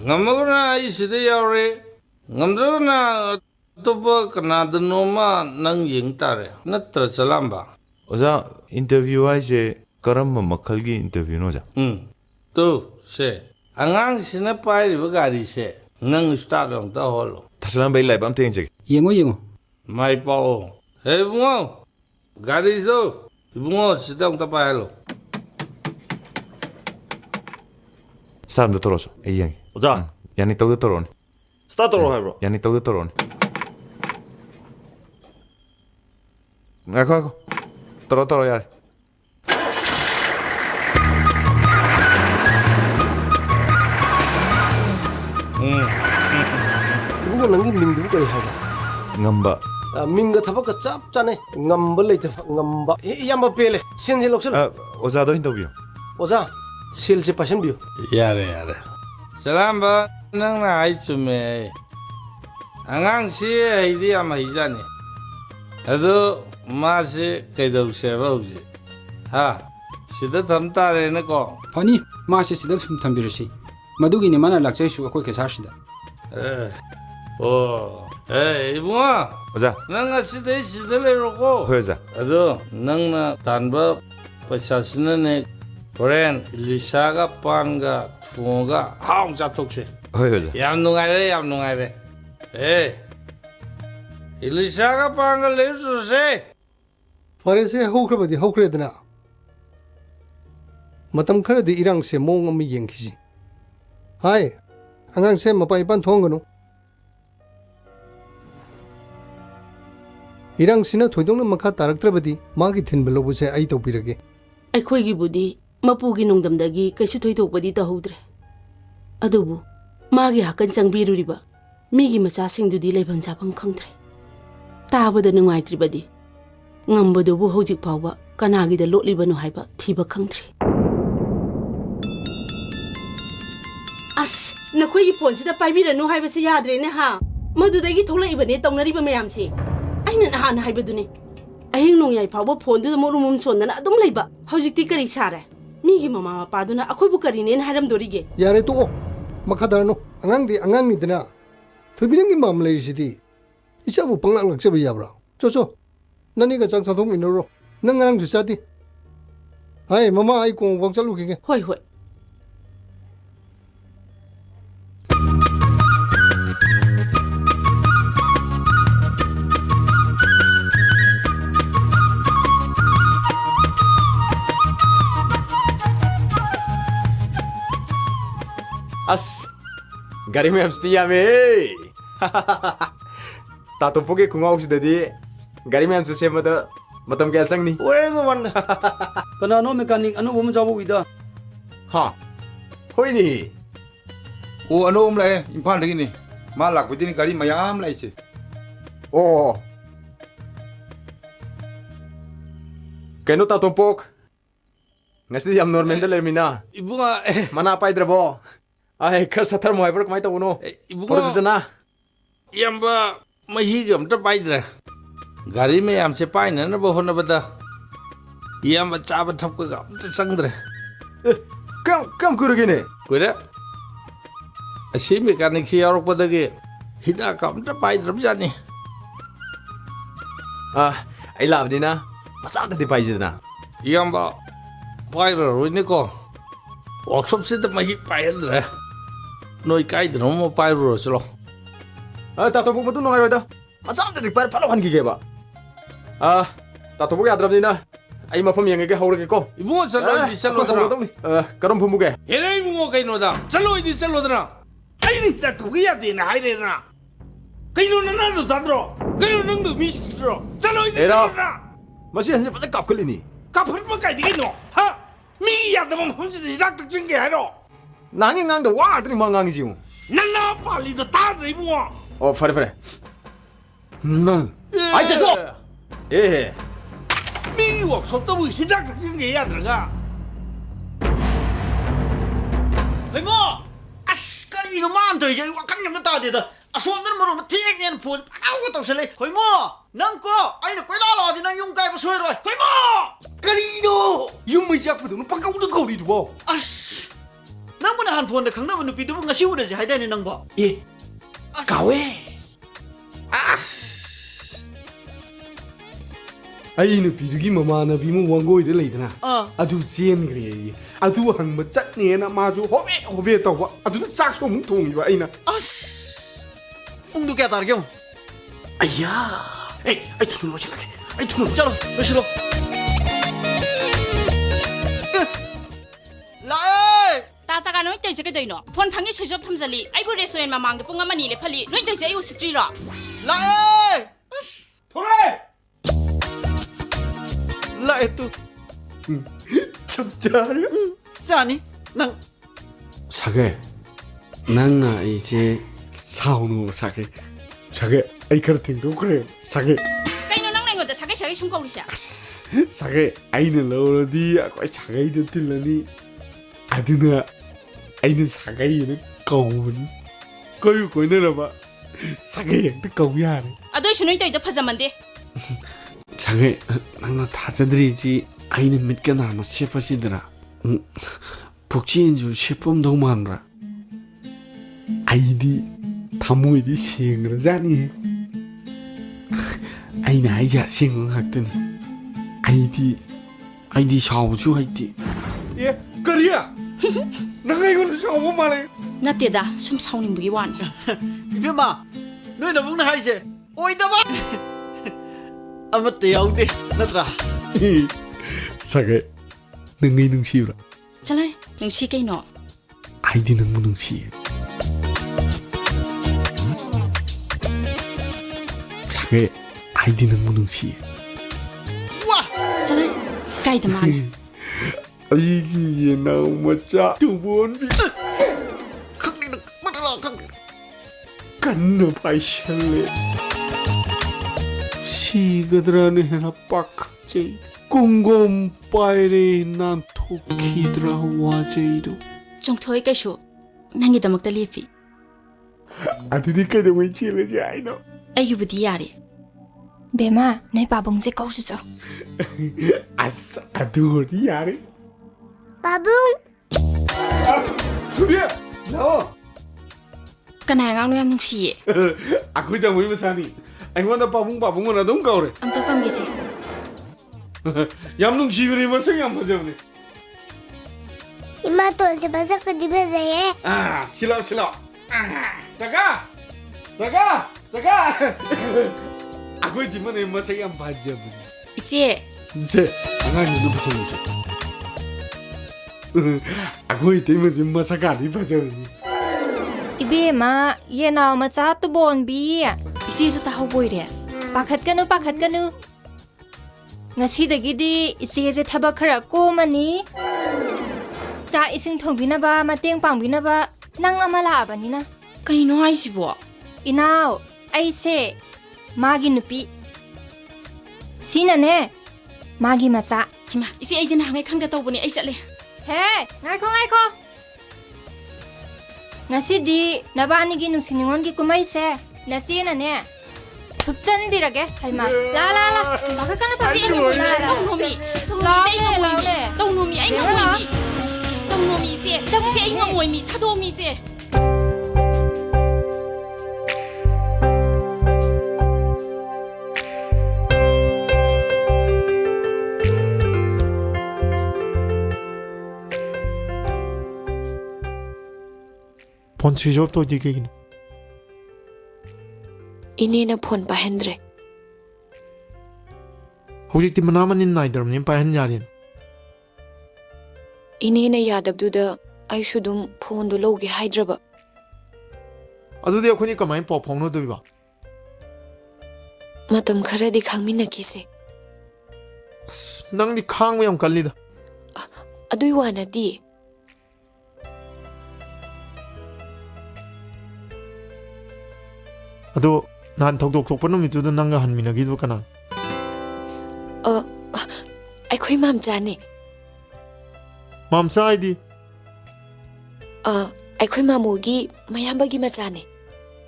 ꯉꯝꯃꯒꯅ ꯑꯩ ꯁꯤꯗ ꯌꯥꯎꯔꯦ ꯉꯝꯗ꯭ꯔꯒꯅ ꯑꯇꯣꯞꯄ ꯀꯅꯥꯗꯅꯣꯃ ꯅꯪ ꯌꯦꯡ ꯇꯥꯔꯦ ꯅꯠꯇ꯭ꯔ ꯆꯂꯥꯝꯕ 오자 인터뷰 하이제 그런 막hal기 인터뷰는 오자 또 세 아강시나 파이리바 가리세 능 스타트 좀 떠홀로 다시난 베일 라이브 암테 인제 ꯌꯦꯡꯉꯣ 마이 파오 에이 붕어 가리소 붕어 시당 다 파일로 사람도 떨어져 에이 양이 오자 야니 떠도 떨어오네 스타트로 해 브로 야니 떠도 떨어오네 아고 떨어 야 이거 낭기 민두 거리 하가 ngamba 민가 타박가 짭짜네 ngam벌 레이트 ngam바 이암바 펠레 신신 록슬 오자도 인터뷰 오자 실시 파션 비유 야래 살람바 낭나 아이츠메 아강시 아이디 아마 이자니 아도 마시 개도세바우지 하 시다 탐타레네 거 ꯐꯅꯤ ꯃꯥꯁꯦ ꯁꯤꯗ ꯁꯨꯝ ꯊꯝꯕꯤꯔꯁꯤ ꯃꯗꯨꯒꯤꯅꯤ ꯃꯥꯅ ꯂꯥꯛꯆꯩꯁꯨ ꯑꯩꯈꯣꯏ ꯀꯦꯁꯥꯔꯁꯤꯗ 이붕아 오자 낭가 시대 시대래로고 호여자 아도 낭나 단바 파샤스네 고렌 리샤가 판가 투어가 하웅 자톡시 호여자 얌 농아이래 리샤가 판가 레주세 파레세 호크르바디 호크르드나 matam khara di irang se mong am yeng khisi hai angang se mapai pan thong ganu irang sina thoidong na makha taraktrabadi magi thin belobu se ai topirage ꯑꯩꯈꯣꯏꯒꯤ ꯕꯨꯗꯤ ꯃꯄꯨꯒꯤ ꯅꯨꯡꯗꯝꯗꯒꯤ ꯀꯩꯁꯨ ꯊꯣꯏꯗꯣꯛꯄꯗꯤ ꯇꯧꯍꯧꯗ꯭ꯔꯦ ꯑꯗꯨꯕꯨ ꯃꯥꯒꯤ ꯍꯥꯀꯟ ꯆꯪꯕꯤꯔꯨꯔꯤꯕ ꯃꯤꯒꯤ ꯃꯆꯥꯁꯤꯡꯗꯨꯗꯤ ꯂꯩꯐꯝ ꯆꯥꯐꯝ ꯈꯪꯗ꯭ꯔꯦ ꯇꯥꯕꯗ ꯅꯨꯡꯉꯥꯏꯇ꯭ꯔꯤꯕꯗꯤ ꯉꯝꯕꯗꯨꯕꯨ ꯍꯧꯖꯤꯛ ꯐꯥꯎꯕ ꯀꯅꯥꯒꯤꯗ ꯂꯣꯠꯂꯤꯕꯅꯣ ꯍꯥꯏꯕ ꯊꯤꯕ ꯈꯪꯗ꯭ꯔꯤ ꯑꯁ ꯅꯈꯣꯏꯒꯤ ꯐꯣꯟꯁꯤꯗ ꯄꯥꯏꯕꯤꯔꯅꯨ ꯍꯥꯏꯕꯁꯤ ꯌꯥꯗ꯭ꯔꯦꯅꯦ ꯍꯥ ꯃꯗꯨꯗꯒꯤ ꯊꯣꯛꯂꯛꯏꯕꯅꯦ ꯇꯧꯅꯔꯤꯕ ꯃꯌꯥꯝꯁꯤ ꯑꯩꯅ ꯅꯍꯥꯟ ꯍꯥꯏꯕꯗꯨꯅꯦ ꯑꯍꯤꯡ ꯅꯣꯡꯌꯥꯏ ꯐꯥꯎꯕ ꯐꯣꯟꯗꯨꯗ ꯃꯔꯨꯝ ꯁꯣꯟꯗꯅ ꯑꯗꯨꯝ ꯂꯩꯕ ꯍꯧꯖꯤꯛꯇꯤ ꯀꯔꯤ ꯁꯥꯔꯦ ꯃꯤꯒꯤ ꯃꯃꯥ ꯃꯄꯥꯗꯨꯅ ꯑꯩꯈꯣꯏꯕꯨ ꯀꯔꯤꯅꯦꯅ ꯍꯥꯏꯔꯝꯗꯣꯔꯤꯒꯦ yare to makhadarno angang ni dana thobinang gi mam lerisidi ichabu panglak lakchabu yabra cho nani ga chang sathong minoro nangarang ju sati hai mama ai kong wang chalu ge hoi as gari me hamsti ya me ta to poke kungau sidadi gari me hamse semada matam kya sangni wego wan ꯀꯅꯥꯅꯣ ꯃꯦꯀꯥꯅꯤꯛ ꯑꯅꯧꯕ ꯑꯃ ꯆꯥꯎꯕ ꯎꯏꯗ ha hoini ꯑꯣ ꯑꯅꯧꯕ ꯑꯃ ꯂꯥꯛꯑꯦ ꯏꯝꯐꯥꯜꯗꯒꯤꯅꯤ ꯃꯥ ꯂꯥꯛꯄꯗꯤꯅꯤ ꯒꯥꯔꯤ ꯃꯌꯥꯝ ꯂꯥꯛꯏꯁꯦ oh keno ta to pok ngasti yam normal da lermina 이붕아 mana paidrabo ai khar sathar moi par kamai tawno porjidana yamba mahiga amta paidra gari me yamse paina na bohona bada yamba chaba thapka ga amta sangdre kam kurugine kuira asi mechanic si yarok padage hida ka amta paidra bjani ai lavdina masa ta di paijidana yamba paidra roine ko workshop se ta mahi paidra noi kai dro mo paidro slo ta to bu matu no da masa ta di par palo han gi ge ba ta to bu ya drabdina ai mafam yang ge haure ge ko ibungo salo di salo dra karam phumu ge here ibungo kai no da salo di salo dra ai ni ta to ya de na hai de na kai no na do sadro kai no nang do mi stro salo di salo dra masi han pa kap khali ni kap phma kai di no ha mi ya da mong hum si di dak tak ching ge hai ro nani ngang do wa tri ma ngang ji nana pa li do ta dri ibungo oh fare nang ai cheso mi workshop to bu si dak tak ching ge ya dra ga Hey mo, as kari no man to je wa kan yam ta de da. ꯑꯁꯣꯝꯗꯅ ꯃꯔꯣꯝ ꯊꯦꯡꯅꯦꯅ ꯐꯣꯟ ꯄꯥꯎꯒ ꯇꯧꯁꯜꯂꯦ ꯈꯣꯏꯃꯣ ꯅꯪꯀꯣ ꯑꯩꯅ ꯀꯣꯏꯂꯥ ꯂꯥꯛꯑꯗꯤ ꯅꯪ ꯌꯨꯝ ꯀꯥꯏꯕ ꯁꯣꯏꯔꯣꯏ ꯈꯣꯏꯃꯣ ꯀꯔꯤꯅꯣ ꯌꯨꯝ ꯃꯩ ꯆꯥꯛꯄꯗꯧꯅ ꯄꯪꯀꯧꯗ ꯀꯧꯔꯤꯗꯨꯕꯣ ꯑꯁ ꯅꯪꯕꯨ ꯅꯍꯥꯟ ꯐꯣꯟꯗ ꯈꯪꯅꯕ ꯅꯨꯄꯤꯗꯨꯕꯨ ꯉꯁꯤ ꯎꯅꯁꯦ ꯍꯥꯏꯗꯥꯏꯅꯦ ꯅꯪꯕꯣ ꯑꯦ ꯀꯥꯎꯋꯦ ꯑꯁ ꯑꯩ ꯅꯨꯄꯤꯗꯨꯒꯤ ꯃꯃꯥꯟꯅꯕꯤ ꯑꯃ ꯋꯥꯡꯒꯣꯏꯗ ꯂꯩꯗꯅ ꯑꯗꯨ ꯆꯦꯟꯈ꯭ꯔꯦ ꯑꯩ ꯑꯗꯨ ꯍꯪꯕ ꯆꯠꯅꯦꯅ ꯃꯥꯁꯨ ꯍꯣꯕꯦ ꯍꯣꯕꯦ ꯇꯧꯕ ꯑꯗꯨꯗ ꯆꯥꯛꯁꯨ ꯑꯃꯨꯛ ꯊꯣꯡꯉꯤꯕ ꯑꯩꯅ ꯑꯁ ꯄꯨꯡꯗꯨ ꯀꯌꯥ ꯇꯥꯔꯒꯦ ꯑꯃꯨꯛ ꯑయ్ꯌꯥ ꯑꯩ ꯊꯨꯅ ꯂꯣꯏꯁꯤꯜꯂꯒꯦ ꯑꯩ ꯊꯨꯅ ꯆꯠꯂꯣ ꯂꯣꯏꯁꯤꯜꯂꯣ ꯂꯥꯛꯑꯦ ꯇꯥꯆꯥꯒ ꯅꯣꯏ ꯇꯧꯏꯁꯦ ꯀꯩꯗꯧꯏꯅꯣ ꯐꯣꯟ ꯐꯪꯉꯤ ꯁ꯭ꯋꯤꯆ ꯑꯣꯐ ꯊꯝꯖꯜꯂꯤ ꯑꯩꯕꯨ ꯔꯦꯁꯇꯨꯔꯦꯟ ꯃꯃꯥꯡꯗ ꯄꯨꯡ ꯑꯃ ꯑꯅꯤ ꯂꯦꯞꯍꯜꯂꯤ ꯅꯣꯏ ꯇꯧꯏꯁꯦ ꯑꯩ ꯎꯁꯤꯠꯇ꯭ꯔꯤꯔꯣ ꯂꯥꯛꯑꯦ ꯊꯣꯔꯛꯑꯦ ꯂꯥꯛꯑꯦ ꯇꯨ ꯆꯞ ꯆꯥꯔꯦ ꯆꯥꯅꯤ ꯅꯪ 사계 낭나 이제 사오노 사계 사계 아이 카르팅도 그래 사계 ꯀꯩꯅꯣ ꯅꯪ ꯑꯩꯉꯣꯟꯗ ꯁꯥꯒꯩ ꯁꯥꯒꯩ ꯁꯨꯝ ꯀꯧꯔꯤꯁꯦ 사계 아이는 러디 아까 사계이도 틀라니 아드나 아이는 사계이는 거운 거유 거이나라봐 사계한테 거우야네 ꯑꯗꯨꯏꯁꯨ ꯅꯣꯏ ꯇꯧꯏꯗꯣ ꯐꯖꯃꯟꯗꯦ 사계 낭나 다자들이지 아이는 믿거나 아마 셰퍼시더라 복지인줄 셰퍼도 많더라 아이디 다모이디 시행그러자니 아이는 아이자 시행학더니 아이디 샤오주 하이디 예 그리야 나가 이거는 샤오 말해 ꯅꯠꯇꯦꯗ ꯁꯨꯝ ꯁꯥꯎꯅꯤꯡꯕꯒꯤ ꯋꯥꯅꯤ 이병마 너희 너무나 하이제 오이다마 아무것도 야우데 나더라 사계 능이 능시우라 ꯆꯠꯂꯦ ꯅꯨꯡꯁꯤ ꯀꯩꯅꯣ 아이디 능무 능시 사계 아이디 능무 능시 와 ꯆꯠꯂꯦ ꯀꯥꯏꯗ ꯃꯥꯅꯤ 아이기 예나우 멋자 두번비 ꯈꯪꯅꯤꯅ ꯃꯗ라 ꯈꯪ 간나 바이샬레 시그드라는 해나 빡제 꽁곰 빠이레 난 토키드라 와제이도 ꯆꯣꯡꯊꯣꯏ ꯀꯩꯁꯨ ꯅꯪꯒꯤꯗꯃꯛꯇ ꯂꯦꯞꯄꯤ 아드디 그동안 찔러지 아이노 ꯑꯩꯒꯤꯕꯨꯗꯤ ꯌꯥꯔꯦ ꯕꯦꯃꯥ ꯅꯣꯏ ꯄꯥꯕꯨꯡꯁꯦ ꯀꯧꯁꯨ 아싸 아드디 야래 바붕 그래 나와 ꯀꯅꯥ ꯑꯉꯥꯡꯅꯣ ꯌꯥꯝ ꯅꯨꯡꯁꯤꯌꯦ 아쿠이다 모이면 사니 아이고나 바붕은 아동 가오래 ꯑꯝꯇ ꯐꯪꯒꯦꯁꯦ 얌농 지그리 마서 얌 보자네 이마 돈세 바삭 디베제에 아 실러 자가 아쿠이 디만에 마서 얌 봐자부 이제 이제 아가니 누구 붙여놓지 아쿠이 디만에 마서 가리 봐자부 이베마 예나오 마차 뚜본비 이제도 다 하고 이래 पाखतकनु ngasiꯗꯒꯤꯗꯤ ꯏꯆꯦꯁꯦ ꯊꯕꯛ ꯈꯔ ꯀꯣꯝꯃꯅꯤ ꯆꯥꯛ ꯏꯁꯤꯡ ꯊꯣꯡꯕꯤꯅꯕ ꯃꯇꯦꯡ ꯄꯥꯡꯕꯤꯅꯕ ꯅꯪ ꯑꯃ ꯂꯥꯛꯑꯕꯅꯤꯅ ꯀꯩꯅꯣ ꯍꯥꯏꯁꯤꯕꯣ ꯏꯅꯥꯎ ꯑꯩꯁꯦ ꯃꯥꯒꯤ ꯅꯨꯄꯤ ꯁꯤꯅꯅꯦ ꯃꯥꯒꯤ ꯃꯆꯥ ꯏꯃꯥ ꯏꯆꯦ ꯑꯩꯗꯤ ꯅꯍꯥꯟꯒꯩ ꯈꯪꯗ ꯇꯧꯕꯅꯦ ꯑꯩ ꯆꯠꯂꯦ ꯍꯦ ꯉꯥꯏꯈꯣ ꯉꯁꯤꯗꯤ ꯅꯕꯥꯅꯤꯒꯤ ꯅꯨꯡꯁꯤ ꯅꯨꯡꯉꯣꯟꯒꯤ ꯀꯨꯝꯍꯩꯁꯦ ꯅꯆꯦꯅꯅꯦ ꯊꯨꯞꯆꯟꯕꯤꯔꯒꯦ ꯍꯩꯃꯥ ꯂꯥ ꯄꯥꯈꯠꯀꯅꯨ ꯇꯧꯅꯣꯃꯤ ꯑꯩ ꯉꯝꯃꯣꯏꯃꯤ ꯇꯧꯅꯣꯃꯤ 이제 ꯑꯩ ꯉꯝꯃꯣꯏꯃꯤ ꯊꯥꯗꯣꯛꯑꯃꯤ 이제 폰 스위치 오프 또 얘기는 이내나 폰 파핸드레 혹시 팀나만인 나이더님 파핸 야린 이내나 야답두다 아이슈둠 폰도 로게 하이드라바 아두데 아코니 까마인 뽀 퐁노도비바 마탐 카라디 강민나기세 낭디 캉모 양 깔리다 아두이 와나디 아도 난 톡톡톡 놈이두도 난가 한미나기도 까나 아이코이 맘자네 맘사이디 아이코이 마모기 마얌바기 마자네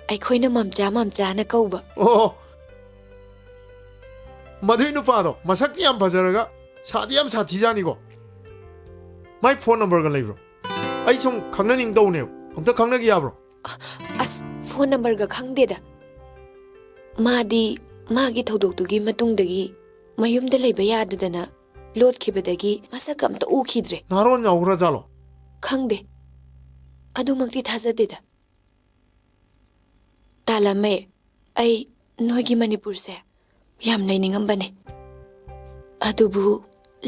ꯑꯩꯈꯣꯏꯅ ꯃꯝꯆꯥꯅ ꯀꯧꯕ ꯑꯣ ꯃꯗꯨꯏ ꯅꯨꯄꯥꯗꯣ ꯃꯁꯛꯇꯤ ꯌꯥꯝ ꯐꯖꯔꯒ ꯁꯥꯗꯤ ꯌꯥꯝ ꯁꯥꯊꯤꯖꯥꯅꯤꯀꯣ ꯃꯥꯏ ꯐꯣꯟ ꯅꯝꯕꯔꯒ ꯂꯩꯕ꯭ꯔꯣ ꯑꯩ ꯁꯨꯝ ꯈꯪꯅꯅꯤꯡꯗꯧꯅꯦꯕ ꯑꯝꯇ ꯈꯪꯅꯒꯦ ꯌꯥꯕ꯭ꯔꯣ ꯑꯁ ꯐꯣꯟ ꯅꯝꯕꯔꯒ ꯈꯪꯗꯦꯗ ꯃꯥꯗꯤ ꯃꯥꯒꯤ ꯊꯧꯗꯣꯛꯇꯨꯒꯤ ꯃꯇꯨꯡꯗꯒꯤ ꯃꯌꯨꯝꯗ ꯂꯩꯕ ꯌꯥꯗꯗꯅ ꯂꯣꯠꯈꯤꯕꯗꯒꯤ ꯃꯁꯛ ꯑꯝꯇ ꯎꯈꯤꯗ꯭ꯔꯦ ꯅꯍꯥꯔꯣꯟ ꯌꯥꯎꯈ꯭ꯔꯖꯥꯠꯂꯣ ꯈꯪꯗꯦ ꯑꯗꯨꯃꯛꯇꯤ ꯊꯥꯖꯗꯦꯗ ꯇꯥꯂꯝꯃꯦ ꯑꯩ ꯅꯣꯏꯒꯤ ꯃꯅꯤꯄꯨꯔꯁꯦ ꯌꯥꯝ ꯂꯩꯅꯤꯡꯉꯝꯕꯅꯦ ꯑꯗꯨꯕꯨ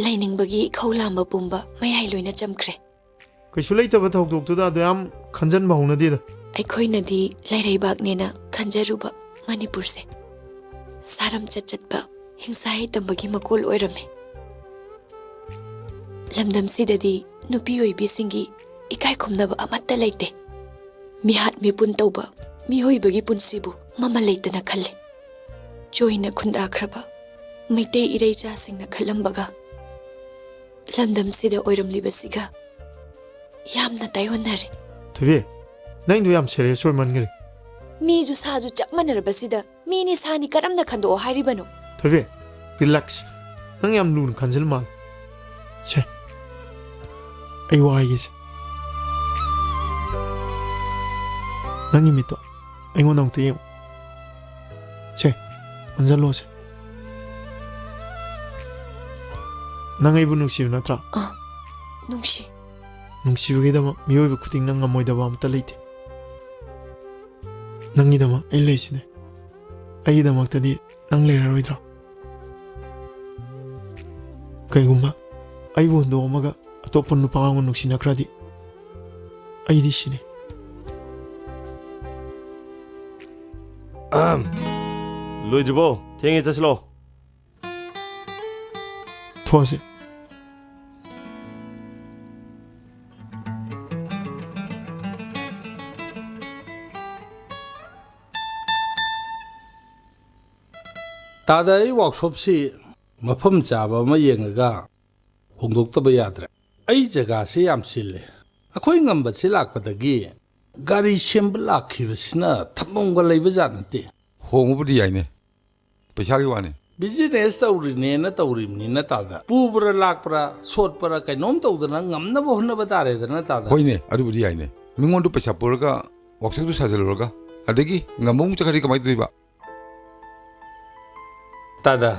ꯂꯩꯅꯤꯡꯕꯒꯤ ꯏꯈꯧ ꯂꯥꯝꯕ ꯄꯨꯝꯕ ꯃꯌꯥꯏ ꯂꯣꯏꯅ ꯆꯝꯈ꯭ꯔꯦ ꯀꯩꯁꯨ ꯂꯩꯇꯕ ꯊꯧꯗꯣꯛꯇꯨꯗ ꯑꯗꯨ ꯌꯥꯝ ꯈꯟꯖꯟꯕ ꯍꯧꯅꯗꯦꯗ ꯑꯩꯈꯣꯏꯅꯗꯤ ꯂꯩꯔꯩꯕꯥꯛꯅꯦꯅ ꯈꯟꯖꯔꯨꯕ ꯃꯅꯤꯄꯨꯔꯁꯦ ꯁꯥꯔꯝꯆꯠ ꯆꯠꯄ ꯍꯤꯡꯁꯥ ꯍꯩꯇꯝꯕꯒꯤ ꯃꯀꯣꯜ ꯑꯣꯏꯔꯝꯃꯦ ꯂꯝꯗꯝꯁꯤꯗꯗꯤ ꯅꯨꯄꯤ ꯑꯣꯏꯕꯤꯁꯤꯡꯒꯤ ꯏꯀꯥꯏ ꯈꯨꯝꯅꯕ ꯑꯃꯠꯇ ꯂꯩꯇꯦ ꯃꯤꯍꯥꯠ ꯃꯤꯄꯨꯟ ꯇꯧꯕ ꯃꯤꯑꯣꯏꯕꯒꯤ ꯄꯨꯟꯁꯤꯕꯨ ꯃꯃꯜ ꯂꯩꯇꯅ ꯈꯜꯂꯦ ꯆꯣꯏꯅ ꯈꯨꯟꯗꯥꯈ꯭ꯔꯕ ꯃꯩꯇꯩ ꯏꯔꯩꯆꯥꯁꯤꯡꯅ ꯈꯜꯂꯝꯕꯒ ꯂꯝꯗꯝꯁꯤꯗ ꯑꯣꯏꯔꯝꯂꯤꯕꯁꯤꯒ ꯌꯥꯝꯅ ꯇꯥꯏꯑꯣꯟꯅꯔꯦ ꯊꯣꯏꯕꯤ ꯅꯪꯗꯣ ꯌꯥꯝ ꯁꯦꯔꯤꯌꯁ ꯑꯣꯏꯃꯟꯈ꯭ꯔꯦ ꯃꯤꯁꯨ ꯁꯥꯁꯨ ꯆꯞ ꯃꯥꯟꯅꯔꯕꯁꯤꯗ ꯃꯤꯅꯤ ꯁꯥꯅꯤ ꯀꯔꯝꯅ ꯈꯟꯗꯣꯛꯑꯣ ꯍꯥꯏꯔꯤꯕꯅꯣ ꯊꯣꯏꯕꯤ ꯔꯤꯂꯦꯛꯁ ꯅꯪ ꯌꯥꯝ ꯂꯨꯅ ꯈꯟꯖꯤꯜ ꯃꯥꯜꯂꯦ ꯁꯦ ꯑꯩ ꯋꯥ ꯍꯥꯏꯒꯦꯁꯦ ꯅꯪꯒꯤ ꯃꯤꯠꯇꯣ ꯑꯩꯉꯣꯟꯗ ꯑꯃꯨꯛꯇ ꯌꯦꯡꯉꯨ ꯁꯦ ꯑꯣꯟꯁꯤꯜꯂꯣꯁꯦ ꯅꯪ ꯑꯩꯕꯨ ꯅꯨꯡꯁꯤꯕ ꯅꯠꯇ꯭ꯔꯥ ꯅꯨꯡꯁꯤ ꯅꯨꯡꯁꯤꯕꯒꯤꯗꯃꯛ ꯃꯤꯑꯣꯏꯕ ꯈꯨꯗꯤꯡꯅ ꯉꯝꯃꯣꯏꯗꯕ ꯑꯃꯠꯇ ꯂꯩꯇꯦ ꯅꯪꯒꯤꯗꯃꯛ ꯑꯩ ꯂꯩꯁꯤꯅꯦ ꯑꯩꯒꯤꯗꯃꯛꯇꯗꯤ ꯅꯪ ꯂꯩꯔꯔꯣꯏꯗ꯭ꯔꯣ ꯀꯔꯤꯒꯨꯝꯕ ꯑꯩꯕꯨ ꯍꯨꯟꯗꯣꯛꯑꯝꯃꯒ ꯑꯇꯣꯞꯄ ꯅꯨꯄꯥ ꯑꯃꯒ ꯅꯨꯡꯁꯤꯅꯈ꯭ꯔꯗꯤ ꯑꯩꯗꯤ ꯁꯤꯅꯤ ꯂꯣꯏꯗ꯭ꯔꯤꯕꯣ ꯊꯦꯡꯉꯦ ꯆꯠꯁꯤꯂꯣ ꯊꯣꯛꯑꯁꯤ ꯇꯥꯗ ꯑꯩ ꯋꯥꯛꯁꯣꯞꯁꯤ ꯃꯐꯝ ꯆꯥꯕ ꯑꯃ ꯌꯦꯡꯉꯒ ꯍꯣꯡꯗꯣꯛꯇꯕ ꯌꯥꯗ꯭ꯔꯦ ꯑꯩ ꯖꯒꯥꯁꯤ ꯌꯥꯝ ꯆꯤꯜꯂꯦ ꯑꯩꯈꯣꯏ ꯉꯝꯕꯁꯤ ꯂꯥꯛꯄꯗꯒꯤ ꯒꯥꯔꯤ ꯁꯦꯝꯕ ꯂꯥꯛꯈꯤꯕꯁꯤꯅ ꯊꯝꯐꯝꯒ ꯂꯩꯕꯖꯥꯠ ꯅꯠꯇꯦ ꯍꯣꯡꯕꯕꯨꯗꯤ ꯌꯥꯏꯅꯦ ꯄꯩꯁꯥꯒꯤ ꯋꯥꯅꯤ ꯕꯤꯖꯤꯅꯦꯁ ꯇꯧꯔꯤꯅꯦꯅ ꯇꯧꯔꯤꯕꯅꯤꯅ ꯇꯥꯗ ꯄꯨꯕ꯭ꯔꯥ ꯂꯥꯛꯄ꯭ꯔꯥ ꯁꯣꯠꯄ꯭ꯔꯥ ꯀꯩꯅꯣꯝ ꯇꯧꯗꯅ ꯉꯝꯅꯕ ꯍꯣꯠꯅꯕ ꯇꯥꯔꯦꯗꯅ ꯇꯥꯗ ꯍꯣꯏꯅꯦ ꯑꯗꯨꯕꯨꯗꯤ ꯌꯥꯏꯅꯦ ꯃꯤꯉꯣꯟꯗ ꯄꯩꯁꯥ ꯄꯨꯔꯒ ꯋꯥꯛꯁꯣꯞꯇꯨ ꯁꯥꯖꯜꯂꯨꯔꯒ ꯑꯗꯒꯤ ꯉꯝꯕꯃꯨꯛ ꯆꯠꯈ꯭ꯔꯗꯤ ꯀꯃꯥꯏꯅ ꯇꯧꯗꯣꯏꯕ ꯇꯥꯗ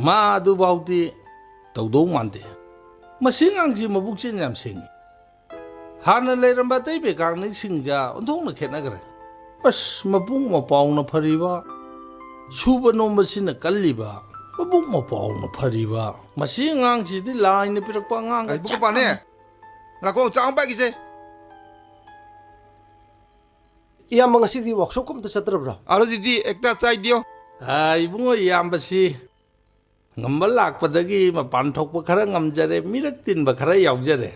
ꯃꯥ ꯑꯗꯨꯐꯥꯎꯗꯤ ꯇꯧꯗꯧ ꯃꯥꯟꯗꯦ ꯃꯁꯤ ꯑꯉꯥꯡꯁꯤ ꯃꯕꯨꯛꯆꯦꯜ ꯌꯥꯝ ꯁꯦꯡꯉꯤ ꯍꯥꯟꯅ ꯂꯩꯔꯝꯕ ꯑꯇꯩ ꯃꯦꯀꯥꯅꯤꯛꯁꯤꯡꯒ ꯑꯣꯟꯊꯣꯛꯅ ꯈꯦꯠꯅꯈ꯭ꯔꯦ ꯑꯁ ꯃꯕꯨꯡ ꯃꯄꯥꯎꯅ ꯐꯔꯤꯕ ꯁꯨꯕ ꯅꯣꯝꯕꯁꯤꯅ ꯀꯜꯂꯤꯕ ꯃꯕꯨꯡ ꯃꯄꯥꯎꯅ ꯐꯔꯤꯕ ꯃꯁꯤ ꯑꯉꯥꯡꯁꯤꯗꯤ ꯂꯥꯏꯅ ꯄꯤꯔꯛꯄ ꯑꯉꯥꯡꯒ ꯆꯞ ꯃꯥꯟꯅꯩ ꯉꯥꯛꯈꯣ ꯆꯥꯡ ꯄꯥꯏꯒꯤꯁꯦ ꯏꯌꯥꯝꯕ ꯉꯁꯤꯗꯤ ꯋꯥꯛꯁꯣꯞ ꯑꯝꯇ ꯆꯠꯇ꯭ꯔꯕ꯭ꯔꯣ ꯑꯗꯨꯗꯤ ꯑꯦꯛꯇ ꯆꯥꯏꯗꯤꯌꯣ ꯏꯕꯨꯡꯉꯣ ꯏꯌꯥꯝꯕꯁꯤ ꯉꯝꯕ ꯂꯥꯛꯄꯗꯒꯤ ꯃꯄꯥꯟ ꯊꯣꯛꯄ ꯈꯔ ꯉꯝꯖꯔꯦ ꯃꯤꯔꯛ ꯇꯤꯟꯕ ꯈꯔ ꯌꯥꯎꯖꯔꯦ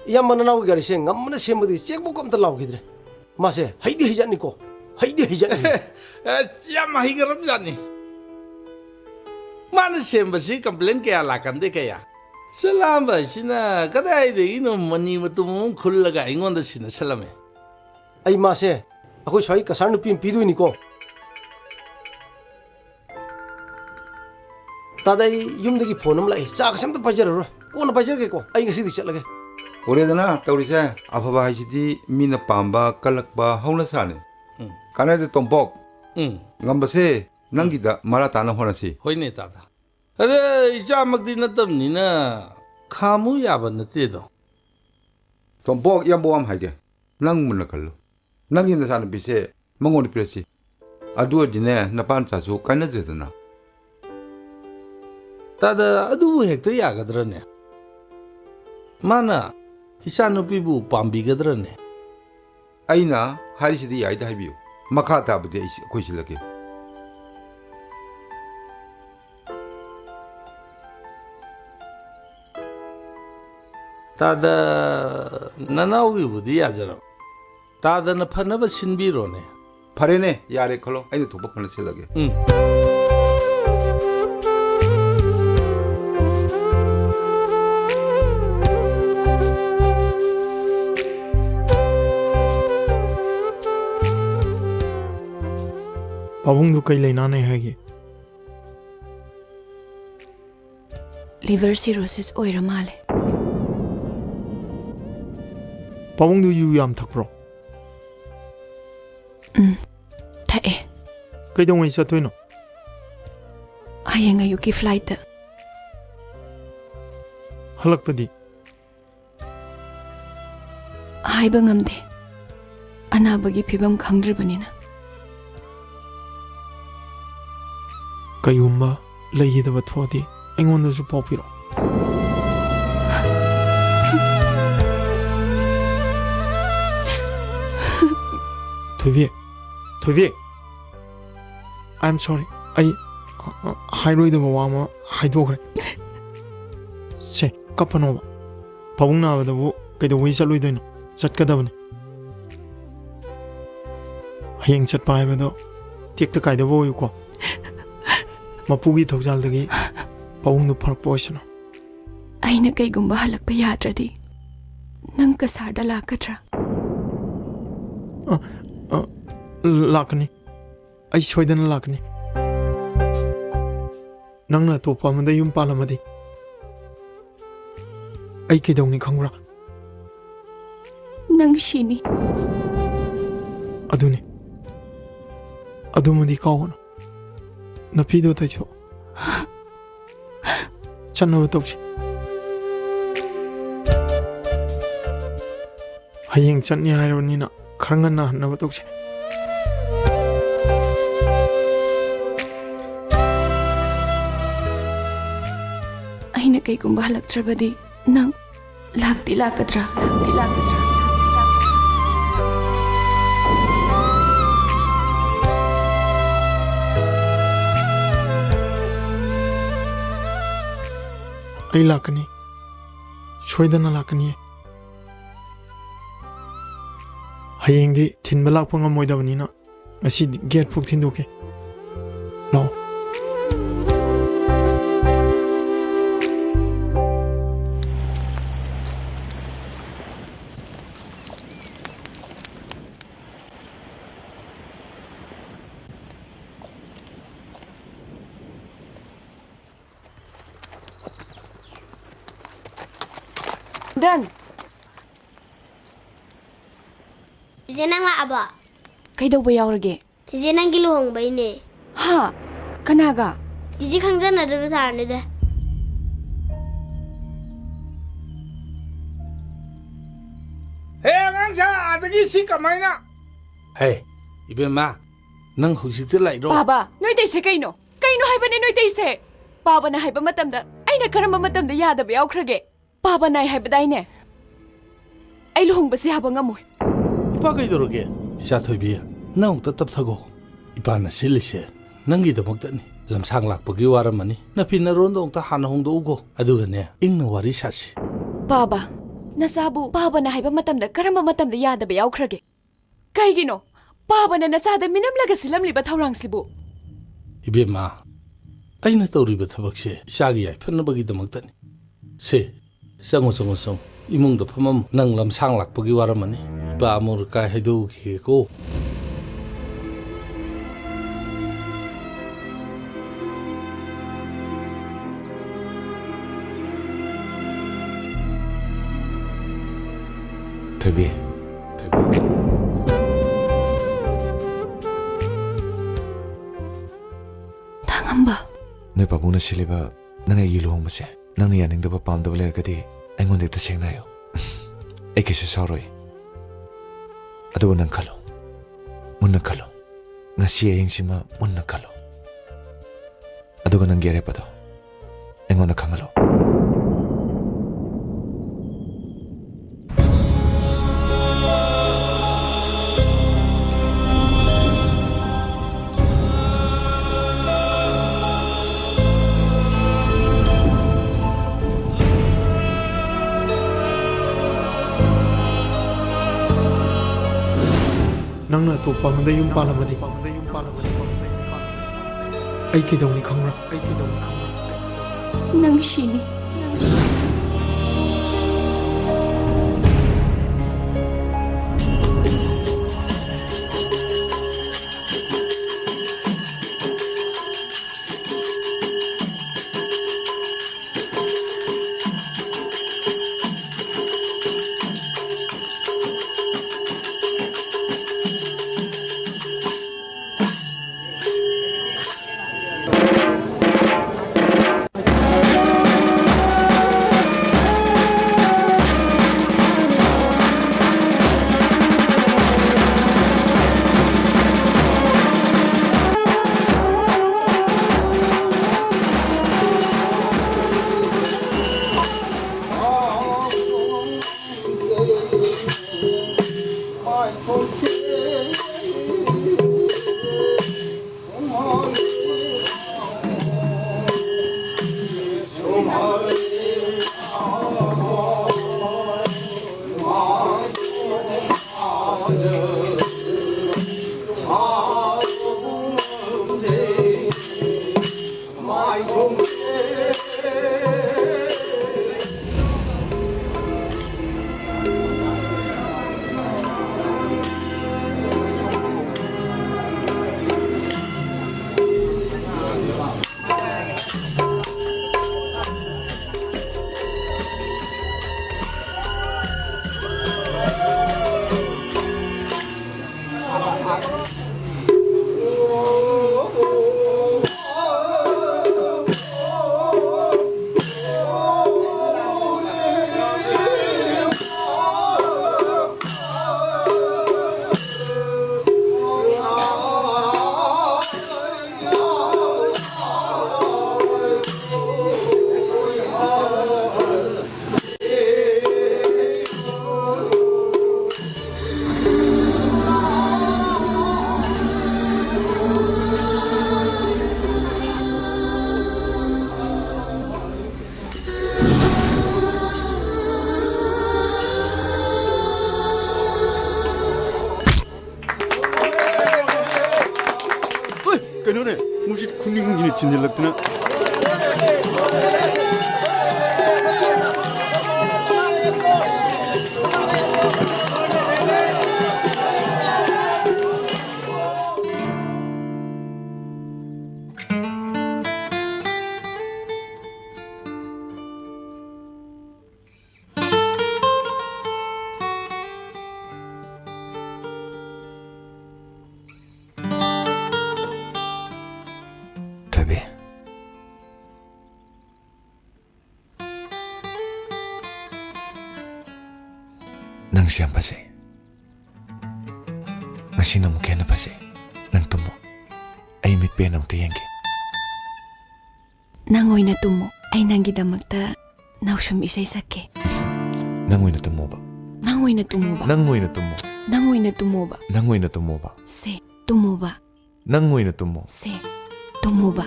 ꯏꯌꯥꯝꯕ ꯅꯅꯥꯎꯒꯤ ꯒꯥꯔꯤꯁꯦ ꯉꯝꯕꯅ ꯁꯦꯝꯕꯗꯤ ꯆꯦꯛꯕꯨꯛ ꯑꯝꯇ ꯂꯥꯎꯈꯤꯗ꯭ꯔꯦ ꯃꯥꯁꯦ ꯍꯩꯗꯤ ꯍꯩꯖꯠꯅꯤꯀꯣ ꯍꯩꯗꯤ ꯍꯩꯖꯠꯅꯤ ꯌꯥꯝ ꯍꯩꯒꯔꯕꯖꯥꯠꯅꯤ ꯃꯥꯅ ꯁꯦꯝꯕꯁꯤ ꯀꯝꯄ꯭ꯂꯦꯟ ꯀꯌꯥ ꯂꯥꯛꯀꯟꯗꯦ ꯀꯌꯥ ꯆꯂꯥꯝꯕ ꯍꯥꯏꯁꯤꯅ ꯀꯗꯥꯏꯗꯒꯤꯅꯣ ꯃꯅꯤ ꯃꯇꯨꯝ ꯑꯃ ꯈꯨꯜꯂꯒ ꯑꯩꯉꯣꯟꯗ ꯁꯤꯟꯅꯁꯜꯂꯝꯃꯦ ꯑꯩ ꯃꯥꯁꯦ ꯑꯩꯈꯣꯏ ꯁ꯭ꯋꯥꯏ ꯀꯁꯥꯔ ꯅꯨꯄꯤ ꯑꯃ ꯄꯤꯗꯣꯏꯅꯤꯀꯣ ꯇꯥꯗ ꯑꯩ ꯌꯨꯝꯗꯒꯤ ꯐꯣꯟ ꯑꯃ ꯂꯥꯛꯏ ꯆꯥꯛꯁꯦ ꯑꯝꯇ ꯄꯥꯏꯖꯔꯔꯣꯏ ꯀꯣꯟꯅ ꯄꯥꯏꯖꯔꯒꯦꯀꯣ ꯑꯩ ꯉꯁꯤꯗꯤ ꯆꯠꯂꯒꯦ ꯎꯔꯦꯗꯅ ꯇꯧꯔꯤꯁꯦ ꯑꯐꯕ ꯍꯥꯏꯁꯤꯗꯤ ꯃꯤꯅ ꯄꯥꯝꯕ ꯀꯜꯂꯛꯄ ꯍꯧꯅꯁꯥꯅꯤ ꯀꯥꯟꯅꯗꯦ ꯇꯣꯝꯄꯣꯛ ꯉꯝꯕꯁꯦ ꯅꯪꯒꯤꯗ ꯃꯔꯥ ꯇꯥꯅ ꯍꯣꯠꯅꯁꯤ ꯍꯣꯏꯅꯦ ꯇꯥꯗ ꯑꯗ ꯏꯆꯥꯃꯛꯇꯤ ꯅꯠꯇꯕꯅꯤꯅ ꯈꯥꯃꯨ ꯌꯥꯕ ꯅꯠꯇꯦꯗꯣ ꯇꯣꯝꯄꯣꯛ ꯏꯌꯥꯝꯕ ꯑꯃ ꯍꯥꯏꯒꯦ ꯅꯪ ꯃꯨꯟꯅ ꯈꯜꯂꯨ ꯅꯪꯒꯤ ꯅꯆꯥꯅꯨꯄꯤꯁꯦ ꯃꯉꯣꯟꯗ ꯄꯤꯔꯛꯁꯤ ꯑꯗꯨ ꯑꯣꯏꯔꯗꯤꯅꯦ ꯅꯄꯥ ꯅꯆꯥꯁꯨ ꯀꯥꯏꯅꯗ꯭ꯔꯦꯗꯅ ꯇꯥꯗ ꯑꯗꯨꯕꯨ ꯍꯦꯛꯇ ꯌꯥꯒꯗ꯭ꯔꯅꯦ ꯃꯥꯅ ꯏꯆꯥꯅꯨꯄꯤꯕꯨ ꯄꯥꯝꯕꯤꯒꯗ꯭ꯔꯅꯦ ꯑꯩꯅ ꯍꯥꯏꯔꯤꯁꯤꯗꯤ ꯌꯥꯏꯗ ꯍꯥꯏꯕꯤꯌꯨ ꯃꯈꯥ ꯇꯥꯕꯗꯤ ꯑꯩꯈꯣꯏ ꯁꯤꯜꯂꯒꯦ ꯇꯥꯗ ꯅꯅꯥꯎꯒꯤꯕꯨꯗꯤ ꯌꯥꯖꯔꯕ ꯇꯥꯗꯅ ꯐꯅꯕ ꯁꯤꯟꯕꯤꯔꯣꯅꯦ ꯐꯔꯦꯅꯦ ꯌꯥꯔꯦ ꯈꯜꯂꯣ ꯑꯩꯅ ꯊꯣꯛꯄ ꯐꯅ ꯁꯤꯜꯂꯒꯦ ꯄꯥꯕꯨꯡꯗꯨ ꯀꯩ ꯂꯩꯅꯥꯅꯩ ꯍꯥꯏꯒꯦ ꯂꯤꯚꯔ ꯁꯤꯔꯣꯁꯤꯁ ꯑꯣꯏꯔ ꯃꯥꯜꯂꯦ ꯄꯥꯕꯨꯡꯗꯨ ꯌꯨ ꯌꯥꯝ ꯊꯛꯄ꯭ꯔꯣ ꯊꯛꯑꯦ ꯀꯩꯗꯧꯉꯩ ꯆꯠꯇꯣꯏꯅꯣ ꯍꯌꯦꯡ ꯑꯌꯨꯛꯀꯤ ꯐ꯭ꯂꯥꯏꯠꯇ ꯍꯜꯂꯛꯄꯗꯤ ꯍꯥꯏꯕ ꯉꯝꯗꯦ ꯑꯅꯥꯕꯒꯤ ꯐꯤꯕꯝ ꯈꯪꯗ꯭ꯔꯤꯕꯅꯤꯅ ꯀꯩꯒꯨꯝꯕ ꯂꯩꯈꯤꯗꯕ ꯊꯣꯛꯑꯗꯤ ꯑꯩꯉꯣꯟꯗꯁꯨ ꯄꯥꯎ ꯄꯤꯔꯛꯑꯣ ꯊꯣꯏꯕꯤ ꯊꯣꯏꯕꯤ ꯑꯥꯏ ꯑꯦꯝ ꯁꯣꯔꯤ ꯑꯩ ꯍꯥꯏꯔꯣꯏꯗꯕ ꯋꯥ ꯑꯃ ꯍꯥꯏꯗꯣꯛꯈ꯭ꯔꯦ ꯁꯦ ꯀꯞꯄꯅꯣꯕ ꯄꯥꯕꯨꯡ ꯅꯥꯕꯗꯕꯨ ꯀꯩꯗꯧꯕꯩ ꯆꯠꯂꯣꯏꯗꯣꯏꯅꯣ ꯆꯠꯀꯗꯕꯅꯤ ꯍꯌꯦꯡ ꯆꯠꯄ ꯍꯥꯏꯕꯗꯣ ꯇꯦꯛꯇ ꯀꯥꯏꯗꯕ ꯑꯣꯏꯌꯨꯀꯣ ꯃꯄꯨꯒꯤ ꯊꯧꯖꯥꯜꯗꯒꯤ ꯄꯥꯕꯨꯡꯗꯨ ꯐꯔꯛꯄ ꯑꯣꯏꯁꯅꯨ ꯑꯩꯅ ꯀꯩꯒꯨꯝꯕ ꯍꯜꯂꯛꯄ ꯌꯥꯗ꯭ꯔꯗꯤ ꯅꯪ ꯀꯁꯥꯔꯗ ꯂꯥꯛꯀꯗ꯭ꯔꯥ ꯂꯥꯛꯀꯅꯤ ꯑꯩ ꯁꯣꯏꯗꯅ ꯂꯥꯛꯀꯅꯤ ꯅꯪꯅ ꯑꯇꯣꯞꯄ ꯑꯃꯗ ꯌꯨꯝ ꯄꯥꯜꯂꯝꯃꯗꯤ ꯑꯩ ꯀꯩꯗꯧꯅꯤ ꯈꯪꯕ꯭ꯔꯥ ꯅꯪ ꯁꯤꯅꯤ ꯑꯗꯨꯅꯤ ꯑꯗꯨꯃꯗꯤ ꯀꯥꯎꯒꯅꯨ ꯅꯐꯤꯗꯣ ꯇꯩꯊꯣꯛ ꯆꯠꯅꯕ ꯇꯧꯁꯤ ꯍꯌꯦꯡ ꯆꯠꯅꯤ ꯍꯥꯏꯔꯕꯅꯤꯅ खर ngana hannaba tawse aina kaigumba halaktrabadi nang lakti lakadra ai lakani soidana lakani hayengdi thinba lakpa ngamoidabani na asi gate phuk thindoke lao Dan Tije nang la aba Kaidaw ba yawrage Tije nang gi luhong bai ne Ha kanaga Tije khangjan na da sar ne da Hey ngang sa adagi si kamaina Hey ibema nang husite lai ro Baba noi dei se kaino haibane noi dei se Baba na haiba matamda aina karamba matamda yada ba yawkrage Baba nai haibadaine ai luhong ba se haba ngamoi Ipa kai doroge isa thoibi nang ta tap thago ipa na silise nangi da maktani lamsang lakpagi waramani na pina rondong ta hana hongdo ugo aduga ne ingna wari sasi Baba nasabu Baba na haiba matamda karamba matamda yada ba yawkrage kaigino Baba na nasada minam laga silamli ba thaurang sibu Ibema aina tawriba thabakse isagi yai phanabagi da maktani se sango imungda phamam nang lamsang lakpagi waramani ipa amur kai haidu ki ko Tobi Tangamba Noi pabuna siliba nang ai luhong base nang ni yaning da pam da ler kadi aingon de ta sengna yo ai ke se soroi adu nang khalo munna khalo ngasi ayeng sima munna khalo adu nang gere pado aingon na khangalo nangna to pamda yum palamadi ai kidawni khangra nang shini 그노네 무시 군닝군이 진질렀더나. ꯅꯪꯁꯤ ꯌꯥꯝ ꯐꯖꯩ. ꯉꯁꯤꯅ ꯑꯃꯨꯛ ꯍꯦꯟꯅ ꯐꯖꯩ. ꯅꯪ ꯇꯨꯝꯃꯣ. ꯑꯩ ꯃꯤꯠ ꯄꯦꯟꯅ ꯑꯃꯨꯛꯇ ꯌꯦꯡꯒꯦ. ꯅꯪ ꯑꯣꯏꯅ ꯇꯨꯝꯃꯣ. ꯑꯩ ꯅꯪꯒꯤꯗꯃꯛꯇ ꯅꯥꯎꯁꯨꯝ ꯏꯁꯩ ꯁꯛꯀꯦ. ꯅꯪ ꯑꯣꯏꯅ ꯇꯨꯝꯃꯣꯕ. ꯅꯪ ꯑꯣꯏꯅ ꯇꯨꯝꯃꯣꯕ. ꯅꯪ ꯑꯣꯏꯅ ꯇꯨꯝꯃꯣ. ꯅꯪ 어이나 뚜모바. 난 어이나 뚜모바. 세 뚜모바. 난 어이나 뚜모. 세 뚜모바.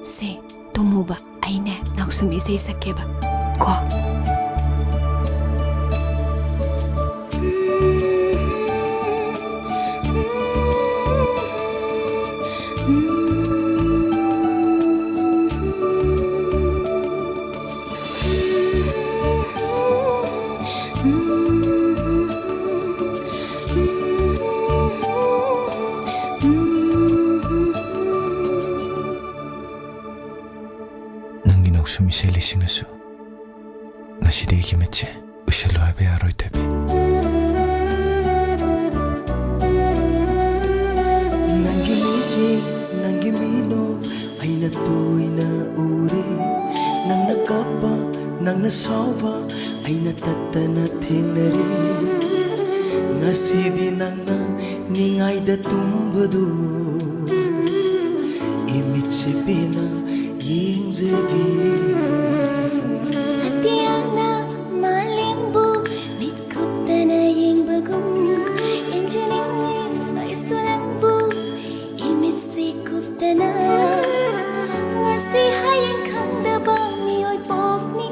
세 뚜모바. 아이네 낙숨 이세 이삭해봐. 고. 웃음이 셀리싱에서 나시리 이기매체 으실로 하베 아로이 테비 nangi mino aina toina ure nang nakapa nang nasawa aina tatana thengnare ngasidi nangna ningaida tumbadu imitse pena yengzage Hatiangna malimbu mitkuptana yengbagum yenjaningi aisunangbu imitsi kuptana ngasi hayang khamdaba mioy pokni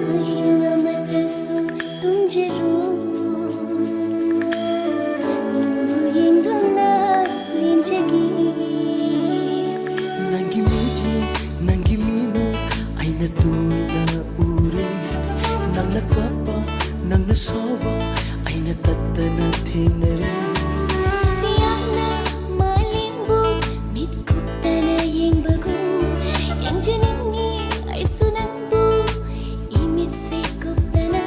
ahinga matasu tungjeru yengduna linjagi nangi mino aina toina ure nang nakapa nang nasawa aina tatana thengnare Tiangna malimbu mitkuptana yengbagum yenjaningi aisunangbu imitsi kuptana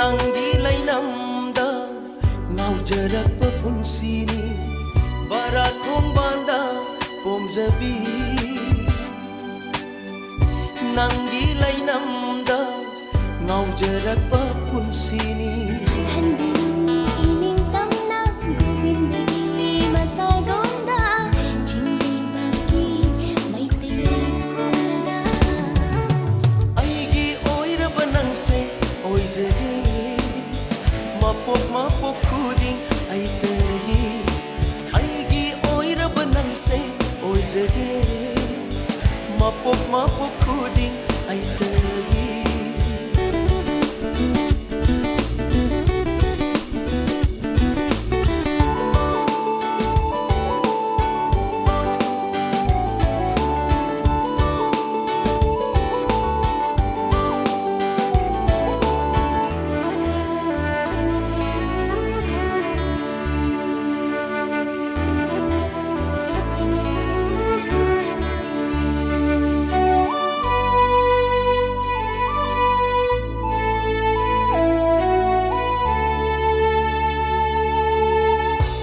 ꯅꯪꯒꯤ ꯂꯩꯅꯝꯗ ꯉꯥꯎꯖꯔꯛꯄ ꯄꯨꯟꯁꯤꯅꯤ ꯕꯥꯔꯥꯠ ꯈꯣꯡꯕꯥꯟꯗ ꯄꯣꯝꯖꯕꯤ ꯅꯪꯒꯤ ꯂꯩꯅꯝꯗ ꯉꯥꯎꯖꯔꯛꯄ ꯄꯨꯟꯁꯤꯅꯤ ꯑꯩꯒꯤ ꯑꯣꯏꯔꯕ ꯅꯪꯁꯦ ꯑꯣꯏꯖꯒꯦ ꯃꯄꯣꯛ ꯃꯄꯣꯛ ꯈꯨꯗꯤꯡ ꯑꯩꯇꯒꯤ ꯑꯩꯒꯤ ꯑꯣꯏꯔꯕ ꯅꯪꯁꯦ ꯑꯣꯏꯖꯒꯦ ꯃꯄꯣꯛ ꯃꯄꯣꯛ ꯈꯨꯗꯤꯡ ꯑꯩꯇꯒꯤ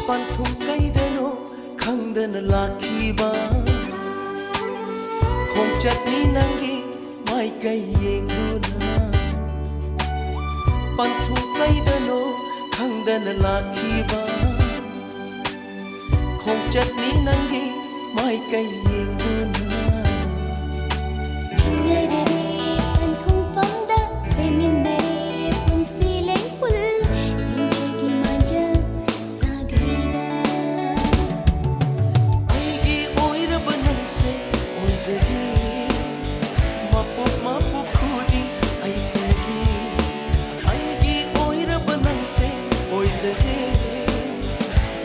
ꯄꯟꯊꯨꯡ ꯀꯩꯗꯅꯣ ꯈꯪꯗꯅ ꯂꯥꯛꯈꯤꯕ ꯈꯣꯡꯆꯠꯅꯤ ꯅꯪꯒꯤ ꯃꯥꯏꯀꯩ ꯌꯦꯡꯗꯨꯅ ꯄꯟꯊꯨꯡ ꯀꯩꯗꯅꯣ ꯈꯪꯗꯅ ꯂꯥꯛꯈꯤꯕ ꯈꯣꯡꯆꯠꯅꯤ ꯅꯪꯒꯤ ꯃꯥꯏꯀꯩ ꯌꯦꯡꯗꯨꯅ ꯑꯩꯒꯤ ꯑꯣꯏꯔꯕ ꯅꯪꯁꯦ ꯑꯣꯏꯖꯒꯦ ꯃꯄꯣꯛ ꯃꯄꯣꯛ ꯈꯨꯗꯤꯡ ꯑꯩꯇꯒꯤ ꯑꯩꯒꯤ ꯑꯣꯏꯔꯕ ꯅꯪꯁꯦ ꯑꯣꯏꯖꯒꯦ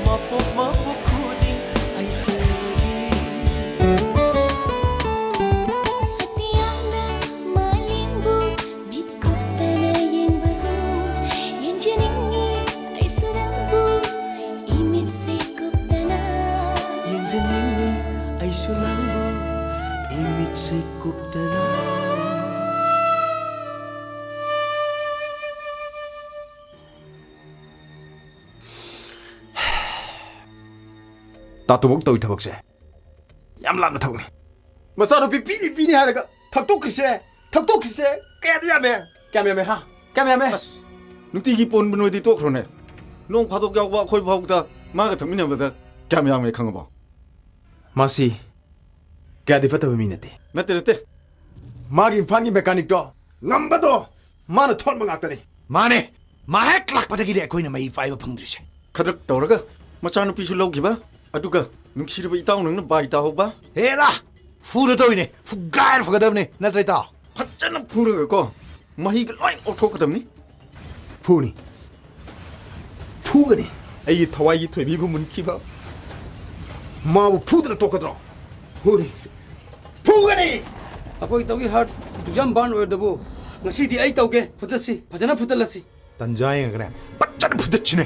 ꯃꯄꯣꯛ ꯃꯄꯣꯛ ꯈꯨꯗꯤꯡ ꯑꯩꯇꯒꯤ ꯑꯇꯤꯌꯥꯅ ꯃꯥꯂꯦꯝꯕꯨ ꯃꯤꯠ ꯀꯨꯞꯇꯅ ꯌꯦꯡꯕꯒꯨꯝ ꯌꯦꯡꯖꯅꯤꯡꯉꯤ ꯑꯩꯁꯨ ꯅꯪꯕꯨ 이mit세 굽다나 ꯌꯦꯡꯖꯅꯤꯡꯉꯤ ꯑꯩꯁꯨ ꯅꯪꯕꯨ 이mit세 굽다나 따뚜벅 떠이 타벅세 얌란나 타벅니 मसानुपी पीनी पीनी हारगा थकतोक्रिसे कयादि यामे क्यामे हा क्यामे नुतिगी पोन बनोदि तोखरोने नों फादोक यावबा खोइ भावदा मागा थमिनबदा क्याम यामे खंगबा मासी क्यादि फतब मिनते नते मागी इम्फानगी मेकानिक तो ngambado mana thon mangakani माने माहेक लाखपदगी अखोइना मई फाइव फंगद्रिसे खदक तौरगा मचानुपीसु लौखिबा अदुगा नुंसिरबा इताउ नंगना बाई ताहोबा हेरा फुदो तोइने फुगायर फगदबने नत्रै ता फजन फुरगा को मही लोइन ओठोकदमनी फुनी फुगनी अई थवाई थोइबिगु मुनखिबा माबु फुदना तोकद्रो फुनी फुगनी अखोई तौगी हार्ट दुजम बान ओरदबो ngasi di ai tauge futasi phajana futalasi tanjai ngre pachana futachine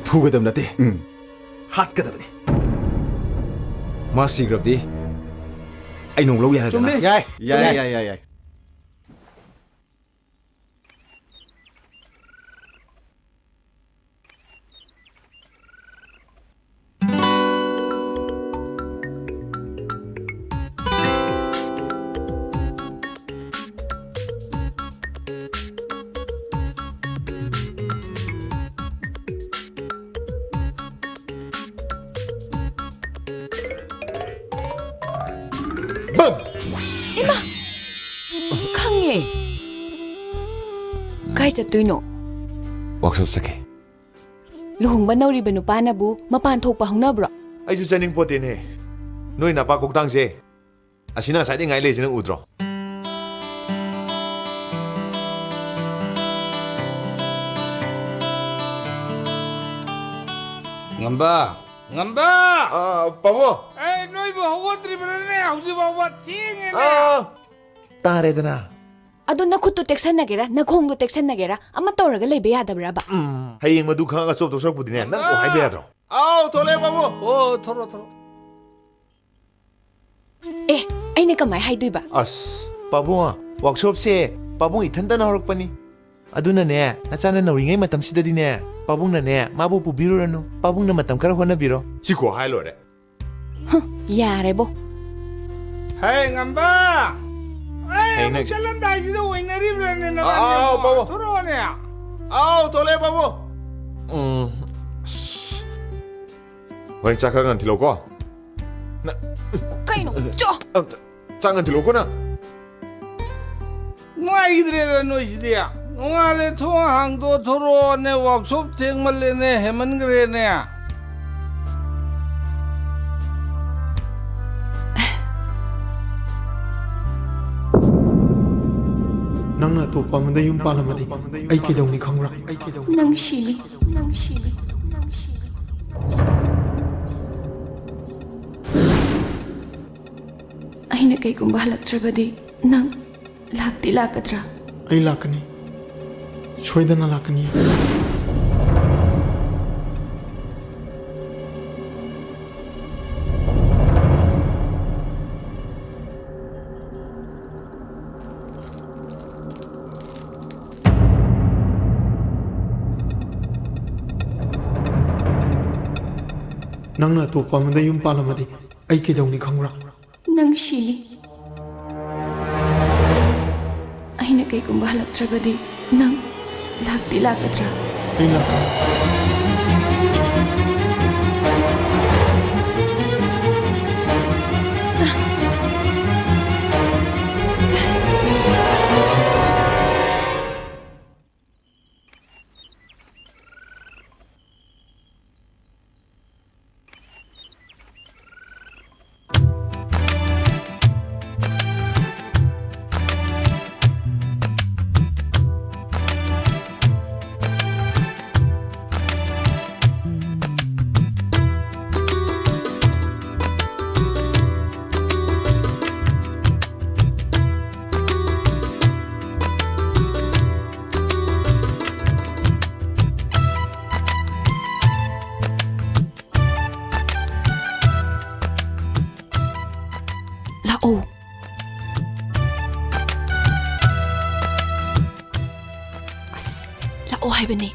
fugadam nate hat kadamni masi grabdi ai nong lo ya dana याय 이마 강해 가이 ꯆꯠꯇꯣꯏꯅꯣ ꯋꯥꯛꯁꯣꯞ ꯆꯠꯀꯦ ꯂꯨꯍꯣꯡꯕ ꯅꯧꯔꯤꯕ ꯅꯨꯄꯥꯅꯕꯨ ꯃꯄꯥꯟ ꯊꯣꯛꯄ ꯍꯧꯅꯕ꯭ꯔꯣ ꯑꯩꯁꯨ ꯆꯠꯅꯤꯡ ꯄꯣꯠꯇꯦꯅꯦ ꯅꯣꯏ ꯅꯄꯥ ꯀꯣꯛꯇꯥꯡꯁꯦ ꯑꯁꯤꯅ ꯉꯁꯥꯏꯗꯩ ꯉꯥꯏ ꯂꯩꯔꯤꯁꯤ ꯅꯪ ꯎꯗ꯭ꯔꯣ ngamba pamo ai noi bo hogotri hausi bawa tingene taredana ꯑꯗꯣ ꯅꯈꯨꯠꯇꯣ ꯇꯦꯛꯁꯟꯅꯒꯦꯔꯥ ꯅꯈꯣꯡꯗꯣ ꯇꯦꯛꯁꯟꯅꯒꯦꯔꯥ ꯑꯃ ꯇꯧꯔꯒ ꯂꯩꯕ ꯌꯥꯗꯕ꯭ꯔꯥꯕ ꯍꯌꯦꯡ ꯃꯗꯨ ꯈꯪꯉꯒ ꯆꯣꯞ ꯇꯧꯁꯔꯛꯄꯨꯗꯤꯅꯦ ꯅꯪ ꯀꯣ ꯍꯥꯏꯕ ꯌꯥꯗ꯭ꯔꯣ ꯑꯥꯎ ꯊꯣꯛꯂꯛꯑꯦ ꯄꯥꯕꯨ oh thoro ꯑꯦ ꯑꯩꯅ ꯀꯃꯥꯏ ꯍꯥꯏꯗꯣꯏꯕ ꯑꯁ ꯄꯥꯕꯨꯡ ꯋꯥꯛꯁꯣꯞꯁꯦ ꯄꯥꯕꯨꯡ ꯏꯊꯟꯇꯅ ꯍꯧꯔꯛꯄꯅꯤ ꯑꯗꯨꯅꯅꯦ ꯅꯆꯥꯅ ꯅꯧꯔꯤꯉꯩ ꯃꯇꯝꯁꯤꯗꯗꯤꯅꯦ ꯄꯥꯕꯨꯡꯅꯅꯦ ꯃꯥꯕꯨ ꯄꯨꯕꯤꯔꯨꯔꯅꯨ ꯄꯥꯕꯨꯡꯅ ꯃꯇꯝ ꯈꯔ ꯍꯣꯠꯅꯕꯤꯔꯣ ꯁꯤꯀꯣ ꯍꯥꯏ ꯂꯣꯏꯔꯦ ꯌꯥꯔꯦꯕꯣ ꯍꯦ ꯉꯝꯕ Hey, ꯑꯩ ꯆꯠꯂꯝꯗꯥꯏꯁꯤꯗ ꯑꯣꯏꯅꯔꯤꯕ꯭ꯔꯅꯦ ꯑꯥꯎ ꯄꯥꯕꯨꯡ ꯊꯣꯔꯛꯑꯣꯅꯦ ꯑꯥꯎ ꯊꯣꯛꯂꯛꯑꯦ ꯄꯥꯕꯨꯡ ꯍꯣꯔꯦꯟ ꯆꯥꯛ ꯈꯔ ꯉꯟ ꯊꯤꯜꯂꯛꯎꯀꯣ ꯀꯩꯅꯣ ꯆꯣ ꯆꯥꯛ ꯉꯟ ꯊꯤꯜꯂꯛꯎꯀꯣ ꯅꯪ ꯅꯨꯡꯉꯥꯏꯈꯤꯗ꯭ꯔꯦꯗ ꯅꯣꯏꯁꯤꯗꯤ ꯅꯣꯡꯉꯥꯜꯂꯦ ꯊꯣꯡ ꯍꯥꯡꯗꯣꯛ ꯊꯣꯔꯛꯑꯣꯅꯦ ꯋꯥꯛꯁꯣꯞ ꯊꯦꯡꯃꯜꯂꯦꯅꯦ ꯍꯦꯃꯟꯈ꯭ꯔꯦꯅꯦ ꯅꯪꯅ ꯑꯇꯣꯞꯄ ꯑꯃꯗ ꯌꯨꯝ ꯄꯥꯜꯂꯝꯃꯗꯤ ꯑꯩ ꯀꯩꯗꯧꯅꯤ ꯈꯪꯕ꯭ꯔꯥ ꯅꯪ ꯁꯤꯅꯤ ꯅꯪ ꯁꯤꯅꯤ ꯑꯩꯅ ꯀꯩꯒꯨꯝꯕ ꯍꯜꯂꯛꯇ꯭ꯔꯕꯗꯤ ꯅꯪ ꯂꯥꯛꯇꯤ ꯂꯥꯛꯀꯗ꯭ꯔꯥ ꯑꯩ ꯂꯥꯛꯀꯅꯤ ꯁꯣꯏꯗꯅ ꯂꯥꯛꯀꯅꯤ ꯅꯪꯅ ꯑꯇꯣꯞꯄ ꯑꯃꯗ ꯌꯨꯝ ꯄꯥꯜꯂꯝꯃꯗꯤ ꯑꯩ ꯀꯩꯗꯧꯅꯤ ꯈꯪꯕ꯭ꯔꯥ ꯅꯪ ꯁꯤꯅꯤ ꯑꯩꯅ ꯀꯩꯒꯨꯝꯕ ꯍꯜꯂꯛꯇ꯭ꯔꯕꯗꯤ ꯅꯪ ꯂꯥꯛꯇꯤ ꯂꯥꯛꯀꯗ꯭ꯔꯥ ꯑꯩ ꯂꯥꯛꯀꯅꯤ ꯂꯥꯛꯑꯣ ꯑꯁ ꯂꯥꯛꯑꯣ ꯍꯥꯏꯕꯅꯦ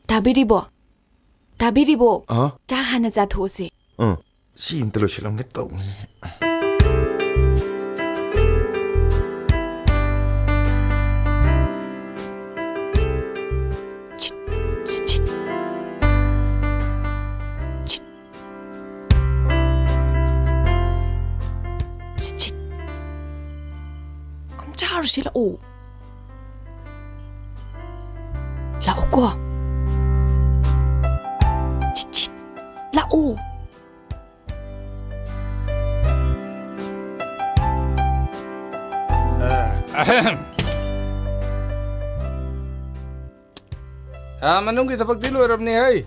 ꯇꯥꯕꯤꯔꯤꯕꯣ ꯇꯥꯕꯤꯔꯤꯕꯣ ꯆꯥꯛ ꯍꯥꯟꯅ ꯆꯥꯊꯣꯛꯑꯁꯦ ꯁꯤ ꯑꯝꯇ ꯂꯣꯏꯁꯤꯜꯂꯝꯒꯦ ꯇꯧꯕꯅꯤ ꯆꯥꯔꯨꯁꯤ ꯂꯥꯛꯑꯣ ꯂꯥꯛꯑꯣꯀꯣ ꯂꯥꯛꯑꯣ ꯃꯅꯨꯡꯒꯤ ꯊꯕꯛꯇꯤ ꯂꯣꯏꯔꯕꯅꯤ ꯍꯩ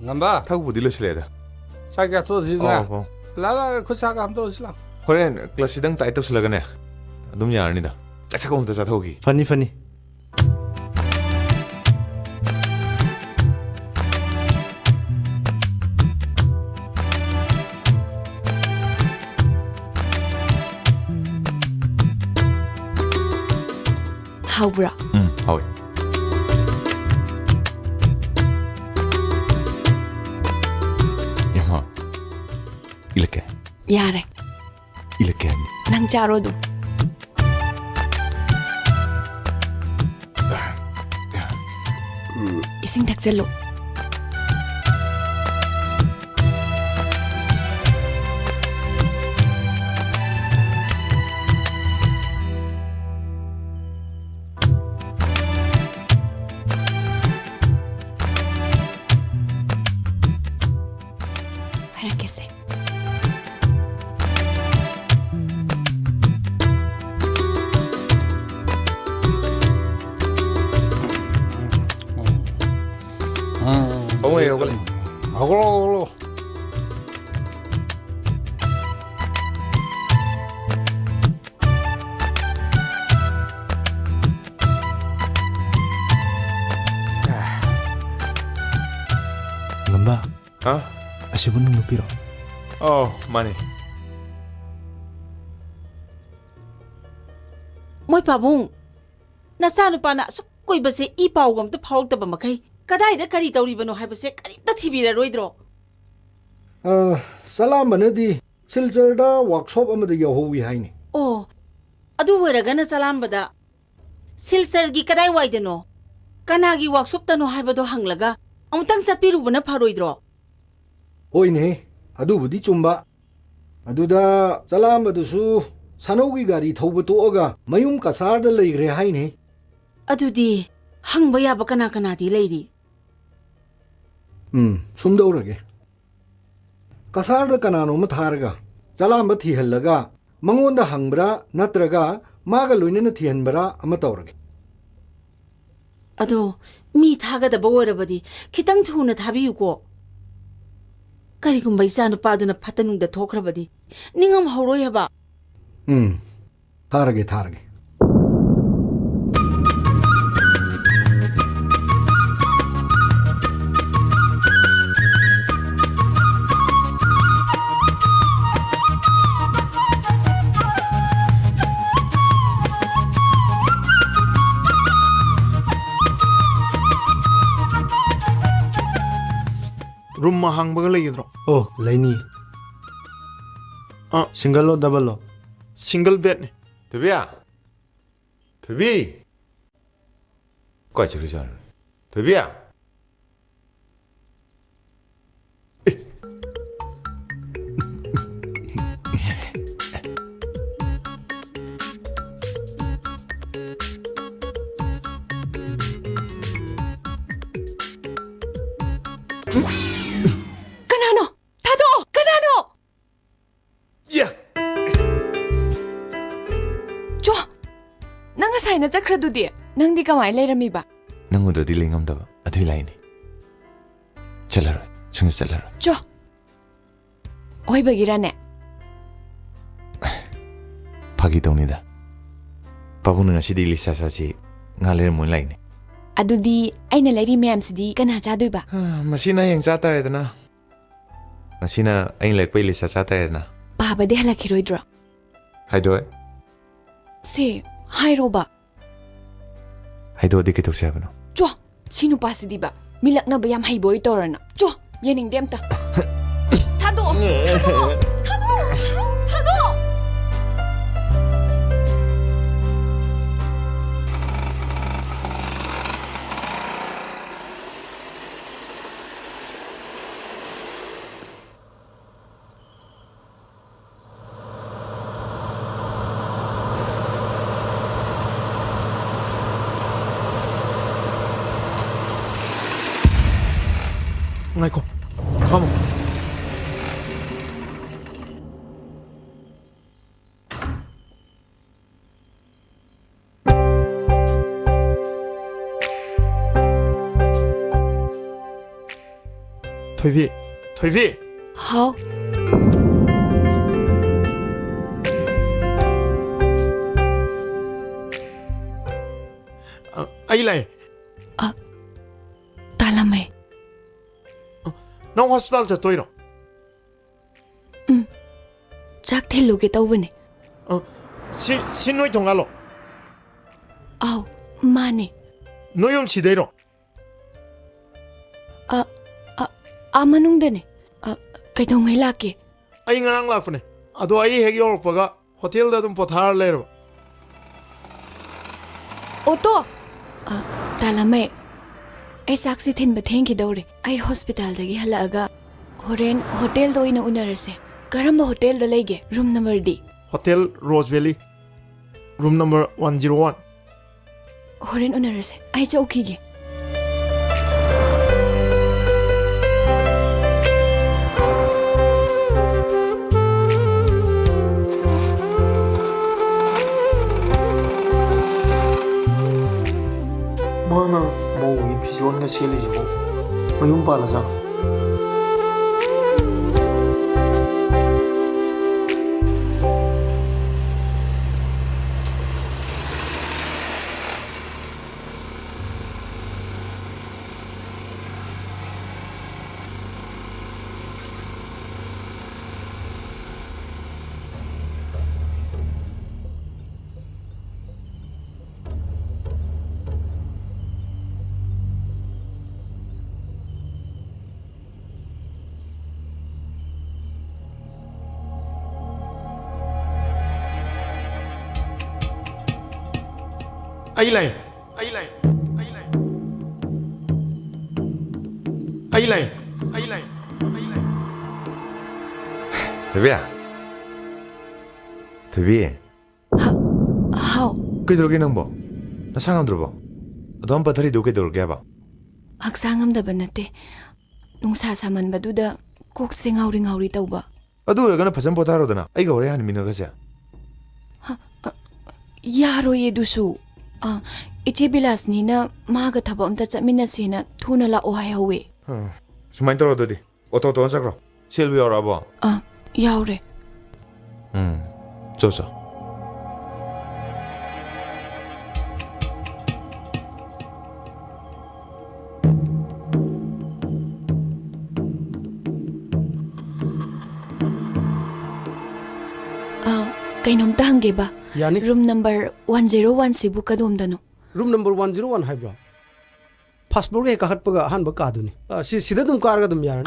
ꯉꯝꯕ ꯊꯕꯛꯄꯨꯗꯤ ꯂꯣꯏꯁꯤꯜꯂꯦꯗ ꯆꯥꯛ ꯆꯥꯊꯣꯛꯑꯁꯤꯗꯅ ꯂꯥꯛꯑ ꯈꯨꯠ ꯁꯥ ꯀꯥꯝꯊꯣꯛꯑꯁꯤ ꯂꯥꯛ ꯍꯣꯔꯦꯟ ꯀ꯭ꯂꯥꯁꯁꯤꯗꯪ ꯇꯥꯏꯠ ꯇꯧꯁꯤꯜꯂꯒꯅꯦ ꯑꯗꯨꯝ ꯌꯥꯔꯅꯤꯗ ꯆꯥꯛ ꯆꯥꯛ ꯑꯝꯇ ꯆꯥꯊꯣꯛꯈꯤ ꯐꯅꯤ ꯐꯅꯤ ꯍꯥꯎꯕ꯭ꯔꯥ ꯍꯥꯎꯋꯦ ꯌꯥꯝ 이렇게 ꯌꯥꯔꯦ 이렇게 ꯅꯪ ꯆꯥꯔꯣ ꯑꯗꯨꯝ 이승 닥젤로 하얗게세 어머니 이걸래 어글로 ngamba ꯑꯁꯤꯕꯨ ꯅꯪ ꯅꯨꯄꯤꯔꯣ? ꯃꯥꯅꯦ. ꯃꯣꯏ ꯄꯥꯕꯨꯡ ꯅꯆꯥꯅꯨꯄꯥꯅ ꯑꯁꯨꯛ ꯀꯨꯏꯕꯁꯦ ꯏ ꯄꯥꯎꯒ ꯑꯝꯇ ꯐꯥꯎꯔꯛꯇꯕ ꯃꯈꯩ ꯀꯗꯥꯏꯗ ꯀꯔꯤ ꯇꯧꯔꯤꯕꯅꯣ ꯍꯥꯏꯕꯁꯦ ꯀꯔꯤꯝꯇ ꯊꯤꯕꯤꯔꯔꯣꯏꯗ꯭ꯔꯣ? ꯆꯂꯥꯝꯕꯅꯗꯤ ꯁꯤꯜꯆꯔꯗ ꯋꯥꯛꯁꯣꯞ ꯑꯃꯗ ꯌꯧꯍꯧꯋꯤ ꯍꯥꯏꯅꯤ. ꯑꯣ, ꯑꯗꯨ ꯑꯣꯏꯔꯒꯅ ꯆꯂꯥꯝꯕꯗ ꯁꯤꯜꯆꯔꯒꯤ ꯀꯗꯥꯏꯋꯥꯏꯗꯅꯣ ꯀꯅꯥꯒꯤ ꯋꯥꯛꯁꯣꯞꯇꯅꯣ ꯍꯥꯏꯕꯗꯣ ꯍꯪꯂꯒ ꯑꯃꯨꯛꯇꯪ ꯆꯠꯄꯤꯔꯨꯕꯅ ꯐꯔꯣꯏꯗ꯭ꯔꯣ? ꯍꯣꯏꯅꯦ, ꯑꯗꯨꯕꯨꯗꯤ ꯆꯨꯝꯕ. ꯑꯗꯨꯗ ꯆꯂꯥꯝꯕꯗꯨꯁꯨ ꯁꯥꯅꯧꯒꯤ ꯒꯥꯔꯤ ꯊꯧꯕ ꯇꯣꯛꯑꯒ ꯃꯌꯨꯝ ꯀꯁꯥꯔꯗ ꯂꯩꯈ꯭ꯔꯦ ꯍꯥꯏꯅꯤ. ꯑꯗꯨꯗꯤ ꯍꯪꯕ ꯌꯥꯕ ꯀꯅꯥ ꯀꯅꯥꯗꯤ ꯂꯩꯔꯤ? ꯁꯨꯝꯗꯧꯔꯒꯦ. ꯀꯁꯥꯔꯗ ꯀꯅꯥꯅꯣꯝꯃ ꯊꯥꯔꯒ ꯆꯂꯥꯝꯕ ꯊꯤꯍꯜꯂꯒ ꯃꯉꯣꯟꯗ ꯍꯪꯕ꯭ꯔꯥ ꯅꯠꯇ꯭ꯔꯒ ꯃꯥꯒ ꯂꯣꯏꯅꯅ ꯊꯤꯍꯟꯕ꯭ꯔꯥ ꯑꯃ ꯇꯧꯔꯒꯦ. ꯑꯗꯣ ꯃꯤ ꯊꯥꯒꯗꯕ ꯑꯣꯏꯔꯕꯗꯤ ꯈꯤꯇꯪ ꯊꯨꯅ ꯊꯥꯕꯤꯌꯨꯀꯣ. ꯀꯔꯤꯒꯨꯝꯕ ꯏꯆꯥ ꯅꯨꯄꯥꯗꯨꯅ ꯐꯠꯇꯅꯨꯡꯗ ꯊꯣꯛꯈ꯭ꯔꯕꯗꯤ ꯅꯤꯡꯉꯝꯍꯧꯔꯣꯏ ꯍꯥꯏꯕ. ꯊꯥꯔꯒꯦ. रूम में हांगबगा लेगिद्रो? लेनी. सिंगल लो डबल लो? सिंगल बेड ने. थोबिया. थोबी. काय चलुजान? थोबिया. ꯅꯪ ꯆꯠꯈ꯭ꯔꯗꯨꯗꯤ ꯅꯪꯗꯤ ꯀꯃꯥꯏ ꯂꯩꯔꯝꯃꯤꯕ? ꯅꯪꯉꯣꯟꯗꯗꯤ ꯂꯩꯉꯝꯗꯕ ꯑꯗꯨꯏ ꯂꯥꯏꯅꯤ. ꯆꯠꯂꯔꯣꯏ, ꯁꯨꯡꯆꯠ ꯆꯠꯂꯔꯣꯏ. ꯆꯣ, ꯑꯣꯏꯕꯒꯤꯔꯅꯦ? ꯐꯥꯒꯤ ꯇꯧꯅꯤꯗ. ꯄꯥꯕꯨꯡꯅ ꯉꯁꯤꯗꯤ ꯏꯂꯤꯁ ꯆꯥꯁꯤ ꯉꯥ ꯂꯩꯔꯝꯃꯣꯏ ꯂꯥꯏꯅꯤ. ꯑꯗꯨꯗꯤ ꯑꯩꯅ ꯂꯩꯔꯤ ꯃꯌꯥꯝꯁꯤꯗꯤ ꯀꯅꯥ ꯆꯥꯗꯣꯏꯕ? ꯃꯁꯤꯅ ꯍꯌꯦꯡ ꯆꯥ ꯇꯥꯔꯦꯗꯅ. ꯉꯁꯤꯅ ꯑꯩꯅ ꯂꯩꯔꯛꯄ ꯏꯂꯤꯁ ꯆꯥ ꯇꯥꯔꯦꯗꯅ. ꯄꯥꯕꯗꯤ ꯍꯜꯂꯛꯈꯤꯔꯣꯏꯗ꯭ꯔꯣ? ꯍꯥꯏꯗꯣꯛꯑꯦ. ꯁꯦ ꯍꯥꯏꯔꯣꯕ. ꯍꯥꯏꯗꯣꯛꯑꯗꯤ ꯀꯩꯗꯧꯁꯦ ꯍꯥꯏꯕꯅꯣ? ꯆꯣ, ꯁꯤ ꯅꯨꯄꯥꯁꯤꯗꯤꯕ ꯃꯤꯂꯛꯅꯕ ꯌꯥꯝ ꯍꯩꯕ ꯑꯣꯏ ꯇꯧꯔꯅ. ꯆꯣ, ꯌꯦꯡꯅꯤꯡꯗꯦ ꯑꯝꯇ. ꯊꯥꯗꯣꯛꯑꯣ. ngaiko khamo Thoivi How? ai lai Talamay. Nang hospital chatoiro. Chak thiluge tawbane. Si noi thongalo. Aw, mane. Noyom sideiro. Manungdane. Kaidongai lake. Ai ngarang lakpane. Ado ai hegi orpaga hotel da dum pothar lero. Oto. Talamay. I saksi thin ba thank dore. I hospital dagi halaga horen hotel do ina unarase. Karamba hotel da lege room number D. Hotel Rose Valley. Room number 101. Horen unarase. I chauki ge. Mana mau episode nga sili jibo. Mayum pala sa. ai lại Thầy Thầy How? 그대로게 낭보 나 상황 들어봐 너 한번 다리도 그대로게 해봐 Haksang amdaba nate. Nungsa saman baduda kok se ngauri tauba. ꯑꯗꯨ ꯑꯣꯏꯔꯒꯅ ꯐꯖꯅ ꯄꯣꯊꯥꯔꯣꯗꯅ ꯑꯩꯒ ꯍꯣꯔꯦꯟ ꯍꯟꯃꯤꯟꯅꯔꯁꯦ Yaroye dusu. Iche Bilasnina maga thaba amta chatminasena thuna la o hayawe. ꯁꯨꯃꯥꯏꯅ ꯇꯧꯔꯣ ꯑꯗꯨꯗꯤ ꯑꯣꯇꯣ ꯆꯠꯈ꯭ꯔꯣ ꯁꯦꯜꯕꯨ ꯌꯧꯔꯛꯑꯕꯣ Yaure. ꯆꯣ Kainomta hangeba. Yani? Room number 101 sibu kadomdano. Room number 101 haibro. Passport ke kahat paga han ba kaduni. Sida dum kar ga dum yaran.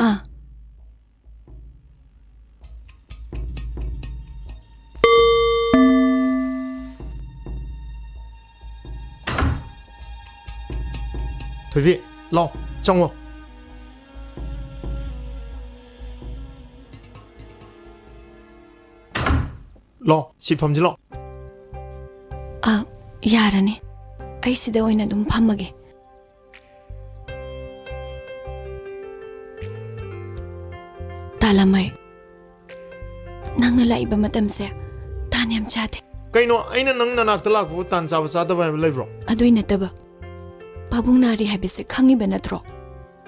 Thôi vị lo trong rồi lo xịp phẩm chứ lo Yarani. Ai sida oina dum phamage. Talamai. Nangna laiba matamse tan yam chate. Cái nó anh nang nanak talak ko tan sa sa ta ba lai bro Adui nataba. Pabung nari habise khangi benatro.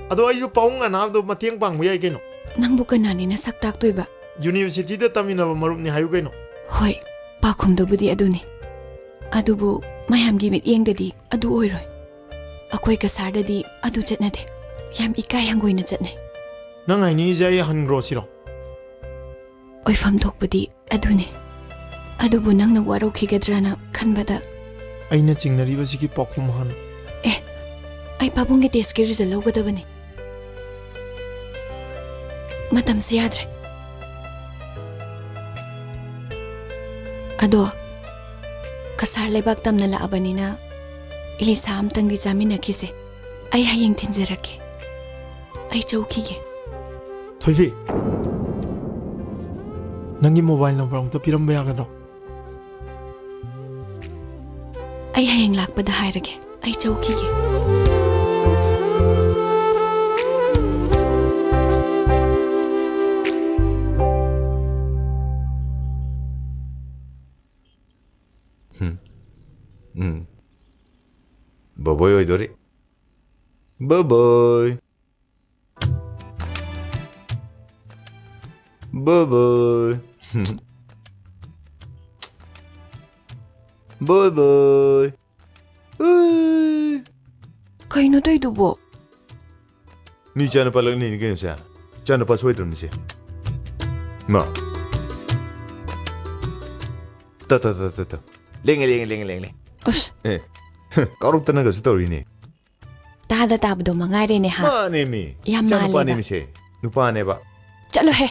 ado ai ju paung ana do matiang pang mu yai cái nó Nangbu kanani na saktak toiba. university da tamina ba marup ni hayu cái nó Hoi, pakhumdo budi aduni. Adubu mayamgi mit yengdadi adu oiroi. Akoi kasardadi adu chatnade. Yam ikai hangoina chatnai. nang ai ni jai han gro siro Oifam thokbudi aduni. Adubu nangna waro khigadrana khanbada. aina chingnari ba siki pakhum han Ai pabungi test ke result logadabani. Matam se yadre. Ado kasar lebak tamna la abanina ilisa amtangdi jamina khise. Ai hayeng thinjarake. Ai chaukhige. thôi vị nangi mobile number ong ta piram ba yagadro Ai hayeng lakpada hairage. Ai chaukhige. 버버이 어이더리 버버이 버버이 버버이 Kaino toidubo. 니 ಚಾನಪ್ಪ ಲಗ್ನ ನಿನಗೇನು ಸಾ ಚಾನಪ್ಪ ಸೋಯ್ತು ನಿಸೆ ಮಾ ತ ಲೆಂಗೆ Ush, 까룩ತ나가 스토리니 tada tabdo mangaire ne ha. 마네미 Yam ಚಾನಪ್ಪ maleba. 니미세 누파네바 Chalo he.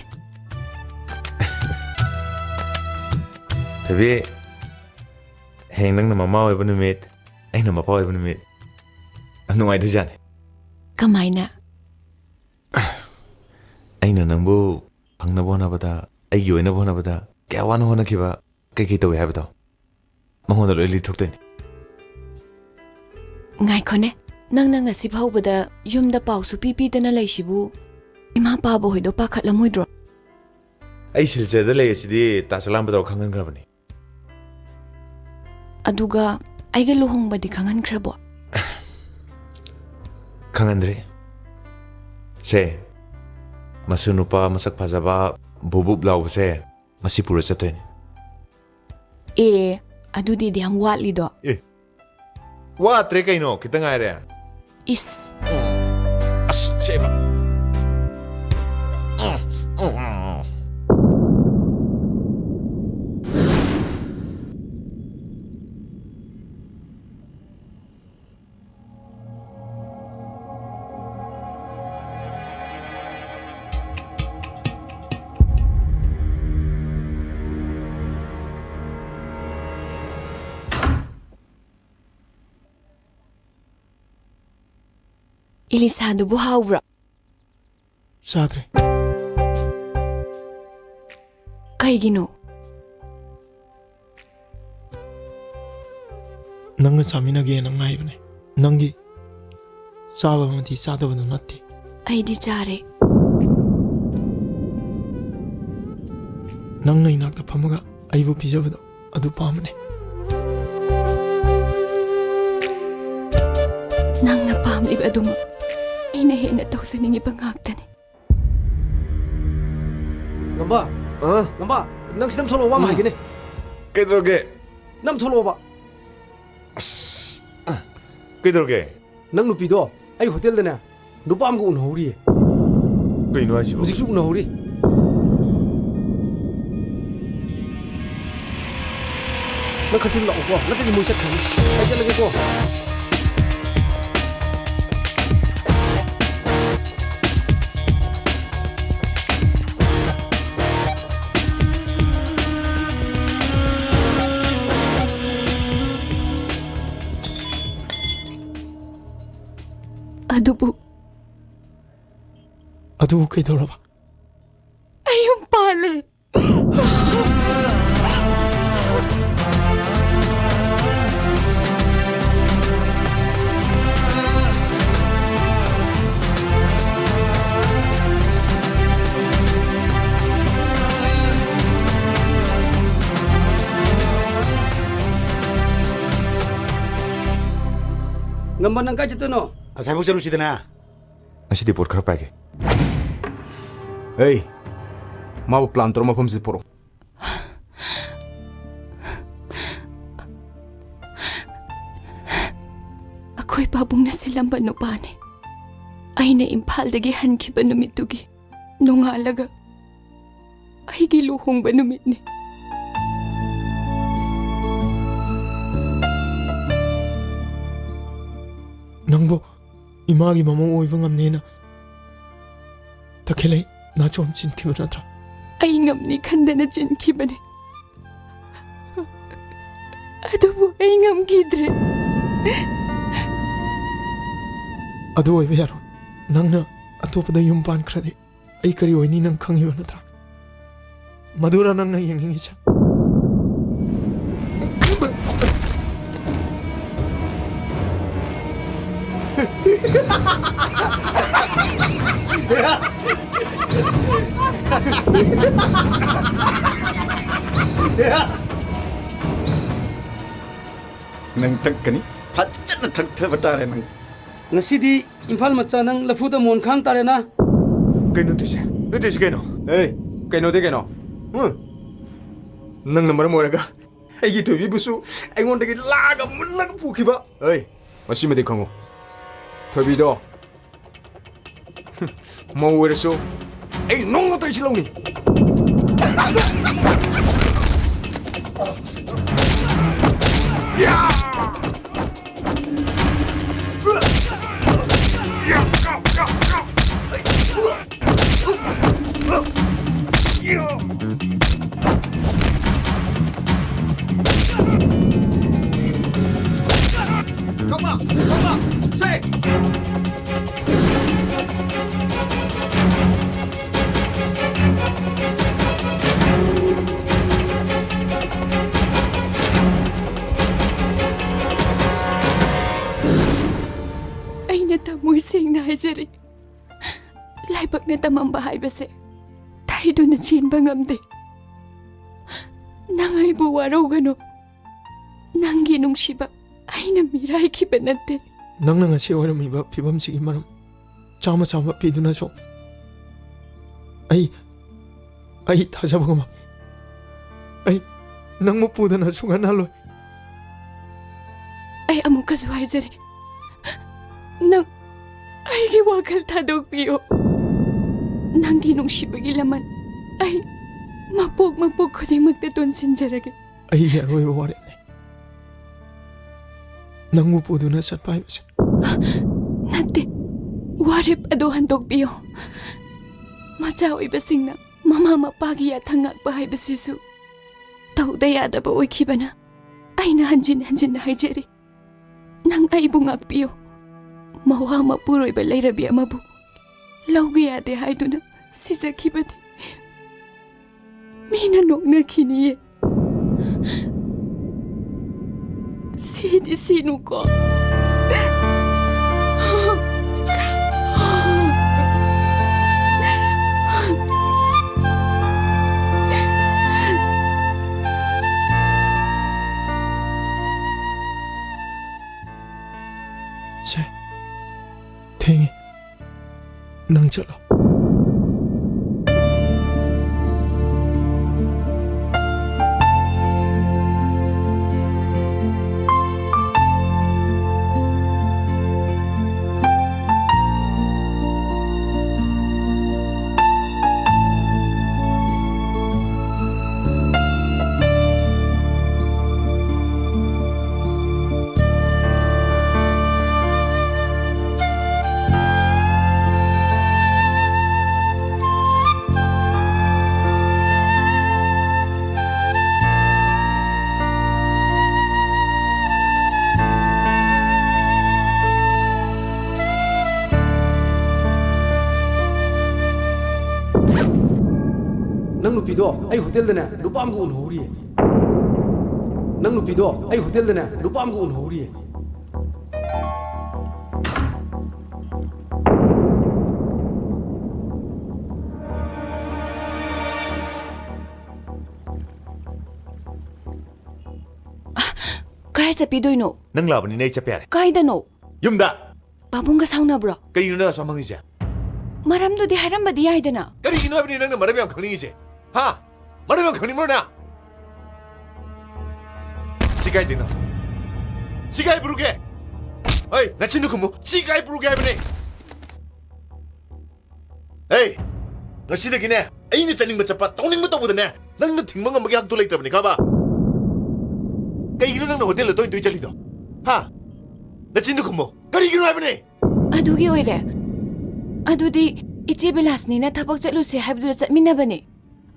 Tapi heng nang na mama oiba numit ay na mapa oiba numit ano nga ito dyan Kamaina. ay na nang bu pang nabuha na bata ay yoy nabuha na bata kaya wano ho na kiba kay kita wih habito mahuna lo ilitok din Ngai khone. Nang nang asip haubada yumda pausu pipi dana laisibu. Ima pabo hoido pakhat lamoidro. ay silseda lay sidi tasalam bataw kangan grabani Aduga aiga luhong badi kangan krabo. kangan dre se masunu pa masak pazaba bubub lau se masipura sa tuin Adudi diang watli do. wa tre kay no kita nga area Is. as chema Ilisadubu haubra. Sadre. Kaigino. Nanga samina ge nang ngai bane. Nangi saba mati sada banu natti. Aidi chare. Nang nai nak ta phamaga aibu pijabado adu pamane. Nang na pamli adum. Ina hena tawsaningi pangaktani. Ngamba. Ngamba. Nang sinam tholo wa ma gine. Kaitroge. Nam tholo ba. Kaitroge. Nang nupido ai hotel dana. Nupam ko unhori. Kaino hasibo. Hujik su unhori. Nang khatin la ko. Nati di muisat khani. Ai chalage ko. Adubu kaidoraba. Ayun pala. Ngamba nang ka chito no. Asai mo chalu sidana. Ngasi port khara paige. Hey, mau plan tro mafam si poro. Ako'y babong na silang banupane. Ay na impaldagi hanki banumitugi. Nung alaga, ay giluhong banumit ni. Nangbo imagi mamang oiba ngamnena. Takilay na 좀 진키면 하자. Ay ngamni kandana jinkibane. Adubo ay ngam gidre. Adu oiba yaro. Nangna atopada yumpan kradi. Ay kari oini nang khangiba natra. Madura nangna yengingisa. Nang tagkani fajjana thagthaba tare nang. Ngasidi Imphal macha nang lafuda mon khang tare na. Kaino tise. Nutise kaino. Hey, kaino de kaino. Nang na maram oraga. Aigi tobi busu aingondagi laga mullaga pukiba. Hey, masimedi khango. Tobi do. Mau wereso. Ay nongo to isilawni. Yeah! Come on, say. Tamoy sing na hajari. Laibag na tamang bahay ba se? Tayo doon na chin bangamde. Nangay buwaraw gano. Nang ginong shiba ay namiray kibanante. Nang ngasi oram iba pibam sige maram. Chama pidu na so. Ay tajabang ma. Ay nang mupuda na sungan nalo. Ay amo kaso hajari. Nang ay giwagal tadog piyo. Nang ginong shibagi laman ay mapog ko di magtatun sinjarage. Ay yaroy wawari. Nang mupudo na sa payos. Nante, warip aduhan dog piyo. Machaw ibasing na mama mapagi at hangak bahay basisu. Tau dayada ba oy kiba na. Ay na hanjin na hajeri. Nang ay bungak piyo. ꯃꯋꯥ ꯃꯄꯨꯔꯣꯏꯕ ꯂꯩꯔꯕꯤ ꯑꯃꯕꯨ ꯂꯧꯒꯦ ꯌꯥꯗꯦ ꯍꯥꯏꯗꯨꯅ ꯁꯤꯖꯈꯤꯕꯗꯤ ꯃꯤꯅ ꯅꯣꯛꯅꯈꯤꯅꯤꯌꯦ ꯁꯤꯗꯤ ꯁꯤꯅꯨꯀꯣ 쟤 탱이 능 잘라 ꯅꯪ ꯅꯨꯄꯤꯗꯣ ꯑꯩ ꯍꯣꯇꯦꯜꯗꯅꯦ ꯅꯨꯄꯥ ꯑꯃꯒ ꯎꯅꯍꯧꯔꯤꯌꯦ ꯅꯪ ꯅꯨꯄꯤꯗꯣ ꯑꯩ ꯍꯣꯇꯦꯜꯗꯅꯦ ꯅꯨꯄꯥ ꯑꯃꯒ ꯎꯅꯍꯧꯔꯤꯌꯦ ꯀꯥꯏ ꯆꯠꯄꯤꯗꯣꯏꯅꯣ ꯅꯪ ꯂꯥꯛꯕꯅꯤꯅ ꯑꯩ ꯆꯠꯄ ꯌꯥꯔꯦ ꯀꯥꯏꯗꯅꯣ ꯌꯨꯝꯗ ꯄꯥꯕꯨꯡꯒ ꯁꯥꯎꯅꯕ꯭ꯔꯣ ꯀꯩꯒꯤꯅꯣ ꯅꯪ ꯑꯁꯨꯝ ꯍꯪꯉꯤꯁꯦ ꯃꯔꯝꯗꯨꯗꯤ ꯍꯥꯏꯔꯝꯕꯗꯤ ꯌꯥꯏꯗꯅ ꯀꯔꯤꯒꯤꯅꯣ ꯍꯥꯏꯕꯅꯤ ꯅꯪꯅ ꯃꯔꯝ ꯌꯥꯝ ꯈꯪꯅꯤꯡꯉꯤꯁꯦ ꯍꯥ ꯃꯔꯝ ꯌꯥꯝ ꯈꯪꯅꯤꯡꯕ꯭ꯔꯣ ꯅꯪ ꯁꯤ ꯀꯥꯏꯗꯩꯅꯣ ꯁꯤ ꯀꯥꯏ 부르게 어이 나친구 그뭐 지 가이 부르게 하면은 에이 ngasidagiне aina chaning chapa tawning matawudane nangna thingmang amagi hakdu leitrabani kaba kaigino nangna hotel toy toy chalido ha nachindu khumo karigino habane adugi oire adudi iche bilasni na thabak chaluse habdu chatminabani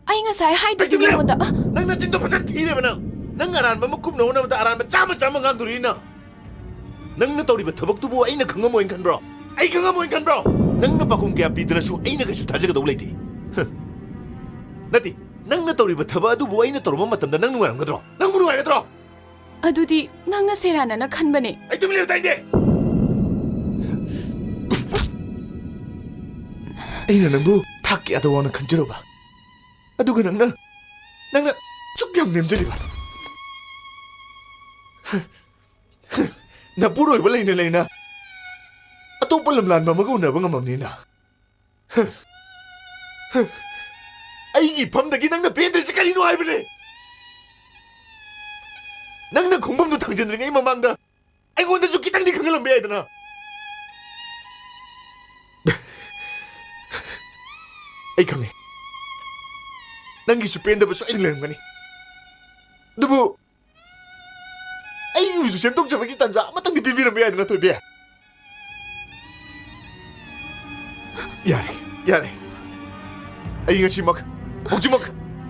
ai nga sai haidu tu moda nangna chindu fasan thirebana nang aran ba mukum no na aran ba chama chama ngandurina nangna tawriba thabak tubu aina khangamoin khanbro ai khangamoin khanbro nangna pakum kya pidrasu aina kaisu thajaga dau leiti nati nangna tawriba thaba adubu aina torba matamda nang nuwaramgadro nang nuwaigadro adudi nangna serana na khanbane ai tumle tainde aina nangbu thakki adawana khanjaroba aduga nangna chukyam nemjariba na puro iba leina atop lamlan mamaga unaba ngamamnina aigi phamdagi nangna pedrisi karino haibane nangna khongbamdu thangjandringai mamangda aingonda su kitangdi khangalambe aidana ai khange nangi su penda basu ai lermani dubu ai su semtok jabagi tanja amatang dipibirambe aidana tobe yare ai ngasimak 옥지막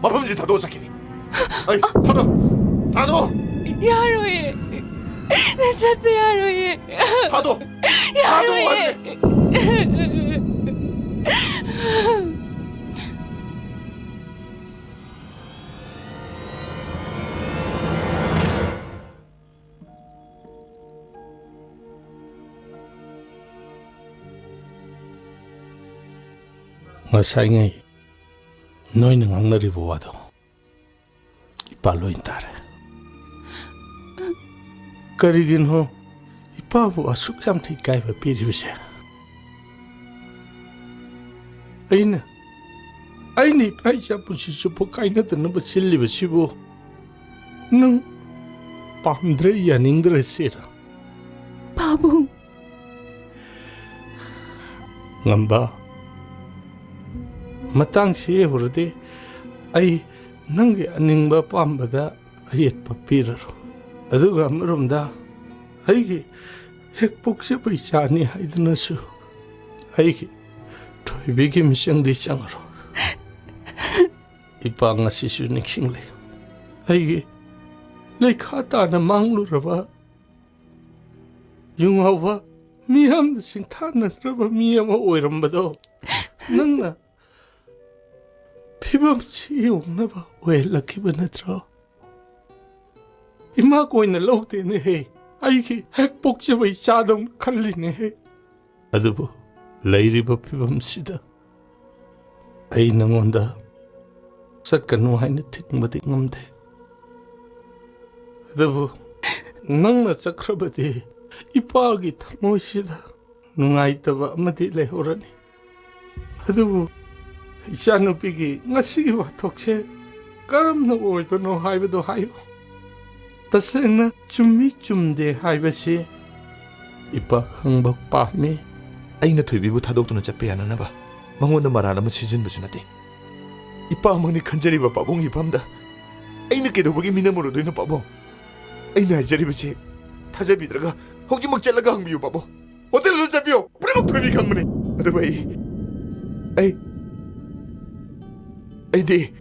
마밤지 다도 잡히니 아이 다도 야로예 내 샷도 야로예 다도 야로예 ngasaingai noina ngangnaribo wado ipaloin tare karigin ho ipabu asuk jam thai kai ba piribse aini paisa pusi supo kaina tana ba silli ba sibo nang pamdre yaningdre sera pabung ngamba matang si hurde ai nangi aningba pambada ayet papir aduga amrumda aigi hek pokse paisani haidnasu aigi thoibigi misang di changro ipanga sisu niksingle aigi lekhata na mangluraba yungawa 미ям다 싱타나드라바 미야마 오이람바도 낭나 피범치 용나바 오엘라키바 나드라 이마 고이나 록데네 해 아이기 핵복잡의 자동 칼리네 해 아드부 레이리바 피범시다 아이 낭원다 삿가누 하이나 틱마디 ngamde 아드부 낭나 사크라바디 이빠기 타모시다 누가이따바 아마디 레호라니 아드부 이샤누피기 ngasi기 와톡체 까람나 오이바노 하이바도 하요 따스나 춤미 춤데 하이바시 이빠 흥박 빠미 ꯑꯩꯅ ꯊꯣꯏꯕꯤꯕꯨ ꯊꯥꯗꯣꯛꯇꯨꯅ ꯆꯠꯄ ꯌꯥꯅꯅꯕ ꯃꯉꯣꯟꯗ ꯃꯔꯥꯜ ꯑꯃ ꯁꯤꯖꯤꯟꯕꯁꯨ ꯅꯠꯇꯦ ꯏꯄꯥ ꯑꯃꯅꯤ ꯈꯟꯖꯔꯤꯕ ꯄꯥꯕꯨꯡ ꯏꯐꯝꯗ ꯑꯩꯅ ꯀꯩꯗꯧꯕꯒꯤ ꯃꯤꯅꯝꯃꯔꯣꯏꯗꯣꯏꯅꯣ ꯄꯥꯕꯨꯡ ꯑꯩꯅ ꯍꯥꯏꯖꯔꯤꯕꯁꯤ ꯊꯥꯖꯕꯤꯗ꯭ꯔꯒ ꯍꯧꯖꯤꯛꯃꯛ ꯆꯠꯂꯒ ꯍꯪꯕꯤꯌꯨ ꯄꯥꯕꯨꯡ ꯍꯣꯇꯦꯜꯗ ꯆꯠꯄꯤꯌꯣ ꯄꯨꯝꯅꯃꯛ ꯊꯣꯏꯕꯤ ꯈꯪꯕꯅꯤ ꯑꯗꯨꯕꯨ ꯑꯩꯗꯤ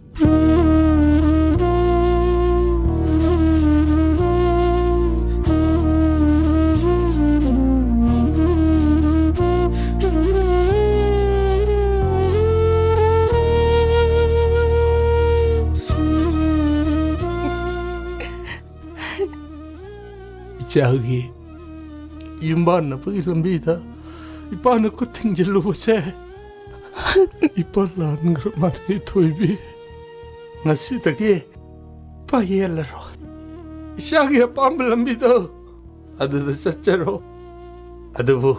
자기 이만나 보기 람비다 이빠나 코팅질로 보세 이빨란 그만이 토이비 나시다게 파이엘라로 샤기야 빰블 람비도 아드도 삿자로 아드부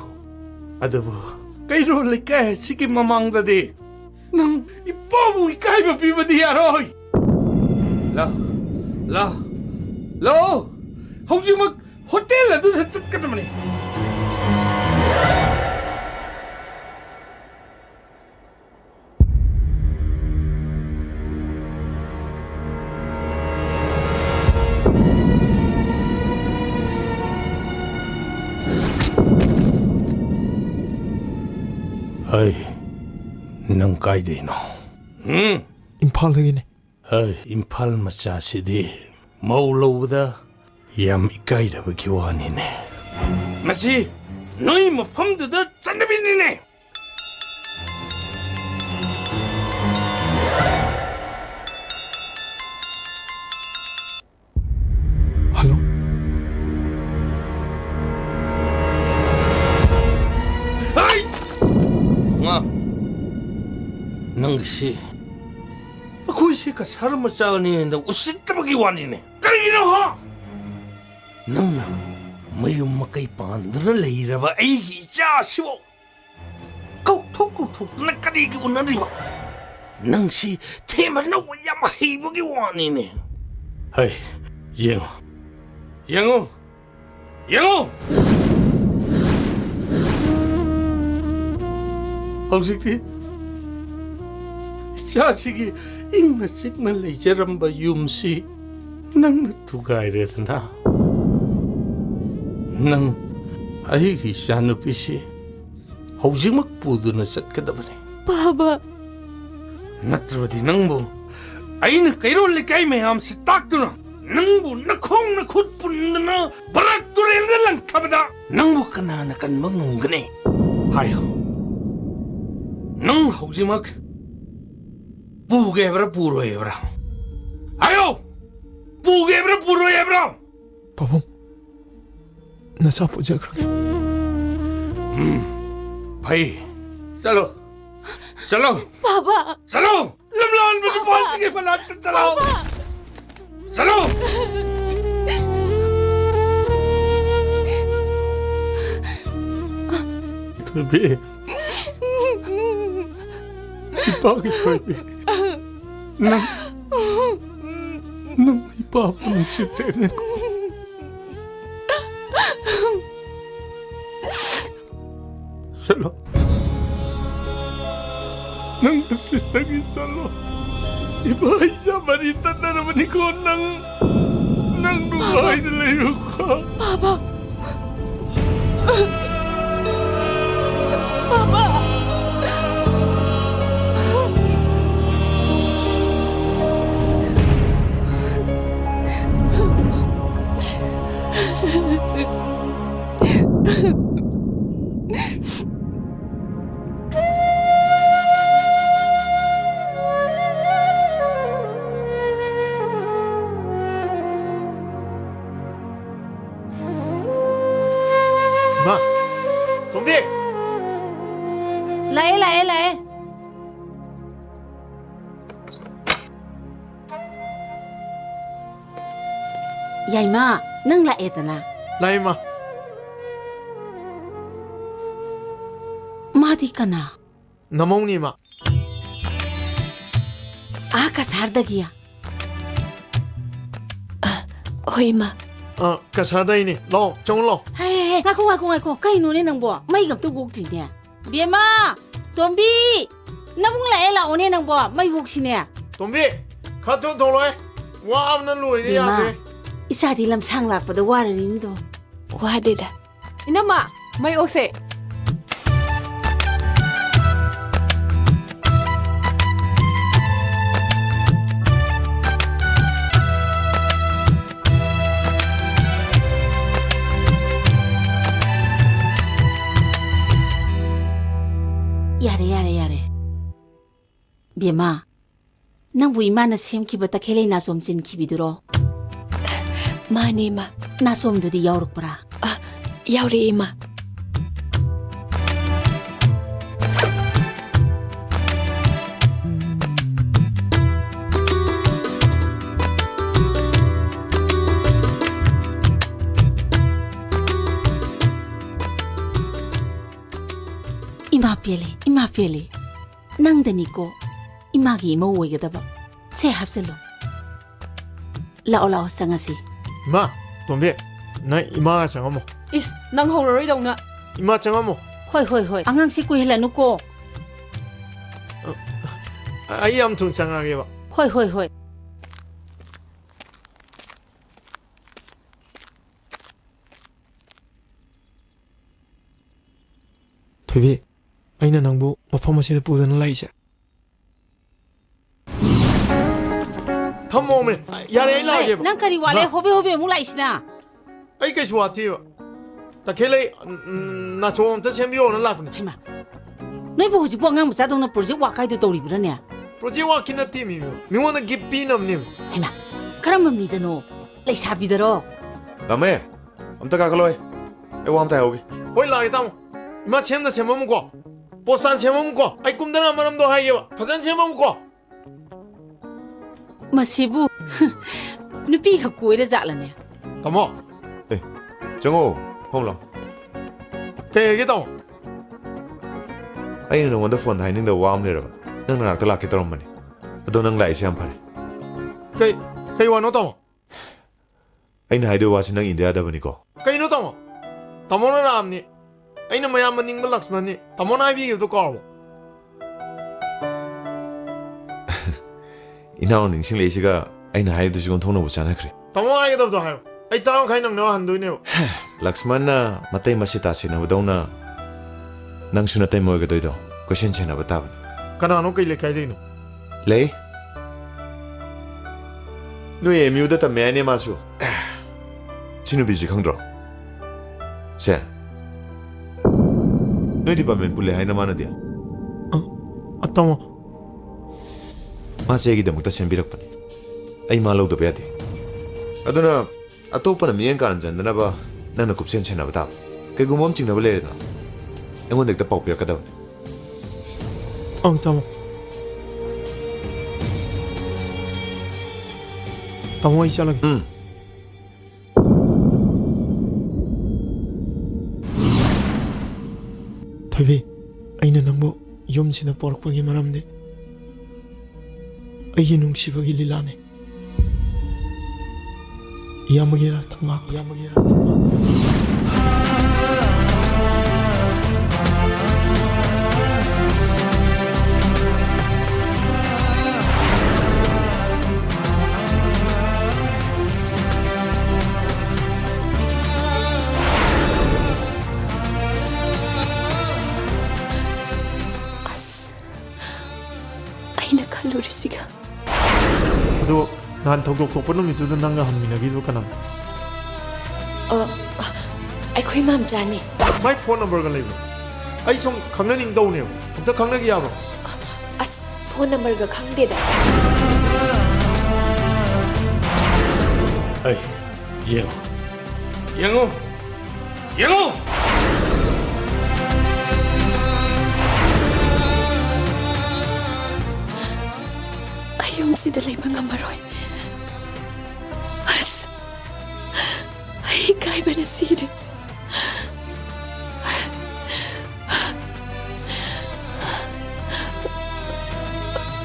까이로 리까 시기 마망다디 능 이빠부 이까이바 비바디 야로이 라 혹시 호텔에도 했었거든요. 아이, 넌 까이데이노. 임팔이네. 아이, 임팔 마차시디 마울로보다 얌 이까이다버기 원이네. 마시 너희 모품들도 짠다비니네. 할로? 아이! 낭시 아코이시가 사람을 짜니는데 우시다버기 원이네. 까리기는 하! ꯅꯪꯅ ꯃꯌꯨꯝ ꯃꯀꯩ ꯄꯥꯟꯗꯨꯅ ꯂꯩꯔꯕ ꯑꯩꯒꯤ ꯏꯆꯥꯁꯤꯕꯨ ꯀꯧꯊꯣꯛꯇꯨꯅ ꯀꯔꯤꯒꯤ ꯎꯅꯔꯤꯕ ꯅꯪꯁꯤ ꯊꯦꯝꯕꯅꯧꯕ ꯌꯥꯝ ꯍꯩꯕꯒꯤ ꯋꯥꯅꯤꯅꯦ ꯍꯩ ꯌꯦꯡꯉꯨ ꯍꯧꯖꯤꯛꯇꯤ ꯏꯆꯥꯁꯤꯒꯤ ꯏꯪꯅ ꯆꯤꯛꯅ ꯂꯩꯖꯔꯝꯕ ꯌꯨꯝꯁꯤ ꯅꯪꯅ ꯊꯨꯒꯥꯏꯔꯦꯗꯅ ꯅꯪ ꯑꯩꯒꯤ ꯏꯆꯥꯅꯨꯄꯤꯁꯤ ꯍꯧꯖꯤꯛꯃꯛ ꯄꯨꯗꯨꯅ ꯆꯠꯀꯗꯕꯅꯤ ꯕꯥꯕꯥ ꯅꯠꯇ꯭ꯔꯕꯗꯤ ꯅꯪꯕꯨ ꯑꯩꯅ ꯀꯩꯔꯣꯜ ꯂꯩꯀꯥꯏ ꯃꯌꯥꯝꯁꯤ ꯇꯥꯛꯇꯨꯅ ꯅꯪꯕꯨ ꯅꯈꯣꯡ ꯅꯈꯨꯠ ꯄꯨꯟꯗꯨꯅ ꯕꯔꯥꯛ ꯇꯨꯔꯦꯜꯗ ꯂꯪꯊꯕꯗ ꯅꯪꯕꯨ ꯀꯅꯥꯅ ꯀꯟꯕ ꯉꯝꯒꯅꯤ ꯍꯥꯏꯌꯣ ꯅꯪ ꯍꯧꯖꯤꯛꯃꯛ ꯄꯨꯒꯦꯕ꯭ꯔꯥ ꯄꯨꯔꯣꯏꯕ꯭ꯔꯥ ꯍꯥꯏꯌꯣ ꯄꯨꯒꯦꯕ꯭ꯔꯥ ꯄꯨꯔꯣꯏꯕ꯭ꯔꯥ पाबुंग नशा पूजा कर भाई चलो बाबा चलो लमलान में पास के बलात चलो चलो तबे इपागी तबे नम इपाप नुचित्रे को चलो nang sitagi salo iba isa marita na naman ko nang nuhay na layo ka Papa Papa 덤비. 라에 라에 라에. 야이마, 능 라에다나. 라이마. 마디 까나. 나몽니마. 아까 살다기야. Oi, 가사다이니. 로, 정로. 헤헤, 가고. 까이노네 낭보. 마이 갑도 곡지네. 비에마, 톰비. 나봉 라에 라오네 낭보. 마이 곡시네. 덤비. 카톤 돌로에. 와, 난 로이니 야게. 이사디 람상 락보다 와르니도. Wadida. 이나마, 마이 옥세. 야래. 비에마, 낭부 이마나 셈키부터 켈레이 나솜 진키비두로. Mani, ma. 나솜두디 야오룩브라. Yauri, ma. 이마 펠리. 낭다니고 이마기 이마 오이게다바. 세 합슬로. 라오 상하시. 이마, 덤비. 나 이마가 장어모. 이스, 낭 호로이동나. 이마 장어모. 호이. 앙앙시 꾸힐라누고. 아이 암퉁 장하게 봐. 호이. 토비, 아이나 낭부 마파마시다 부드는 라이자. 탐모면 야래 라게 봐. 낭 카리 와레 호베 몰라이시나. 아이 그 좋아티요. 다 켈레이 나 좋은 저 챔피언은 라프네. 하이마. 너희 보고 싶어 앙 무사동나 프로젝트 와카이도 떠오리브라네. 프로젝트 와키나 팀이 미원은 기피남님. 하이마. 그럼 믿으노. 레이사비더로. 남해. 아무튼 가글로이. 에와 아무튼 해오기. 어이 라게 따모. 이마 챔다 챔먹고. 보스탄 챔먹고. 아이 꿈다나 말함도 하이요. 파산 챔먹고. 마시부. 누피가 꼬이르 잘라네. 따모. 에. 정호. 홈라. 개게다. 아이는 너한테 폰 하이는데 와암내라. 너는 나한테 라켓 들어오면. 너 너는 라이시 한 판에. kay wano tamo aina haido wasi nang India da bani ko kay no tamo tamo na ram ni aina mayam maning Laxman ni tamo na bi to ko ina on ningsing le siga aina haido sigon thona bu chana kre tamo ai da do hayo ai tarang khay nang no han do ne Laxman na matai masita sina budona nang suna tai moy ga doido question chena bata ban kana no kay le kay de no le no ye myu da ta me ne ma su chinu bi ji khang dro se no di ba men pule haina mana dia atamo ma se gi da mukta sem birak pani ai ma lo do be ade aduna atopana mien kan jan na ba nana kupsen chena bata ke gumom ching na ba le na engon dek ta pau pya ka da tamo tamo ai chala Tobi aina nangbo yom sina porkpagi maramde ai nungsibagi lilane yamagira tangak Kalurisiga. ado nan thok thok pano mi tu nang ga hamina gi do kana ai khoi mam jani my phone number ga lebu ai song khangna ning do ne ta khangna gi yaba as phone number ga khangde da ai yengo ꯁꯤꯗ ꯂꯩꯕ ꯉꯝꯃꯔꯣꯏ ꯑꯁ ꯑꯩ ꯏꯀꯥꯏꯕꯅ ꯁꯤꯔꯦ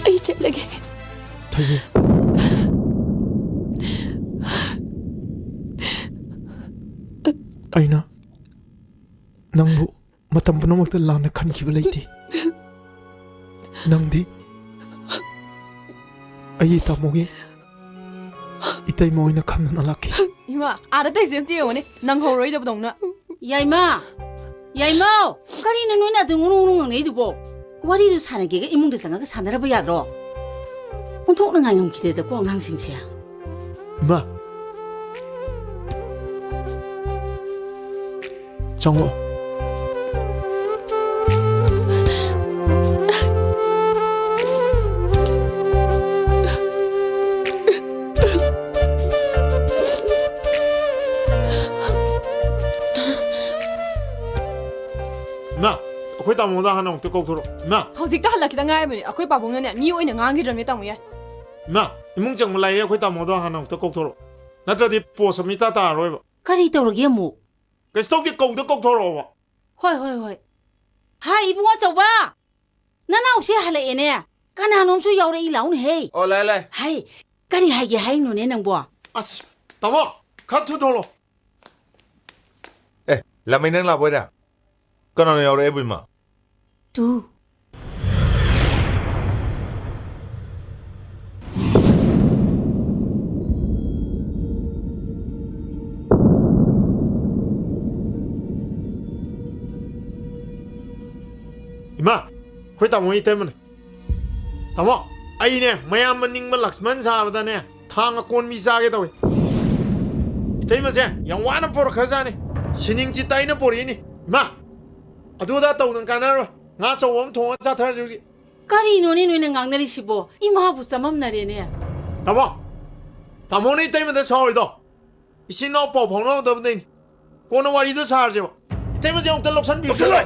ꯑꯩ ꯆꯠꯂꯒꯦ ꯊꯣꯏꯕꯤ ꯑꯩꯅ ꯅꯪꯕꯨ ꯃꯇꯝ ꯄꯨꯝꯅꯃꯛꯇ ꯂꯥꯟꯅ ꯈꯟꯈꯤꯕ ꯂꯩꯇꯦ ꯅꯪꯗꯤ ꯑꯩ ꯇꯥꯃꯣꯒꯤ 이따이 뭐이나 칸는 알라키 이마 알았다 이제 뛰어오네 난 허로이다 보동나 야이마 야이마 까리는 누나 등으로 내두고 와리도 사는 게가 이문데 생각을 사느라고 야로 온통는 안녕 기대도 꼭 항생체야 이마 정호 나 ꯑꯩꯈꯣꯏ ꯇꯥꯃꯣꯗ ꯍꯥꯟꯅ ꯑꯃꯨꯛꯇ ꯀꯧꯊꯣꯔꯛꯑꯣ ꯏꯃꯥ ꯍꯧꯖꯤꯛꯇ ꯍꯜꯂꯛꯈꯤꯗ ꯉꯥꯏꯔꯕꯅꯤ ꯑꯩꯈꯣꯏ ꯄꯥꯕꯨꯡꯅꯅꯦ ꯃꯤ ꯑꯣꯏꯅ ꯉꯥꯡꯈꯤꯗ꯭ꯔꯕꯅꯤ ꯇꯥꯃꯣ ꯌꯥꯏ ꯏꯃꯥ ꯏꯃꯨꯡ ꯆꯪꯕ ꯂꯥꯛꯑꯦ ꯑꯩꯈꯣꯏ ꯇꯥꯃꯣꯗ ꯍꯥꯟꯅ ꯑꯃꯨꯛꯇ ꯀꯧꯊꯣꯔꯛꯑꯣ ꯅꯠꯇ꯭ꯔꯗꯤ ꯄꯣꯁ ꯑꯃ ꯏꯇꯥ ꯇꯥꯔꯔꯣꯏꯕ ꯀꯔꯤ ꯇꯧꯔꯒꯦ ꯑꯃꯨꯛ ꯀꯩꯁꯨ ꯇꯧꯗꯦ ꯀꯧꯗ ꯀꯧꯊꯣꯔꯛꯑꯣꯕ ꯍꯣꯏ ꯍꯥꯏ 이bun가 ꯑꯆꯧꯕ ꯅꯅꯥꯎꯁꯦ ꯍꯜꯂꯛꯑꯦꯅꯦ ꯀꯅꯥꯅꯣꯝꯁꯨ ꯌꯥꯎꯔꯛꯏ ꯂꯥꯎꯅꯦꯍꯦ ꯑꯣ ꯂꯥꯏ ꯍꯥꯏ ꯀꯔꯤ ꯍꯥꯏꯒꯦ ꯍꯥꯏꯅꯣꯅꯦ ꯅꯪꯕꯣ ꯑꯁ ꯇꯥꯃꯣ ꯈꯔ ꯊꯨꯅ ꯊꯣꯛꯂꯛꯑꯣ ꯑꯦ ꯂꯥꯃꯩ ꯅꯪ ꯂꯥꯛꯄꯣꯏꯔꯥ ꯀꯅꯥꯅꯣ ꯌꯥꯎꯔꯛꯑꯦꯕꯨ ꯏꯃꯥ ꯇꯨ 이마 ꯑꯩꯈꯣꯏ ꯇꯥꯃꯣꯒꯤ ꯇꯩꯃꯅꯦ ꯇꯥꯃꯣ ꯑꯩꯅꯦ ꯃꯌꯥꯝ ꯃꯅꯤꯡꯕ ꯂꯛꯁꯃꯟ ꯁꯥꯕꯗꯅꯦ ꯊꯥꯡ ꯑꯀꯣꯟꯕꯤ ꯆꯥꯒꯦ ꯇꯧꯏ 이태이마ꯁꯦ ꯌꯥꯝ ꯋꯥꯅ ꯄꯣꯔꯛꯈ꯭ꯔꯖꯥꯠꯅꯤ 시닝지 따이는 뽀리니 마 아두다 떠오는 까나로 나 저원 통화 자타주기 까리노니 노네 강나리시보 이마부 쌈함나리네 타모니 이태이마데 서울도 이신노 뽀봉노 더브네 꼬노 와리도 사르죠 이태이마세 형 뜰록산 비슬로이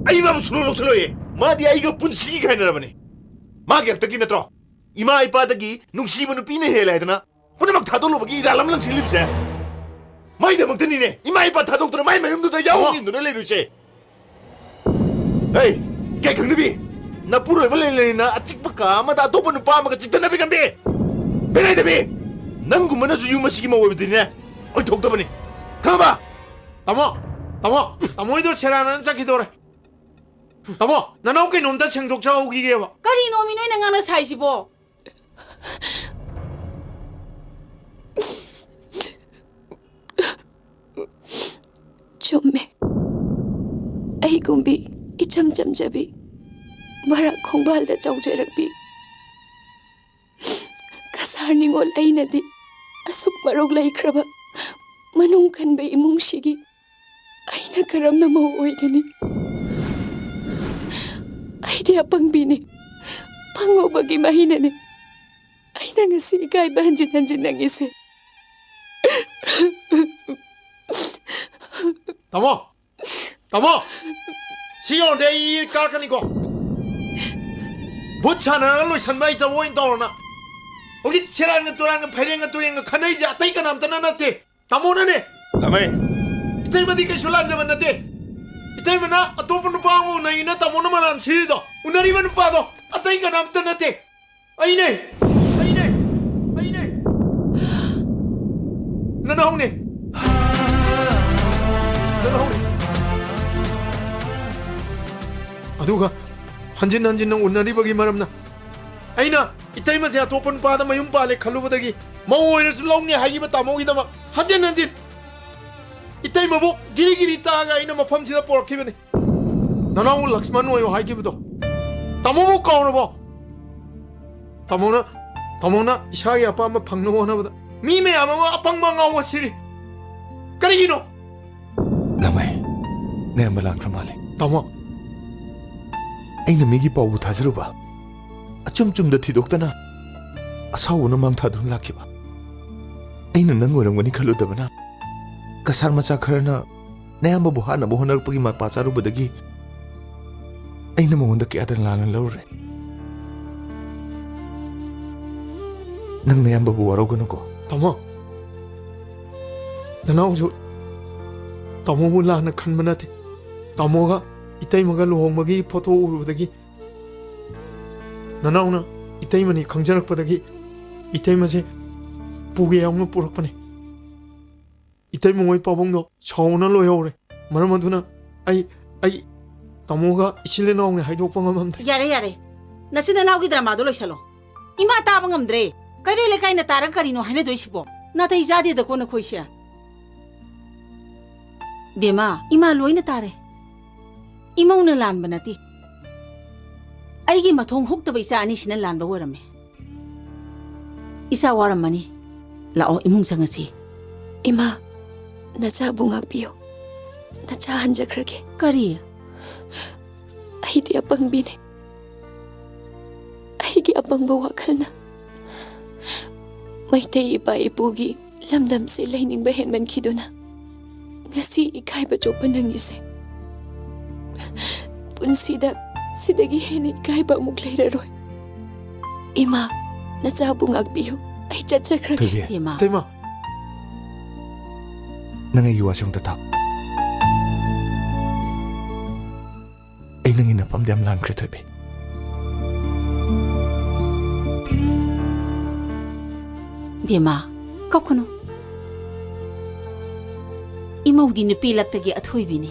아이마 무슨 록슬로이 마디 아이가 분식이 가이나라버니 마게 딱기 나트로 이마 아이빠다기 농시부는 삐네 해라 해드나 पुनः थादोलो बगी इरालम लंग सिलिप से माई दे मंगतनी ने इमाई पा थादोक तो माई मेरम तो जाओ इन दोनों ले रुचे hey क्या करने भी ना पूरा बले ले ना अचिक पका मत आतो पनु पा मग चित्त ना भी कंबे बेने दे भी नंगु मना जुयु मसी की मवे दिने ओय ठोक दबने खाबा तामो इधर सेरानन चाकिदोरे तामो नानाओ के नोमदा छंगजोक चाओगी गेबा 까리 놈이 노네 강나 사이시보 ꯆꯨꯝꯃꯦ ꯑꯩꯒꯨꯝꯕꯤ ꯏꯆꯝ ꯆꯝꯖꯕꯤ ꯃꯔꯛ ꯈꯣꯡꯕꯥꯜꯗ ꯆꯥꯎꯖꯔꯛꯄꯤ ꯀꯁꯥꯔ ꯅꯤꯡꯉꯣꯜ ꯑꯩꯅꯗꯤ ꯑꯁꯨꯛ ꯃꯔꯣꯛ ꯂꯩꯈ꯭ꯔꯕ ꯃꯅꯨꯡ ꯀꯟꯕ ꯏꯃꯨꯡꯁꯤꯒꯤ ꯑꯩꯅ ꯀꯔꯝꯅ ꯃꯧ ꯑꯣꯏꯒꯅꯤ ꯑꯩꯗꯤ ꯑꯄꯪꯕꯤꯅꯤ ꯄꯪꯉꯨꯕꯒꯤ ꯃꯍꯩꯅꯅꯤ ꯑꯩꯅ ꯉꯁꯤ ꯏꯀꯥꯏꯕ ꯍꯟꯖꯤꯟ ꯍꯟꯖꯤꯟ ꯅꯪꯉꯤꯁꯦ तामो सियों दे ये कार कनी को बुच्छाना लोई सनबाई तो वो इन तौरना उसी चेरांग फेरेंग खनाई जाता ही का नाम तना नते तामो ना ने लमे इतने बड़ी के शुलान जब नते इतने मना अतोपन पांगो नहीं ना तामो ना मरान सीरी दो उन्नरी मन पादो अतई का नाम तना नते आई ने ना होने अदुगा हंजिन हंजिन उन्नरीबगी मरमना अइना इतैमसे अतोपन पादा मयुम पाले खलुबदगी मौ ओइरसु लौनी हाइगिब तामोगिदमा हंजिन हंजिन इतैमबो गिरिगिरि तागा अइना मफमसिदा पोरखिबने ननाउ लक्ष्मण ओयो हाइगिबदो तामोबो काउरबो तामोना इसागी अपामा फंगनो होनबदा मी मयाम अमा अपंगमा गाउवा सिरि करिगिनो lamai ne ambalan kramale तामो aina migi pawu thajruba achum chum da thidoktana asaw na mang thadun lakiba aina nang orangani khaludabana kasar macha kharana nayamba buhana bohonar pagi ma pacharu badagi aina monda kya dan lana lore ꯅꯪ ꯅꯌꯥꯝꯕꯕꯨ ꯋꯥꯔꯧꯒꯅꯨꯀꯣ. ꯇꯥꯃꯣ ꯅꯅꯥꯎꯁꯨ ꯇꯥꯃꯣꯕꯨ ꯂꯥꯟꯅ ꯈꯟꯕ ꯅꯠꯇꯦ. ꯇꯥꯃꯣꯒ 이때이마가 luhongmagi photo urubadagi nanauna 이때이마니 khangjarakpadagi 이때이마se puge yaungna purakpane. 이때이마 moi pabongdo chauna loyore. Maram aduna ai tamoga isile naungne haidokpa ngamamde. Yare nasina naugi drama do loisalo ima ta bangamdre kairo le kaina tarang karino hane doisibo na tai jade da kona khoisia bema ima loina tare imauna lan banati aigi mathong hukta baisa ani sina lan ba warame isa waramani lao imung sangasi ima nacha bungak piyo nacha hanjakrage kari aidi apangbine aigi apangba wakalna maitai ipa ipugi lamdam se laining ba henman khiduna ngasi ikaiba chopa nangise punsida sidagi heni ikaiba muk leiraroi ima nacha bungak piyo ai chachakrage Tema Nang ay iwasong tatak. Ay nang inapamdiam lan kritobe. bema kapkono imaudi ni pilattagi athoi bini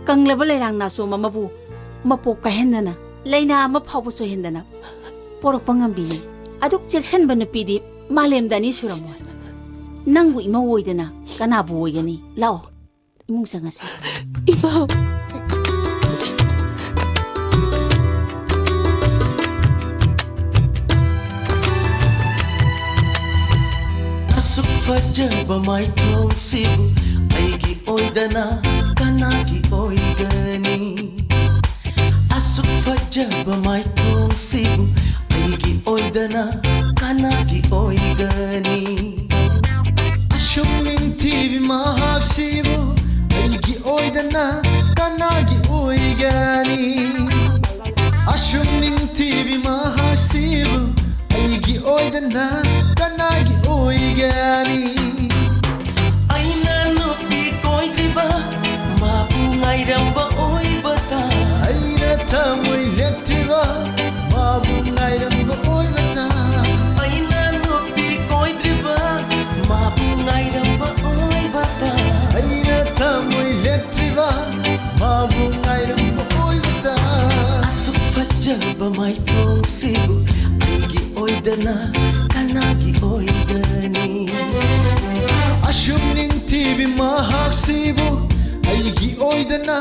kanglaba leirang na so mamabu mapok ka hendana leina ma phawbu so hendana porok pangam bini aduk section ban pidi malem dani suramoi nangu ima woidana kana bu woigani lao imung sangasi ima asuk fajaba mai thong sibu aigi oidana kanagi oigani asuk fajaba mai thong sibu aigi oidana kanagi oigani shumning TV mahak sibu aigi oidana kanagi oigani ashumning TV mahak sibu aigi oidana kanagi oigani aina nupi koidriba mabu ngairamba oibata aina tamoi leptiba mabu ngairamba oibata aina nupi koidriba mabu ngairamba oibata aina tamoi leptiba mabu ngairamba oibata asuk fajaba mai tong sibu aigi oidana kanagi oigani ashumning TV mahak sibu aigi oidana